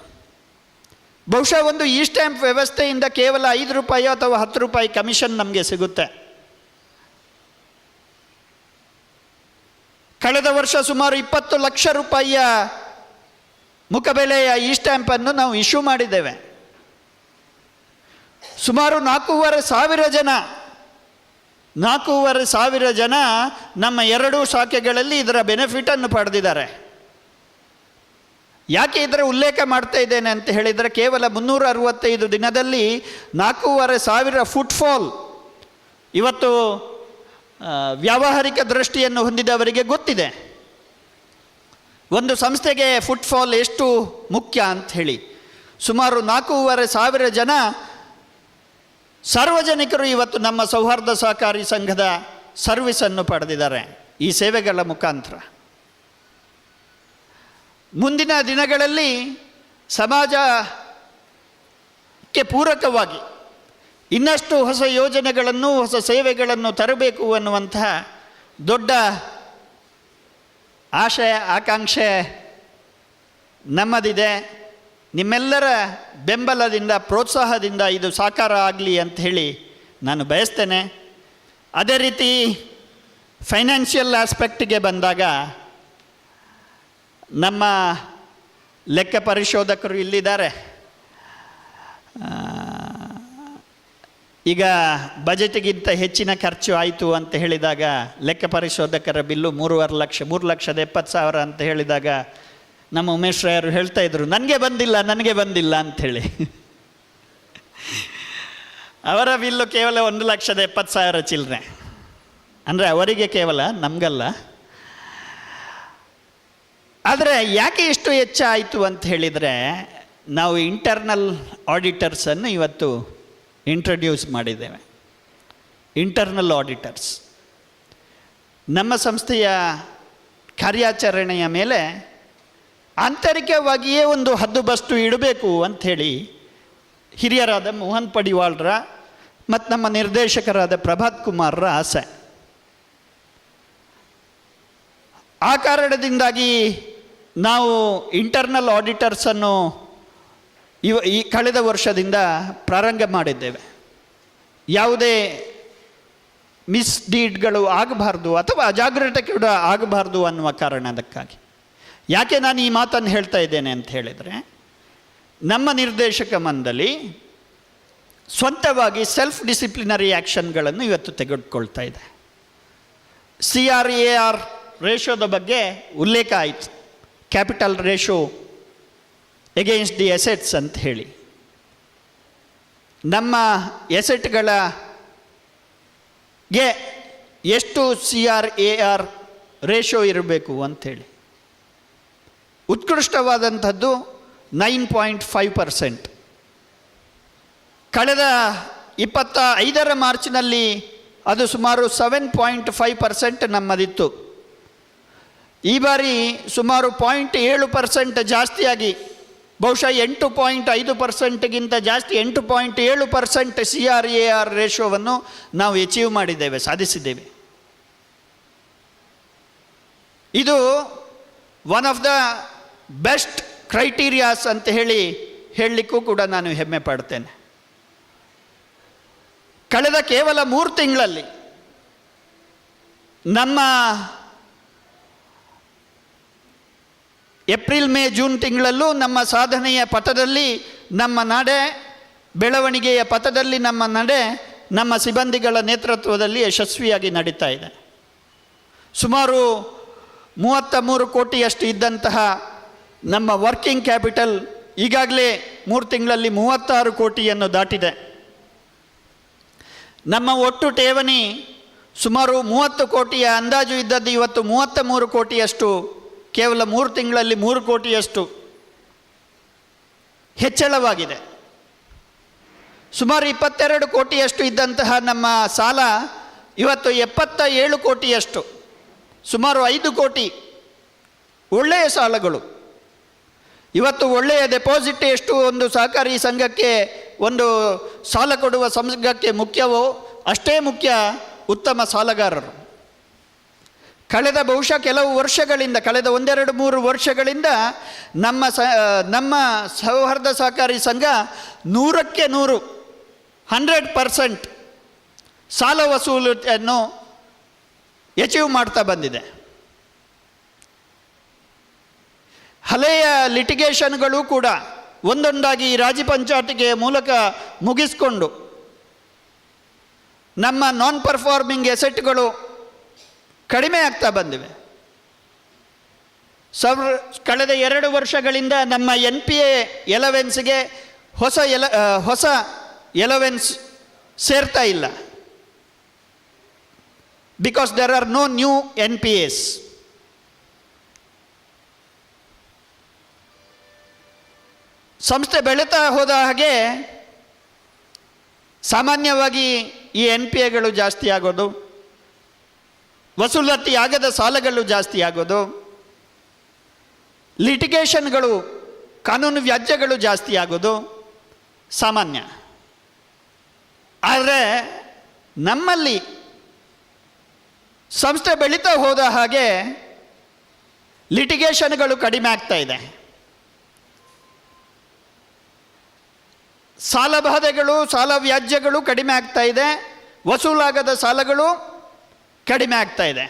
ಬಹುಶಃ ಒಂದು ಈ ಸ್ಟ್ಯಾಂಪ್ ವ್ಯವಸ್ಥೆಯಿಂದ ಕೇವಲ 5 ರೂಪಾಯಿ ಅಥವಾ 10 ರೂಪಾಯಿ ಕಮಿಷನ್ ನಮಗೆ ಸಿಗುತ್ತೆ. ಕಳೆದ ವರ್ಷ ಸುಮಾರು 20 ಲಕ್ಷ ರೂಪಾಯಿಯ ಮುಖಬೆಲೆಯ ಈ ಸ್ಟ್ಯಾಂಪನ್ನು ನಾವು ಇಶ್ಯೂ ಮಾಡಿದ್ದೇವೆ. ಸುಮಾರು 4,500 ಜನ ನಮ್ಮ 2 ಶಾಖೆಗಳಲ್ಲಿ ಇದರ ಬೆನಿಫಿಟನ್ನು ಪಡೆದಿದ್ದಾರೆ. ಯಾಕೆ ಇದರ ಉಲ್ಲೇಖ ಮಾಡ್ತಾ ಇದ್ದೇನೆ ಅಂತ ಹೇಳಿದರೆ, ಕೇವಲ 365 ದಿನದಲ್ಲಿ 4,500 ಫುಟ್ಫಾಲ್ ಇವತ್ತು ವ್ಯಾವಹಾರಿಕ ದೃಷ್ಟಿಯನ್ನು ಹೊಂದಿದವರಿಗೆ ಗೊತ್ತಿದೆ ಒಂದು ಸಂಸ್ಥೆಗೆ ಫುಟ್ಫಾಲ್ ಎಷ್ಟು ಮುಖ್ಯ ಅಂತ ಹೇಳಿ. ಸುಮಾರು 4,500 ಜನ ಸಾರ್ವಜನಿಕರು ಇವತ್ತು ನಮ್ಮ ಸೌಹಾರ್ದ ಸಹಕಾರಿ ಸಂಘದ ಸರ್ವಿಸನ್ನು ಪಡೆದಿದ್ದಾರೆ ಈ ಸೇವೆಗಳ ಮುಖಾಂತರ. ಮುಂದಿನ ದಿನಗಳಲ್ಲಿ ಸಮಾಜಕ್ಕೆ ಪೂರಕವಾಗಿ ಇನ್ನಷ್ಟು ಹೊಸ ಯೋಜನೆಗಳನ್ನು, ಹೊಸ ಸೇವೆಗಳನ್ನು ತರಬೇಕು ಅನ್ನುವಂತಹ ದೊಡ್ಡ ಆಶಯ, ಆಕಾಂಕ್ಷೆ ನಮ್ಮದಿದೆ. ನಿಮ್ಮೆಲ್ಲರ ಬೆಂಬಲದಿಂದ, ಪ್ರೋತ್ಸಾಹದಿಂದ ಇದು ಸಾಕಾರ ಆಗಲಿ ಅಂತ ಹೇಳಿ ನಾನು ಬಯಸ್ತೇನೆ. ಅದೇ ರೀತಿ ಫೈನಾನ್ಷಿಯಲ್ ಆಸ್ಪೆಕ್ಟಿಗೆ ಬಂದಾಗ ನಮ್ಮ ಲೆಕ್ಕ ಪರಿಶೋಧಕರು ಇಲ್ಲಿದ್ದಾರೆ. ಈಗ ಬಜೆಟ್ಗಿಂತ ಹೆಚ್ಚಿನ ಖರ್ಚು ಆಯಿತು ಅಂತ ಹೇಳಿದಾಗ ಲೆಕ್ಕ ಪರಿಶೋಧಕರ ಬಿಲ್ಲು 3,70,000 ಅಂತ ಹೇಳಿದಾಗ ನಮ್ಮ ಉಮೇಶ್ ರಾಯರು ಹೇಳ್ತಾ ಇದ್ರು, ನನಗೆ ಬಂದಿಲ್ಲ ಅಂಥೇಳಿ. ಅವರ ಬಿಲ್ಲು ಕೇವಲ 1,70,000 ಚಿಲ್ಲರೆ, ಅಂದರೆ ಅವರಿಗೆ ಕೇವಲ, ನಮಗಲ್ಲ. ಆದರೆ ಯಾಕೆ ಇಷ್ಟು ಹೆಚ್ಚಾಯಿತು ಅಂತ ಹೇಳಿದರೆ, ನಾವು ಇಂಟರ್ನಲ್ ಆಡಿಟರ್ಸನ್ನು ಇವತ್ತು ಇಂಟ್ರಡ್ಯೂಸ್ ಮಾಡಿದ್ದೇವೆ. ಇಂಟರ್ನಲ್ ಆಡಿಟರ್ಸ್ ನಮ್ಮ ಸಂಸ್ಥೆಯ ಕಾರ್ಯಾಚರಣೆಯ ಮೇಲೆ ಆಂತರಿಕವಾಗಿಯೇ ಒಂದು ಹದ್ದುಬಸ್ತು ಇಡಬೇಕು ಅಂಥೇಳಿ ಹಿರಿಯರಾದ ಮೋಹನ್ ಪಡಿವಾಳ್ರ ಮತ್ತು ನಮ್ಮ ನಿರ್ದೇಶಕರಾದ ಪ್ರಭಾತ್ ಕುಮಾರ್ರ ಆಸೆ. ಆ ಕಾರಣದಿಂದಾಗಿ ನಾವು ಇಂಟರ್ನಲ್ ಆಡಿಟರ್ಸನ್ನು ಈ ಕಳೆದ ವರ್ಷದಿಂದ ಪ್ರಾರಂಭ ಮಾಡಿದ್ದೇವೆ. ಯಾವುದೇ ಮಿಸ್ಡೀಡ್ಗಳು ಆಗಬಾರ್ದು ಅಥವಾ ಅಜಾಗ್ರತೆ ಕೂಡ ಆಗಬಾರ್ದು ಅನ್ನುವ ಕಾರಣದಕ್ಕಾಗಿ. ಯಾಕೆ ನಾನು ಈ ಮಾತನ್ನು ಹೇಳ್ತಾ ಇದ್ದೇನೆ ಅಂತ ಹೇಳಿದರೆ, ನಮ್ಮ ನಿರ್ದೇಶಕ ಮಂಡಳಿ ಸ್ವಂತವಾಗಿ ಸೆಲ್ಫ್ ಡಿಸಿಪ್ಲಿನರಿ ಆ್ಯಕ್ಷನ್ಗಳನ್ನು ಇವತ್ತು ತೆಗೆದುಕೊಳ್ತಾ ಇದೆ. CRAR ರೇಷೋದ ಬಗ್ಗೆ ಉಲ್ಲೇಖ ಆಯಿತು, capital ratio against the assets ಅಂತ ಹೇಳಿ. ನಮ್ಮ ಎಸೆಟ್ಗಳಿಗೆ ಎಷ್ಟು CRAR ರೇಷೋ ಇರಬೇಕು ಅಂಥೇಳಿ. ಉತ್ಕೃಷ್ಟವಾದಂಥದ್ದು 9.5%. ಕಳೆದ 25 ಮಾರ್ಚ್ನಲ್ಲಿ ಅದು ಸುಮಾರು 7.5% ನಮ್ಮದಿತ್ತು. ಈ ಬಾರಿ ಸುಮಾರು 0.7% ಜಾಸ್ತಿಯಾಗಿ, ಬಹುಶಃ 8.5%ಗಿಂತ ಜಾಸ್ತಿ 8.7% CRAR ರೇಷೋವನ್ನು ನಾವು ಅಚೀವ್ ಮಾಡಿದ್ದೇವೆ, ಸಾಧಿಸಿದ್ದೇವೆ. ಇದು one of the best criterias ಅಂತ ಹೇಳಲಿಕ್ಕೂ ಕೂಡ ನಾನು ಹೆಮ್ಮೆ ಪಡ್ತೇನೆ. ಕಳೆದ ಕೇವಲ 3 ತಿಂಗಳಲ್ಲಿ ನಮ್ಮ ಏಪ್ರಿಲ್ ಮೇ ಜೂನ್ ತಿಂಗಳಲ್ಲೂ ನಮ್ಮ ಸಾಧನೆಯ ಪಥದಲ್ಲಿ, ನಮ್ಮ ನಡೆ ಬೆಳವಣಿಗೆಯ ಪಥದಲ್ಲಿ ನಮ್ಮ ನಡೆ ನಮ್ಮ ಸಿಬ್ಬಂದಿಗಳ ನೇತೃತ್ವದಲ್ಲಿ ಯಶಸ್ವಿಯಾಗಿ ನಡೀತಾ ಇದೆ. ಸುಮಾರು 33 ಕೋಟಿಯಷ್ಟು ಇದ್ದಂತಹ ನಮ್ಮ ವರ್ಕಿಂಗ್ ಕ್ಯಾಪಿಟಲ್ ಈಗಾಗಲೇ 3 ತಿಂಗಳಲ್ಲಿ 36 ಕೋಟಿಯನ್ನು ದಾಟಿದೆ. ನಮ್ಮ ಒಟ್ಟು ಠೇವಣಿ ಸುಮಾರು 30 ಕೋಟಿಯ ಅಂದಾಜು ಇದ್ದದ್ದು ಇವತ್ತು 33 ಕೋಟಿಯಷ್ಟು, ಕೇವಲ 3 ತಿಂಗಳಲ್ಲಿ 3 ಕೋಟಿಯಷ್ಟು ಹೆಚ್ಚಳವಾಗಿದೆ. ಸುಮಾರು 22 ಕೋಟಿಯಷ್ಟು ಇದ್ದಂತಹ ನಮ್ಮ ಸಾಲ ಇವತ್ತು 77 ಕೋಟಿಯಷ್ಟು, ಸುಮಾರು 5 ಕೋಟಿ ಒಳ್ಳೆಯ ಸಾಲಗಳು. ಇವತ್ತು ಒಳ್ಳೆಯ ಡೆಪಾಸಿಟ್ ಎಷ್ಟು ಒಂದು ಸಹಕಾರಿ ಸಂಘಕ್ಕೆ, ಒಂದು ಸಾಲ ಕೊಡುವ ಸಂಘಕ್ಕೆ ಮುಖ್ಯವೋ ಅಷ್ಟೇ ಮುಖ್ಯ ಉತ್ತಮ ಸಾಲಗಾರರು. ಕಳೆದ ಬಹುಶಃ ಕೆಲವು ವರ್ಷಗಳಿಂದ, ಕಳೆದ 1-2-3 ವರ್ಷಗಳಿಂದ ನಮ್ಮ ಸೌಹಾರ್ದ ಸಹಕಾರಿ ಸಂಘ 100ಕ್ಕೆ 100% ಸಾಲ ವಸೂಲಿಯನ್ನು ಅಚೀವ್ ಮಾಡ್ತಾ ಬಂದಿದೆ. ಹಳೆಯ ಲಿಟಿಗೇಷನ್ಗಳು ಕೂಡ ಒಂದೊಂದಾಗಿ ರಾಜ್ಯ ಪಂಚಾಯತಿಗೆ ಮೂಲಕ ಮುಗಿಸ್ಕೊಂಡು ನಮ್ಮ ನಾನ್ ಪರ್ಫಾರ್ಮಿಂಗ್ ಎಸೆಟ್ಗಳು ಕಡಿಮೆ ಆಗ್ತಾ ಬಂದಿವೆ. ಕಳೆದ 2 ವರ್ಷಗಳಿಂದ ನಮ್ಮ NPA ಎಲೆವೆನ್ಸ್ಗೆ ಹೊಸ ಎಲೆವೆನ್ಸ್ ಸೇರ್ತಾ ಇಲ್ಲ. Because there are no new NPAs. ಸಂಸ್ಥೆ ಬೆಳೀತಾ ಹೋದ ಹಾಗೆ ಸಾಮಾನ್ಯವಾಗಿ ಈ NPAಗಳು ಜಾಸ್ತಿ ಆಗೋದು, ವಸೂಲಾತಿ ಆಗದ ಸಾಲಗಳು ಜಾಸ್ತಿ ಆಗೋದು, ಲಿಟಿಗೇಷನ್ಗಳು, ಕಾನೂನು ವ್ಯಾಜ್ಯಗಳು ಜಾಸ್ತಿ ಆಗೋದು ಸಾಮಾನ್ಯ. ಆದರೆ ನಮ್ಮಲ್ಲಿ ಸಂಸ್ಥೆ ಬೆಳೀತಾ ಹೋದ ಹಾಗೆ ಲಿಟಿಗೇಷನ್ಗಳು ಕಡಿಮೆ ಆಗ್ತಾ ಇದೆ, ಸಾಲ ಬಾಧೆಗಳು, ಸಾಲ ವ್ಯಾಜ್ಯಗಳು ಕಡಿಮೆ ಆಗ್ತಾ ಇದೆ, ವಸೂಲಾಗದ ಸಾಲಗಳು ಕಡಿಮೆ ಆಗ್ತಾ ಇದೆ.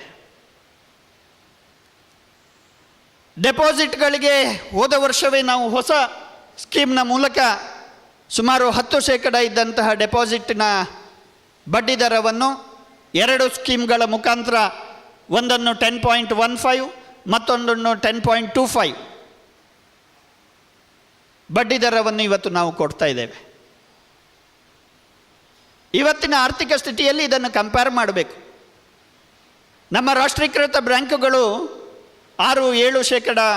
ಡೆಪಾಸಿಟ್ಗಳಿಗೆ ಹೋದ ವರ್ಷವೇ ನಾವು ಹೊಸ ಸ್ಕೀಮ್ನ ಮೂಲಕ ಸುಮಾರು 10% ಇದ್ದಂತಹ ಡೆಪಾಸಿಟ್ನ ಬಡ್ಡಿ ದರವನ್ನು 2 ಸ್ಕೀಮ್ಗಳ ಮುಖಾಂತರ, ಒಂದನ್ನು 10.15 ಮತ್ತೊಂದನ್ನು 10.25 ಬಡ್ಡಿ ದರವನ್ನು ಇವತ್ತು ನಾವು ಕೊಡ್ತಾ ಇದ್ದೇವೆ. ಇವತ್ತಿನ ಆರ್ಥಿಕ ಸ್ಥಿತಿಯಲ್ಲಿ ಇದನ್ನು ಕಂಪೇರ್ ಮಾಡಬೇಕು. ನಮ್ಮ ರಾಷ್ಟ್ರೀಕೃತ ಬ್ಯಾಂಕುಗಳು 6-7%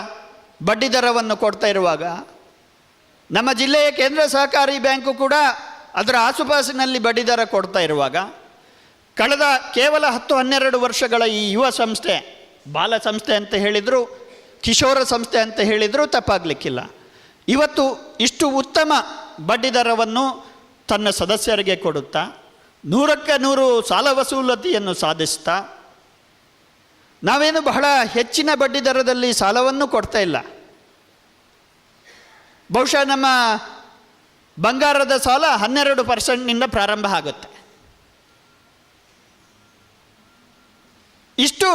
ಬಡ್ಡಿ ದರವನ್ನು ಕೊಡ್ತಾ ಇರುವಾಗ, ನಮ್ಮ ಜಿಲ್ಲೆಯ ಕೇಂದ್ರ ಸಹಕಾರಿ ಬ್ಯಾಂಕು ಕೂಡ ಅದರ ಆಸುಪಾಸಿನಲ್ಲಿ ಬಡ್ಡಿ ದರ ಕೊಡ್ತಾ ಇರುವಾಗ, ಕಳೆದ ಕೇವಲ 10-12 ವರ್ಷಗಳ ಈ ಯುವ ಸಂಸ್ಥೆ, ಬಾಲ ಸಂಸ್ಥೆ ಅಂತ ಹೇಳಿದರೂ, ಕಿಶೋರ ಸಂಸ್ಥೆ ಅಂತ ಹೇಳಿದರೂ ತಪ್ಪಾಗಲಿಕ್ಕಿಲ್ಲ, ಇವತ್ತು ಇಷ್ಟು ಉತ್ತಮ ಬಡ್ಡಿ ದರವನ್ನು ತನ್ನ ಸದಸ್ಯರಿಗೆ ಕೊಡುತ್ತಾ 100ಕ್ಕೆ 100 ಸಾಲ ವಸೂಲತಿಯನ್ನು ಸಾಧಿಸ್ತಾ ನಾವೇನು ಬಹಳ ಹೆಚ್ಚಿನ ಬಡ್ಡಿ ದರದಲ್ಲಿ ಸಾಲವನ್ನು ಕೊಡ್ತಾ ಇಲ್ಲ. ಬಹುಶಃ ನಮ್ಮ ಬಂಗಾರದ ಸಾಲ 12% ಪ್ರಾರಂಭ ಆಗುತ್ತೆ. ಇಷ್ಟು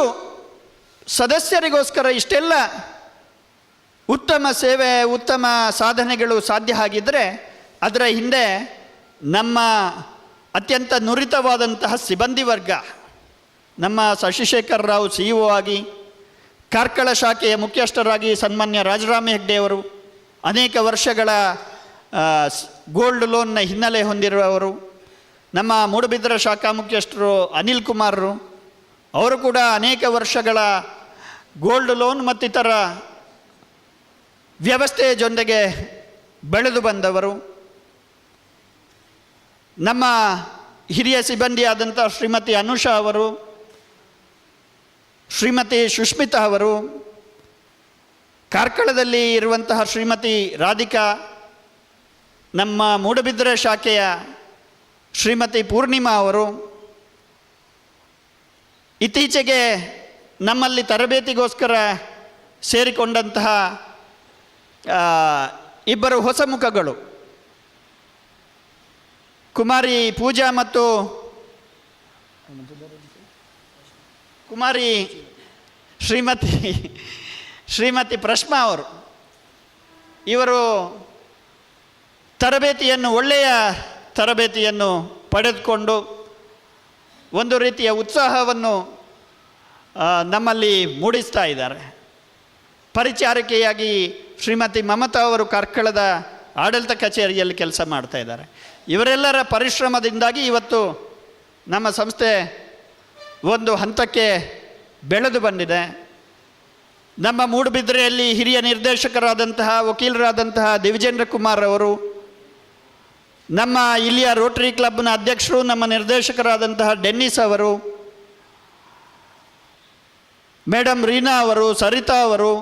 ಸದಸ್ಯರಿಗೋಸ್ಕರ ಇಷ್ಟೆಲ್ಲ ಉತ್ತಮ ಸೇವೆ, ಉತ್ತಮ ಸಾಧನೆಗಳು ಸಾಧ್ಯ ಆಗಿದ್ದರೆ ಅದರ ಹಿಂದೆ ನಮ್ಮ ಅತ್ಯಂತ ನುರಿತವಾದಂತಹ ಸಿಬ್ಬಂದಿ ವರ್ಗ, ನಮ್ಮ ಶಶಿಶೇಖರ್ ರಾವ್ CEO ಆಗಿ, ಕಾರ್ಕಳ ಶಾಖೆಯ ಮುಖ್ಯಸ್ಥರಾಗಿ ಸನ್ಮಾನ್ಯ ರಾಜರಾಮ ಹೆಗ್ಡೆಯವರು, ಅನೇಕ ವರ್ಷಗಳ ಗೋಲ್ಡ್ ಲೋನ್ನ ಹಿನ್ನೆಲೆ ಹೊಂದಿರುವವರು, ನಮ್ಮ ಮೂಡುಬಿದಿರೆ ಶಾಖಾ ಮುಖ್ಯಸ್ಥರು ಅನಿಲ್ ಕುಮಾರರು, ಅವರು ಕೂಡ ಅನೇಕ ವರ್ಷಗಳ ಗೋಲ್ಡ್ ಲೋನ್ ಮತ್ತಿತರ ವ್ಯವಸ್ಥೆಯ ಜೊತೆಗೆ ಬೆಳೆದು ಬಂದವರು, ನಮ್ಮ ಹಿರಿಯ ಸಿಬ್ಬಂದಿಯಾದಂಥ ಶ್ರೀಮತಿ ಅನುಷಾ ಅವರು, ಶ್ರೀಮತಿ ಸುಷ್ಮಿತಾ ಅವರು, ಕಾರ್ಕಳದಲ್ಲಿ ಇರುವಂತಹ ಶ್ರೀಮತಿ ರಾಧಿಕಾ, ನಮ್ಮ ಮೂಡುಬಿದಿರೆ ಶಾಖೆಯ ಶ್ರೀಮತಿ ಪೂರ್ಣಿಮಾ ಅವರು, ಇತ್ತೀಚೆಗೆ ನಮ್ಮಲ್ಲಿ ತರಬೇತಿಗೋಸ್ಕರ ಸೇರಿಕೊಂಡಂತಹ ಇಬ್ಬರು ಹೊಸ ಮುಖಗಳು, ಕುಮಾರಿ ಪೂಜಾ ಮತ್ತು ಕುಮಾರಿ ಶ್ರೀಮತಿ ಪ್ರಶ್ಮಾ ಅವರು. ಇವರು ಒಳ್ಳೆಯ ತರಬೇತಿಯನ್ನು ಪಡೆದುಕೊಂಡು ಒಂದು ರೀತಿಯ ಉತ್ಸಾಹವನ್ನು ನಮ್ಮಲ್ಲಿ ಮೂಡಿಸ್ತಾ ಇದ್ದಾರೆ. ಪರಿಚಾರಕೆಯಾಗಿ ಶ್ರೀಮತಿ ಮಮತಾ ಅವರು ಕಾರ್ಕಳದ ಆಡಳಿತ ಕಚೇರಿಯಲ್ಲಿ ಕೆಲಸ ಮಾಡ್ತಾ ಇದ್ದಾರೆ. ಇವರೆಲ್ಲರ ಪರಿಶ್ರಮದಿಂದಾಗಿ ಇವತ್ತು ನಮ್ಮ ಸಂಸ್ಥೆ ಒಂದು ಹಂತಕ್ಕೆ ಬೆಳೆದು ಬಂದಿದೆ. ನಮ್ಮ ಮೂಡುಬಿದಿರೆಯಲ್ಲಿ ಹಿರಿಯ ನಿರ್ದೇಶಕರಾದಂತಹ ವಕೀಲರಾದಂತಹ ದಿವಿಜೇಂದ್ರ ಕುಮಾರ್ ಅವರು, ನಮ್ಮ ಇಲ್ಲಿಯ ರೋಟರಿ ಕ್ಲಬ್ನ ಅಧ್ಯಕ್ಷರು, ನಮ್ಮ ನಿರ್ದೇಶಕರಾದಂತಹ ಡೆನ್ನಿಸ್ ಅವರು, ಮೇಡಮ್ ರೀನಾ ಅವರು, ಸರಿತಾ ಅವರು,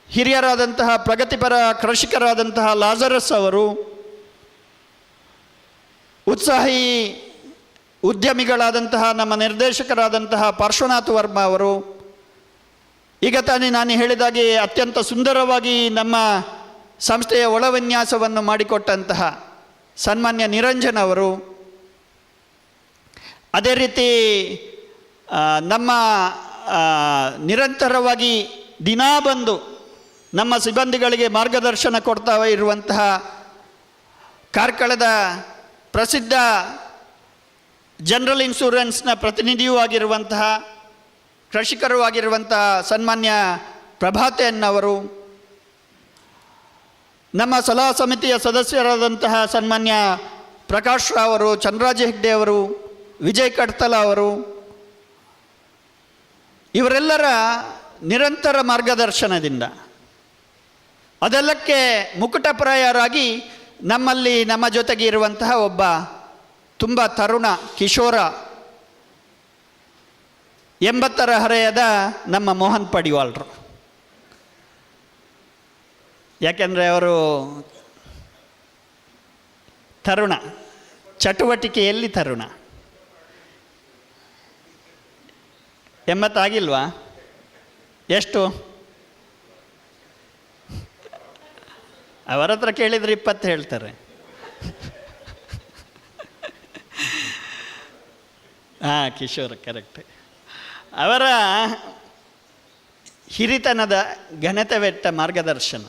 ಹಿರಿಯರಾದಂತಹ ಪ್ರಗತಿಪರ ಕೃಷಿಕರಾದಂತಹ ಲಾಜರಸ್ ಅವರು, ಉತ್ಸಾಹಿ ಉದ್ಯಮಿಗಳಾದಂತಹ ನಮ್ಮ ನಿರ್ದೇಶಕರಾದಂತಹ ಪಾರ್ಶ್ವನಾಥ್ ವರ್ಮಾ ಅವರು, ಈಗ ತಾನೇ ನಾನು ಹೇಳಿದಾಗೆ ಅತ್ಯಂತ ಸುಂದರವಾಗಿ ನಮ್ಮ ಸಂಸ್ಥೆಯ ಒಳವಿನ್ಯಾಸವನ್ನು ಮಾಡಿಕೊಟ್ಟಂತಹ ಸನ್ಮಾನ್ಯ ನಿರಂಜನ್ ಅವರು, ಅದೇ ರೀತಿ ನಮ್ಮ ನಿರಂತರವಾಗಿ ದಿನಾ ಬಂದು ನಮ್ಮ ಸಿಬ್ಬಂದಿಗಳಿಗೆ ಮಾರ್ಗದರ್ಶನ ಕೊಡ್ತಾ ಇರುವಂತಹ ಕಾರ್ಕಳದ ಪ್ರಸಿದ್ಧ ಜನರಲ್ ಇನ್ಶೂರೆನ್ಸ್ನ ಪ್ರತಿನಿಧಿಯೂ ಆಗಿರುವಂತಹ ಕೃಷಿಕರೂ ಆಗಿರುವಂತಹ ಸನ್ಮಾನ್ಯ ಪ್ರಭಾತೆಯನ್ನವರು, ನಮ್ಮ ಸಲಹಾ ಸಮಿತಿಯ ಸದಸ್ಯರಾದಂತಹ ಸನ್ಮಾನ್ಯ ಪ್ರಕಾಶ್ ರಾವ್ ಅವರು, ಚಂದ್ರರಾಜ ಹೆಗ್ಡೆ ಅವರು, ವಿಜಯ್ ಕಡ್ತಲ ಅವರು, ಇವರೆಲ್ಲರ ನಿರಂತರ ಮಾರ್ಗದರ್ಶನದಿಂದ ಅದೆಲ್ಲಕ್ಕೆ ಮುಕುಟಪ್ರಾಯರಾಗಿ ನಮ್ಮಲ್ಲಿ ನಮ್ಮ ಜೊತೆಗೆ ಇರುವಂತಹ ಒಬ್ಬ ತುಂಬ ತರುಣ ಕಿಶೋರ 80ರ ಹರೆಯದ ನಮ್ಮ ಮೋಹನ್ ಪಡಿವಾಲ್ರು. ಯಾಕೆಂದರೆ ಅವರು ತರುಣ, ಚಟುವಟಿಕೆಯಲ್ಲಿ ತರುಣ. 80 ಆಗಿಲ್ವಾ? ಎಷ್ಟು? ಅವರ ಹತ್ರ ಕೇಳಿದರೆ 20 ಹೇಳ್ತಾರೆ. ಹಾಂ, ಕಿಶೋರ್ ಕರೆಕ್ಟ್. ಅವರ ಹಿರಿತನದ ಘನತೆವೆಟ್ಟ ಮಾರ್ಗದರ್ಶನ,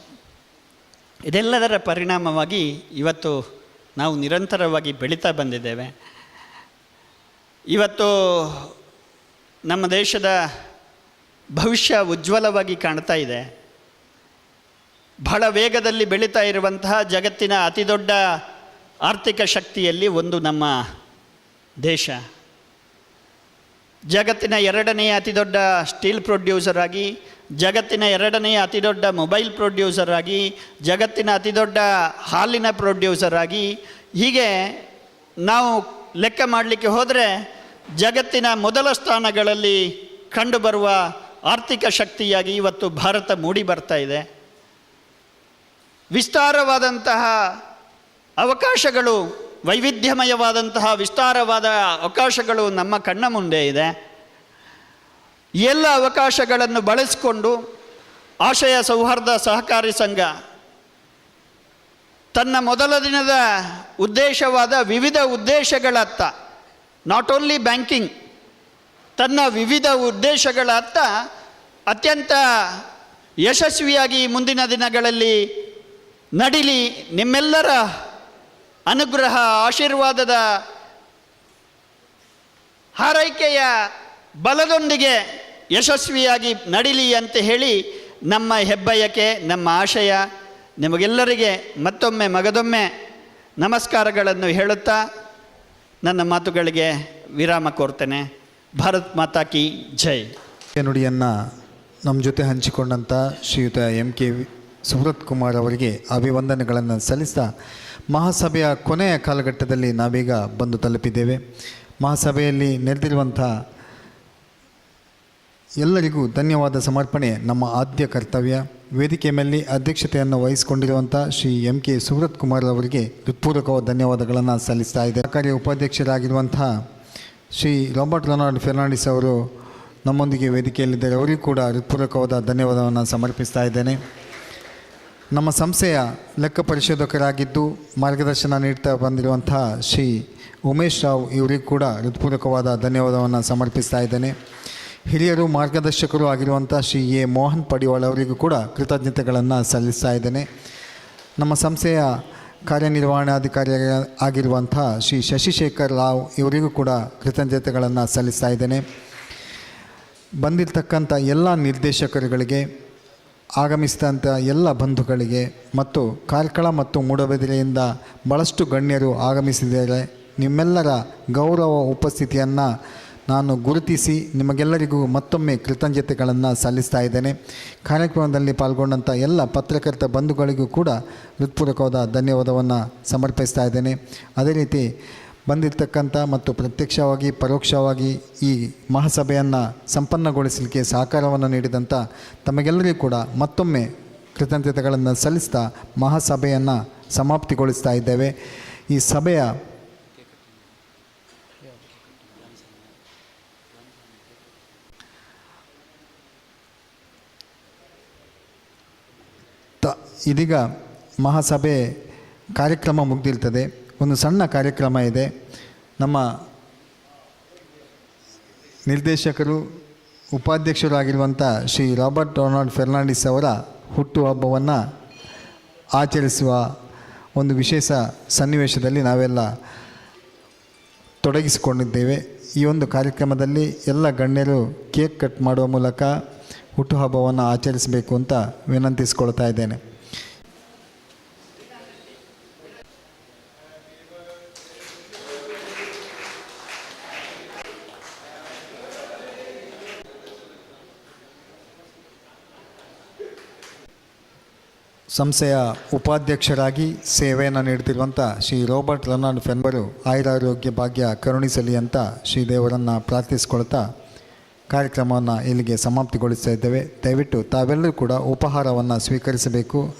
ಇದೆಲ್ಲದರ ಪರಿಣಾಮವಾಗಿ ಇವತ್ತು ನಾವು ನಿರಂತರವಾಗಿ ಬೆಳೀತಾ ಬಂದಿದ್ದೇವೆ. ಇವತ್ತು ನಮ್ಮ ದೇಶದ ಭವಿಷ್ಯ ಉಜ್ವಲವಾಗಿ ಕಾಣ್ತಾ ಇದೆ. ಬಹಳ ವೇಗದಲ್ಲಿ ಬೆಳೀತಾ ಇರುವಂತಹ ಜಗತ್ತಿನ ಅತಿದೊಡ್ಡ ಆರ್ಥಿಕ ಶಕ್ತಿಯಲ್ಲಿ ಒಂದು ನಮ್ಮ ದೇಶ. ಜಗತ್ತಿನ 2ನೇ ಅತಿದೊಡ್ಡ ಸ್ಟೀಲ್ ಪ್ರೊಡ್ಯೂಸರ್ ಆಗಿ, ಜಗತ್ತಿನ 2ನೇ ಅತಿದೊಡ್ಡ ಮೊಬೈಲ್ ಪ್ರೊಡ್ಯೂಸರ್ ಆಗಿ, ಜಗತ್ತಿನ ಅತಿದೊಡ್ಡ ಹಾಲಿನ ಪ್ರೊಡ್ಯೂಸರ್ ಆಗಿ, ಹೀಗೆ ನಾವು ಲೆಕ್ಕ ಮಾಡಲಿಕ್ಕೆ ಹೋದರೆ ಜಗತ್ತಿನ ಮೊದಲ ಸ್ಥಾನಗಳಲ್ಲಿ ಕಂಡುಬರುವ ಆರ್ಥಿಕ ಶಕ್ತಿಯಾಗಿ ಇವತ್ತು ಭಾರತ ಮೂಡಿ ಬರ್ತಾ ಇದೆ. ವಿಸ್ತಾರವಾದಂತಹ ಅವಕಾಶಗಳು, ವೈವಿಧ್ಯಮಯವಾದಂತಹ ವಿಸ್ತಾರವಾದ ಅವಕಾಶಗಳು ನಮ್ಮ ಕಣ್ಣ ಮುಂದೆ ಇದೆ. ಎಲ್ಲ ಅವಕಾಶಗಳನ್ನು ಬಳಸಿಕೊಂಡು ಆಶಯ ಸೌಹಾರ್ದ ಸಹಕಾರಿ ಸಂಘ ತನ್ನ ಮೊದಲ ದಿನದ ಉದ್ದೇಶವಾದ ವಿವಿಧ ಉದ್ದೇಶಗಳತ್ತ, ನಾಟ್ ಓನ್ಲಿ ಬ್ಯಾಂಕಿಂಗ್, ತನ್ನ ವಿವಿಧ ಉದ್ದೇಶಗಳತ್ತ ಅತ್ಯಂತ ಯಶಸ್ವಿಯಾಗಿ ಮುಂದಿನ ದಿನಗಳಲ್ಲಿ ನಡಿಲಿ, ನಿಮ್ಮೆಲ್ಲರ ಅನುಗ್ರಹ ಆಶೀರ್ವಾದದ ಹಾರೈಕೆಯ ಬಲದೊಂದಿಗೆ ಯಶಸ್ವಿಯಾಗಿ ನಡಿಲಿ ಅಂತ ಹೇಳಿ ನಮ್ಮ ಹೆಬ್ಬಯಕೆ, ನಮ್ಮ ಆಶಯ. ನಿಮಗೆಲ್ಲರಿಗೆ ಮತ್ತೊಮ್ಮೆ ಮಗದೊಮ್ಮೆ ನಮಸ್ಕಾರಗಳನ್ನು ಹೇಳುತ್ತಾ ನನ್ನ ಮಾತುಗಳಿಗೆ ವಿರಾಮ ಕೋರ್ತೇನೆ. ಭಾರತ್ ಮಾತಾ ಕಿ ಜೈ. ನುಡಿಯನ್ನು ನಮ್ಮ ಜೊತೆ ಹಂಚಿಕೊಂಡಂಥ ಶ್ರೀಯುತ MK ಸುಬ್ರತ್ ಕುಮಾರ್ ಅವರಿಗೆ ಅಭಿವಂದನೆಗಳನ್ನು ಸಲ್ಲಿಸ್ತಾ ಮಹಾಸಭೆಯ ಕೊನೆಯ ಕಾಲಘಟ್ಟದಲ್ಲಿ ನಾವೀಗ ಬಂದು ತಲುಪಿದ್ದೇವೆ. ಮಹಾಸಭೆಯಲ್ಲಿ ನೆರೆದಿರುವಂಥ ಎಲ್ಲರಿಗೂ ಧನ್ಯವಾದ ಸಮರ್ಪಣೆ ನಮ್ಮ ಆದ್ಯ ಕರ್ತವ್ಯ. ವೇದಿಕೆ ಮೇಲೆ ಅಧ್ಯಕ್ಷತೆಯನ್ನು ವಹಿಸಿಕೊಂಡಿರುವಂಥ ಶ್ರೀ MK ಸುಬ್ರತ್ ಕುಮಾರ್ ಅವರಿಗೆ ಹೃತ್ಪೂರ್ವಕವಾದ ಧನ್ಯವಾದಗಳನ್ನು ಸಲ್ಲಿಸ್ತಾ ಇದೆ. ಸರ್ಕಾರಿ ಉಪಾಧ್ಯಕ್ಷರಾಗಿರುವಂಥ ಶ್ರೀ ರಾಬರ್ಟ್ ರೆನಾಲ್ಡ್ ಫೆರ್ನಾಂಡಿಸ್ ಅವರು ನಮ್ಮೊಂದಿಗೆ ವೇದಿಕೆಯಲ್ಲಿದ್ದಾರೆ. ಅವರಿಗೂ ಕೂಡ ಹೃತ್ಪೂರ್ವಕವಾದ ಧನ್ಯವಾದವನ್ನು ಸಮರ್ಪಿಸ್ತಾ ಇದ್ದೇನೆ. ನಮ್ಮ ಸಂಸ್ಥೆಯ ಲೆಕ್ಕ ಪರಿಶೋಧಕರಾಗಿದ್ದು ಮಾರ್ಗದರ್ಶನ ನೀಡ್ತಾ ಬಂದಿರುವಂಥ ಶ್ರೀ ಉಮೇಶ್ ರಾವ್ ಇವರಿಗೂ ಕೂಡ ಹೃತ್ಪೂರ್ವಕವಾದ ಧನ್ಯವಾದವನ್ನು ಸಮರ್ಪಿಸ್ತಾ ಇದ್ದೇನೆ. ಹಿರಿಯರು ಮಾರ್ಗದರ್ಶಕರು ಆಗಿರುವಂಥ ಶ್ರೀ A. ಮೋಹನ್ ಪಡಿವಾಳ್ ಅವರಿಗೂ ಕೂಡ ಕೃತಜ್ಞತೆಗಳನ್ನು ಸಲ್ಲಿಸ್ತಾ ಇದ್ದೇನೆ. ನಮ್ಮ ಸಂಸ್ಥೆಯ ಕಾರ್ಯನಿರ್ವಹಣಾಧಿಕಾರಿ ಆಗಿರುವಂಥ ಶ್ರೀ ಶಶಿಶೇಖರ್ ರಾವ್ ಇವರಿಗೂ ಕೂಡ ಕೃತಜ್ಞತೆಗಳನ್ನು ಸಲ್ಲಿಸ್ತಾ ಇದ್ದೇನೆ. ಬಂದಿರತಕ್ಕಂಥ ಎಲ್ಲ ನಿರ್ದೇಶಕರುಗಳಿಗೆ, ಆಗಮಿಸಿದಂಥ ಎಲ್ಲ ಬಂಧುಗಳಿಗೆ ಮತ್ತು ಕಾರ್ಕಳ ಮತ್ತು ಮೂಡಬಿದಿರೆಯಿಂದ ಭಾಳಷ್ಟು ಗಣ್ಯರು ಆಗಮಿಸಿದ್ದಾರೆ. ನಿಮ್ಮೆಲ್ಲರ ಗೌರವ ಉಪಸ್ಥಿತಿಯನ್ನು ನಾನು ಗುರುತಿಸಿ ನಿಮಗೆಲ್ಲರಿಗೂ ಮತ್ತೊಮ್ಮೆ ಕೃತಜ್ಞತೆಗಳನ್ನು ಸಲ್ಲಿಸ್ತಾ ಇದ್ದೇನೆ. ಕಾರ್ಯಕ್ರಮದಲ್ಲಿ ಪಾಲ್ಗೊಂಡಂಥ ಎಲ್ಲ ಪತ್ರಕರ್ತ ಬಂಧುಗಳಿಗೂ ಕೂಡ ಹೃತ್ಪೂರ್ವಕವಾದ ಧನ್ಯವಾದವನ್ನು ಸಮರ್ಪಿಸ್ತಾ ಇದ್ದೇನೆ. ಅದೇ ರೀತಿ ಬಂದಿರತಕ್ಕಂಥ ಮತ್ತು ಪ್ರತ್ಯಕ್ಷವಾಗಿ ಪರೋಕ್ಷವಾಗಿ ಈ ಮಹಾಸಭೆಯನ್ನು ಸಂಪನ್ನಗೊಳಿಸಲಿಕ್ಕೆ ಸಹಕಾರವನ್ನು ನೀಡಿದಂಥ ತಮಗೆಲ್ಲರಿಗೂ ಕೂಡ ಮತ್ತೊಮ್ಮೆ ಕೃತಜ್ಞತೆಗಳನ್ನು ಸಲ್ಲಿಸ್ತಾ ಮಹಾಸಭೆಯನ್ನು ಸಮಾಪ್ತಿಗೊಳಿಸ್ತಾ ಇದ್ದೇವೆ. ಈ ಸಭೆಯ ಇದೀಗ ಮಹಾಸಭೆ ಕಾರ್ಯಕ್ರಮ ಮುಗಿದಿರ್ತದೆ. ಒಂದು ಸಣ್ಣ ಕಾರ್ಯಕ್ರಮ ಇದೆ. ನಮ್ಮ ನಿರ್ದೇಶಕರು ಉಪಾಧ್ಯಕ್ಷರು ಆಗಿರುವಂಥ ಶ್ರೀ ರಾಬರ್ಟ್ ರೆನಾಲ್ಡ್ ಫೆರ್ನಾಂಡಿಸ್ ಅವರ ಹುಟ್ಟುಹಬ್ಬವನ್ನು ಆಚರಿಸುವ ಒಂದು ವಿಶೇಷ ಸನ್ನಿವೇಶದಲ್ಲಿ ನಾವೆಲ್ಲ ತೊಡಗಿಸಿಕೊಂಡಿದ್ದೇವೆ. ಈ ಒಂದು ಕಾರ್ಯಕ್ರಮದಲ್ಲಿ ಎಲ್ಲ ಗಣ್ಯರು ಕೇಕ್ ಕಟ್ ಮಾಡುವ ಮೂಲಕ ಹುಟ್ಟುಹಬ್ಬವನ್ನು ಆಚರಿಸಬೇಕು ಅಂತ ವಿನಂತಿಸಿಕೊಳ್ತಾ ಇದ್ದೇನೆ. ಸಂಸ್ಥೆಯ ಉಪಾಧ್ಯಕ್ಷರಾಗಿ ಸೇವೆಯನ್ನು ನೀಡುತ್ತಿರುವಂಥ ಶ್ರೀ ರಾಬರ್ಟ್ ರೆನಾಲ್ಡ್ ಫೆರ್ನಾಂಡಿಸ್ ಆಯುರಾರೋಗ್ಯ ಭಾಗ್ಯ ಕರುಣಿಸಲಿ ಅಂತ ಶ್ರೀದೇವರನ್ನು ಪ್ರಾರ್ಥಿಸಿಕೊಳ್ತಾ ಕಾರ್ಯಕ್ರಮವನ್ನು ಇಲ್ಲಿಗೆ ಸಮಾಪ್ತಿಗೊಳಿಸ್ತಾ ಇದ್ದೇವೆ. ದಯವಿಟ್ಟು ತಾವೆಲ್ಲರೂ ಕೂಡ ಉಪಹಾರವನ್ನು ಸ್ವೀಕರಿಸಬೇಕು.